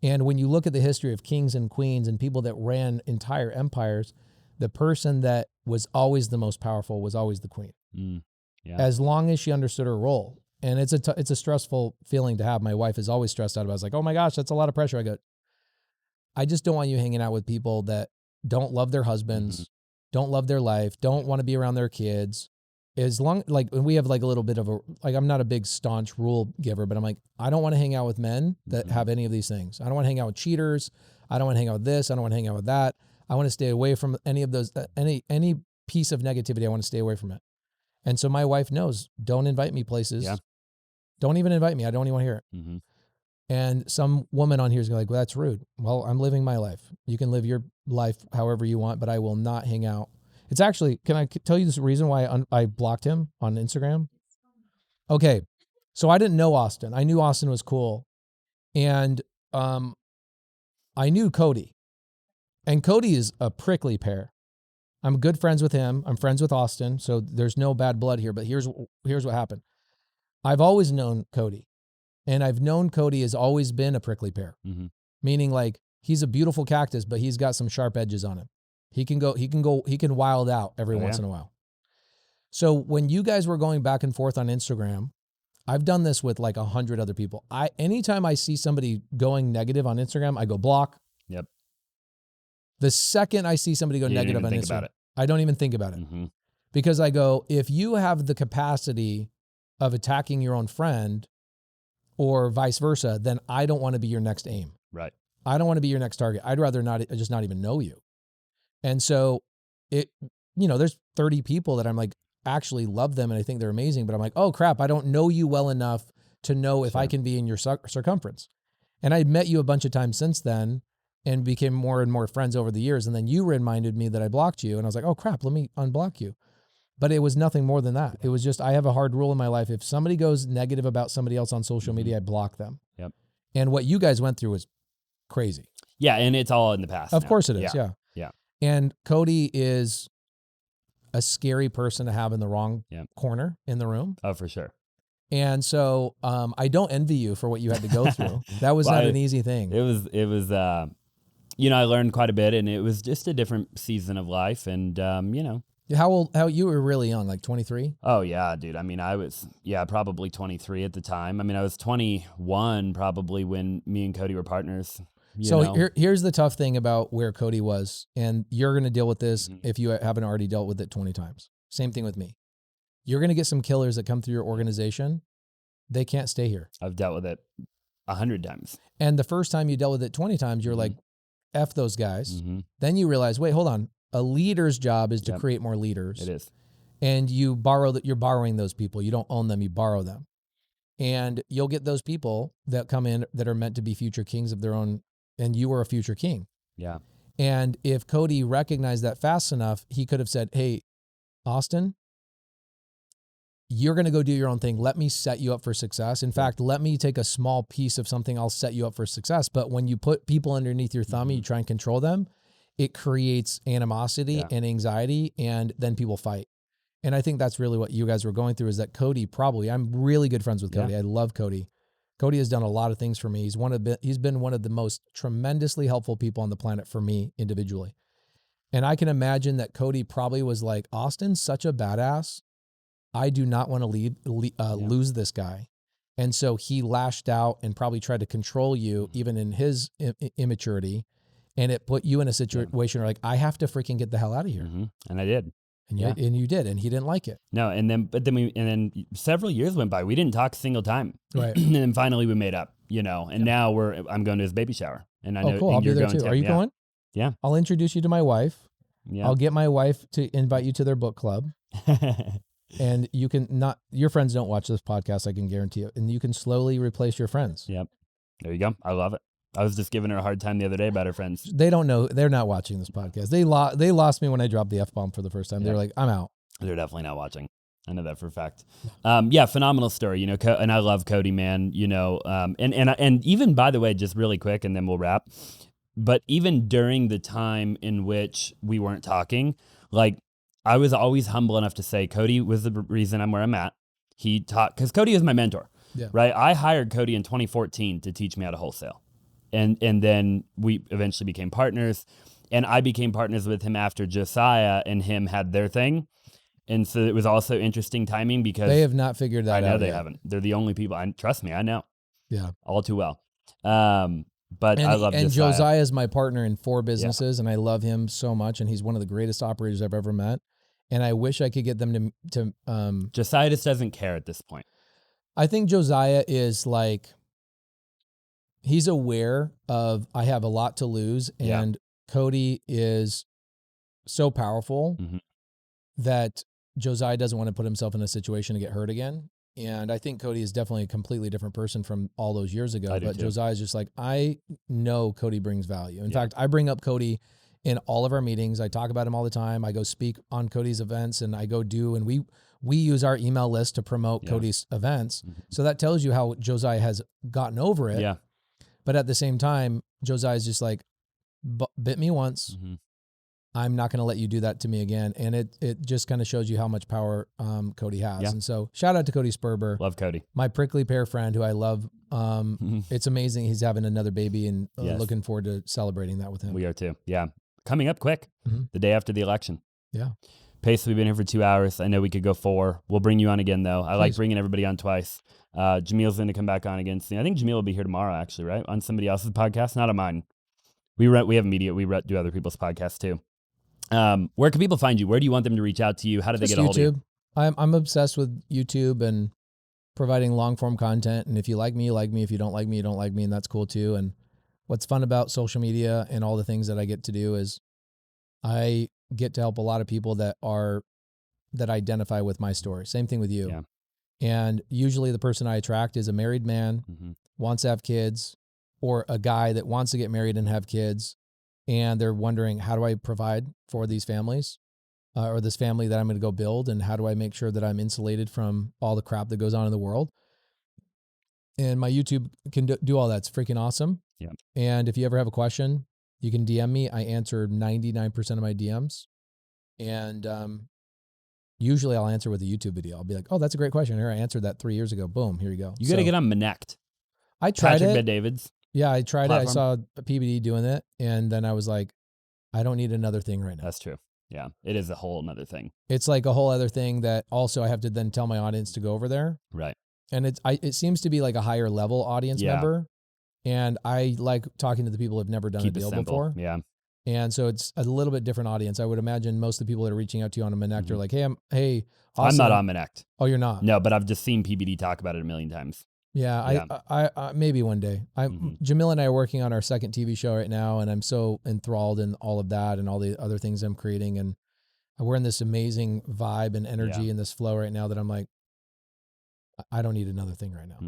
Speaker 1: And when you look at the history of kings and queens and people that ran entire empires, the person that was always the most powerful was always the queen.
Speaker 2: Mm. Yeah.
Speaker 1: As long as she understood her role. And it's a stressful feeling to have. My wife is always stressed out about it. I was like, oh my gosh, that's a lot of pressure. I go, I just don't want you hanging out with people that don't love their husbands, don't love their life, don't want to be around their kids. As long, like, we have like a little bit of a, like, I'm not a big staunch rule giver, but I'm like, I don't want to hang out with men that have any of these things. I don't want to hang out with cheaters. I don't want to hang out with this. I don't want to hang out with that. I want to stay away from any of those, any piece of negativity. I want to stay away from it. And so my wife knows, don't invite me places.
Speaker 2: Yeah.
Speaker 1: Don't even invite me. I don't even want to hear it.
Speaker 2: Mm-hmm.
Speaker 1: And some woman on here is like, well, that's rude. Well, I'm living my life. You can live your life however you want, but I will not hang out. It's actually, can I tell you this reason why I blocked him on Instagram? Okay. So I didn't know Austin. I knew Austin was cool. And I knew Cody. And Cody is a prickly pear. I'm good friends with him. I'm friends with Austin. So there's no bad blood here. But here's what happened. I've always known Cody. And I've known Cody has always been a prickly pear.
Speaker 2: Mm-hmm.
Speaker 1: Meaning like he's a beautiful cactus, but he's got some sharp edges on him. He can wild out every once in a while. So when you guys were going back and forth on Instagram, I've done this with like 100 other people. Anytime I see somebody going negative on Instagram, I go block.
Speaker 2: Yep.
Speaker 1: The second I see somebody go negative on Instagram, I don't even think about it.
Speaker 2: Mm-hmm.
Speaker 1: Because I go, if you have the capacity of attacking your own friend or vice versa, then I don't want to be your next aim.
Speaker 2: Right.
Speaker 1: I don't want to be your next target. I'd rather not even know you. And so there's 30 people that I'm like, actually love them and I think they're amazing, but I'm like, oh crap, I don't know you well enough to know if I can be in your circumference. And I met you a bunch of times since then and became more and more friends over the years. And then you reminded me that I blocked you and I was like, oh crap, let me unblock you. But it was nothing more than that. It was just, I have a hard rule in my life. If somebody goes negative about somebody else on social media, I block them.
Speaker 2: Yep.
Speaker 1: And what you guys went through was crazy.
Speaker 2: Yeah. And it's all in the past.
Speaker 1: Of course it is. Yeah. And Cody is a scary person to have in the wrong corner in the room.
Speaker 2: Oh, for sure.
Speaker 1: And so I don't envy you for what you had to go through. That was not an easy thing.
Speaker 2: It was I learned quite a bit and it was just a different season of life. And,
Speaker 1: How you were really young, like 23?
Speaker 2: Oh yeah, dude. I mean, I was, probably 23 at the time. I mean, I was 21 probably when me and Cody were partners.
Speaker 1: Here's the tough thing about where Cody was, and you're going to deal with this if you haven't already dealt with it 20 times. Same thing with me. You're going to get some killers that come through your organization. They can't stay here.
Speaker 2: I've dealt with it 100 times.
Speaker 1: And the first time you dealt with it 20 times, you're like, F those guys.
Speaker 2: Mm-hmm.
Speaker 1: Then you realize, wait, hold on. A leader's job is to create more leaders.
Speaker 2: It is.
Speaker 1: And you're borrowing those people. You don't own them, you borrow them. And you'll get those people that come in that are meant to be future kings of their own, and you were a future king.
Speaker 2: Yeah.
Speaker 1: And if Cody recognized that fast enough, he could have said, hey, Austin, you're going to go do your own thing. Let me set you up for success. In fact, let me take a small piece of something. I'll set you up for success. But when you put people underneath your thumb and you try and control them, it creates animosity and anxiety, and then people fight. And I think that's really what you guys were going through, is that Cody I'm really good friends with Cody. I love Cody. Cody has done a lot of things for me. He's been one of the most tremendously helpful people on the planet for me individually. And I can imagine that Cody probably was like, Austin's such a badass. I do not want to lose this guy. And so he lashed out and probably tried to control you, even in his immaturity. And it put you in a situation where like, I have to freaking get the hell out of here.
Speaker 2: Mm-hmm. And I did.
Speaker 1: And you did, and he didn't like it.
Speaker 2: No, and then several years went by. We didn't talk a single time.
Speaker 1: Right.
Speaker 2: And then finally we made up, and now I'm going to his baby shower. And I know
Speaker 1: cool. I'll be there too. Are you going?
Speaker 2: Yeah.
Speaker 1: I'll introduce you to my wife.
Speaker 2: Yeah.
Speaker 1: I'll get my wife to invite you to their book club. And you can your friends don't watch this podcast, I can guarantee you. And you can slowly replace your friends.
Speaker 2: Yep. There you go. I love it. I was just giving her a hard time the other day about her friends.
Speaker 1: They don't know. They're not watching this podcast. They lost me when I dropped the F-bomb for the first time. They were like, I'm out.
Speaker 2: They're definitely not watching. I know that for a fact. Phenomenal story, and I love Cody, man, and even, by the way, just really quick, and then we'll wrap. But even during the time in which we weren't talking, like, I was always humble enough to say Cody was the reason I'm where I'm at. He taught, because Cody is my mentor, right? I hired Cody in 2014 to teach me how to wholesale. And then we eventually became partners, and I became partners with him after Josiah and him had their thing. And so it was also interesting timing because
Speaker 1: they have not figured that out.
Speaker 2: I know they haven't. They're the only people. Trust me, I know.
Speaker 1: Yeah.
Speaker 2: All too well. But I love Josiah. And
Speaker 1: Josiah is my partner in 4 businesses, and I love him so much, and he's one of the greatest operators I've ever met. And I wish I could get them to
Speaker 2: Josiah just doesn't care at this point.
Speaker 1: I think Josiah is like, he's aware of, I have a lot to lose, and Cody is so powerful that Josiah doesn't want to put himself in a situation to get hurt again. And I think Cody is definitely a completely different person from all those years ago. But Josiah is just like, I know Cody brings value. In fact, I bring up Cody in all of our meetings. I talk about him all the time. I go speak on Cody's events, and I go and we use our email list to promote Cody's events. So that tells you how Josiah has gotten over it.
Speaker 2: Yeah.
Speaker 1: But at the same time, Josiah's just like, bit me once. I'm not going to let you do that to me again. And it just kind of shows you how much power Cody has.
Speaker 2: Yeah.
Speaker 1: And so shout out to Cody Sperber,
Speaker 2: Love Cody.
Speaker 1: my prickly pear friend who I love. It's amazing he's having another baby, and
Speaker 2: Yes.
Speaker 1: looking forward to celebrating that with him.
Speaker 2: We are too. Yeah. Coming up quick, the day after the election.
Speaker 1: Yeah.
Speaker 2: Pace, we've been here for 2 hours. I know we could go 4. We'll bring you on again, though. I like
Speaker 1: Please.
Speaker 2: bringing everybody on twice. Jamil's going to come back on again soon. I think Jamil will be here tomorrow, actually, right? On somebody else's podcast, not on mine. We have media. We do other people's podcasts, too. Where can people find you? Where do you want them to reach out to you? How do they
Speaker 1: Just
Speaker 2: get a hold of you?
Speaker 1: YouTube. I'm obsessed with YouTube and providing long form content. And if you like me, you like me. If you don't like me, you don't like me. And that's cool too. And what's fun about social media and all the things that I get to do is I get to help a lot of people that identify with my story. Same thing with you.
Speaker 2: Yeah.
Speaker 1: And usually the person I attract is a married man, wants to have kids, or a guy that wants to get married and have kids. And they're wondering, how do I provide for these families? Or this family that I'm going to go build, and how do I make sure that I'm insulated from all the crap that goes on in the world? And my YouTube can do all that. It's freaking awesome.
Speaker 2: Yeah.
Speaker 1: And if you ever have a question, you can DM me. I answer 99% of my DMs. And usually I'll answer with a YouTube video. I'll be like, oh, that's a great question. Here, I answered that 3 years ago. Boom, here you go.
Speaker 2: You got to get on Manect.
Speaker 1: I tried
Speaker 2: Patrick
Speaker 1: it.
Speaker 2: Bet-David's.
Speaker 1: Yeah, I tried
Speaker 2: platform.
Speaker 1: it. I saw a PBD doing it. And then I was like, I don't need another thing right now.
Speaker 2: That's true. Yeah, it is a whole nother thing.
Speaker 1: It's like a whole other thing that also I have to then tell my audience to go over there.
Speaker 2: Right.
Speaker 1: And it seems to be like a higher level audience member. And I like talking to the people who've never done
Speaker 2: Keep
Speaker 1: a
Speaker 2: it
Speaker 1: deal
Speaker 2: simple.
Speaker 1: before.
Speaker 2: Yeah.
Speaker 1: And so it's a little bit different audience. I would imagine most of the people that are reaching out to you on a Manect are like, hey, hey,
Speaker 2: I'm not on Manect.
Speaker 1: Oh, you're not?
Speaker 2: No, but I've just seen PBD talk about it a million times.
Speaker 1: Yeah, I maybe one day. Jamil and I are working on our second TV show right now, and I'm so enthralled in all of that and all the other things I'm creating. And we're in this amazing vibe and energy and this flow right now that I'm like, I don't need another thing right now.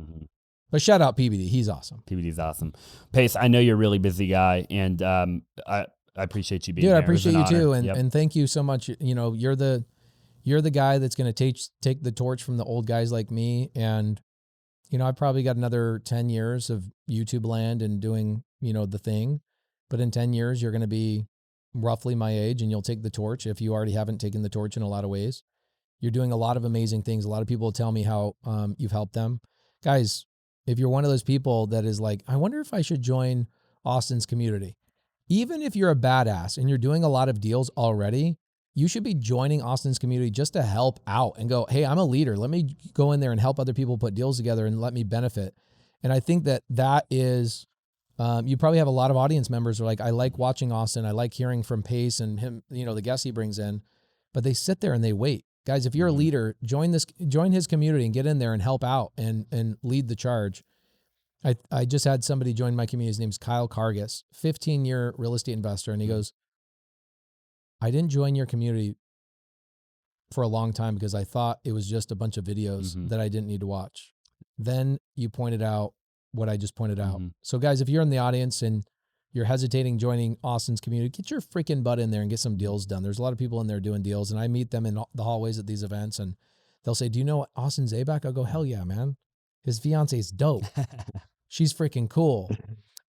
Speaker 1: But shout out PBD. He's awesome.
Speaker 2: PBD's awesome. Pace, I know you're a really busy guy, and I appreciate you being here.
Speaker 1: Dude, I appreciate you too. And
Speaker 2: Yep.
Speaker 1: and thank you so much. You know, you're the guy that's going to take the torch from the old guys like me. And, you know, I probably got another 10 years of YouTube land and doing, you know, the thing. But in 10 years, you're going to be roughly my age, and you'll take the torch if you already haven't taken the torch in a lot of ways. You're doing a lot of amazing things. A lot of people tell me how you've helped them. Guys, if you're one of those people that is like, I wonder if I should join Austin's community. Even if you're a badass and you're doing a lot of deals already, you should be joining Austin's community just to help out and go, hey, I'm a leader. Let me go in there and help other people put deals together and let me benefit. And I think that is, you probably have a lot of audience members who are like, I like watching Austin. I like hearing from Pace and him, you know, the guests he brings in, but they sit there and they wait. Guys, if you're a leader, join his community and get in there and help out and lead the charge. I just had somebody join my community. His name's Kyle Kargas, 15-year real estate investor. And he goes, I didn't join your community for a long time because I thought it was just a bunch of videos that I didn't need to watch. Then you pointed out what I just pointed out. So guys, if you're in the audience and you're hesitating joining Austin's community, get your freaking butt in there and get some deals done. There's a lot of people in there doing deals, and I meet them in the hallways at these events, and they'll say, do you know Austin Zaback? I'll go, hell yeah, man. His fiance is dope. She's freaking cool.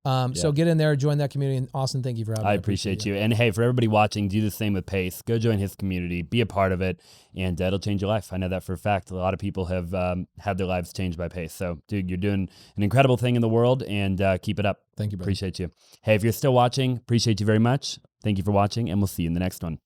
Speaker 1: So get in there, join that community. And Austin, thank you for having me.
Speaker 2: I appreciate you. And hey, for everybody watching, do the same with Pace. Go join his community, be a part of it, and it'll change your life. I know that for a fact. A lot of people have had their lives changed by Pace. So, dude, you're doing an incredible thing in the world, and keep it up.
Speaker 1: Thank you, brother.
Speaker 2: Appreciate you. Hey, if you're still watching, appreciate you very much. Thank you for watching, and we'll see you in the next one.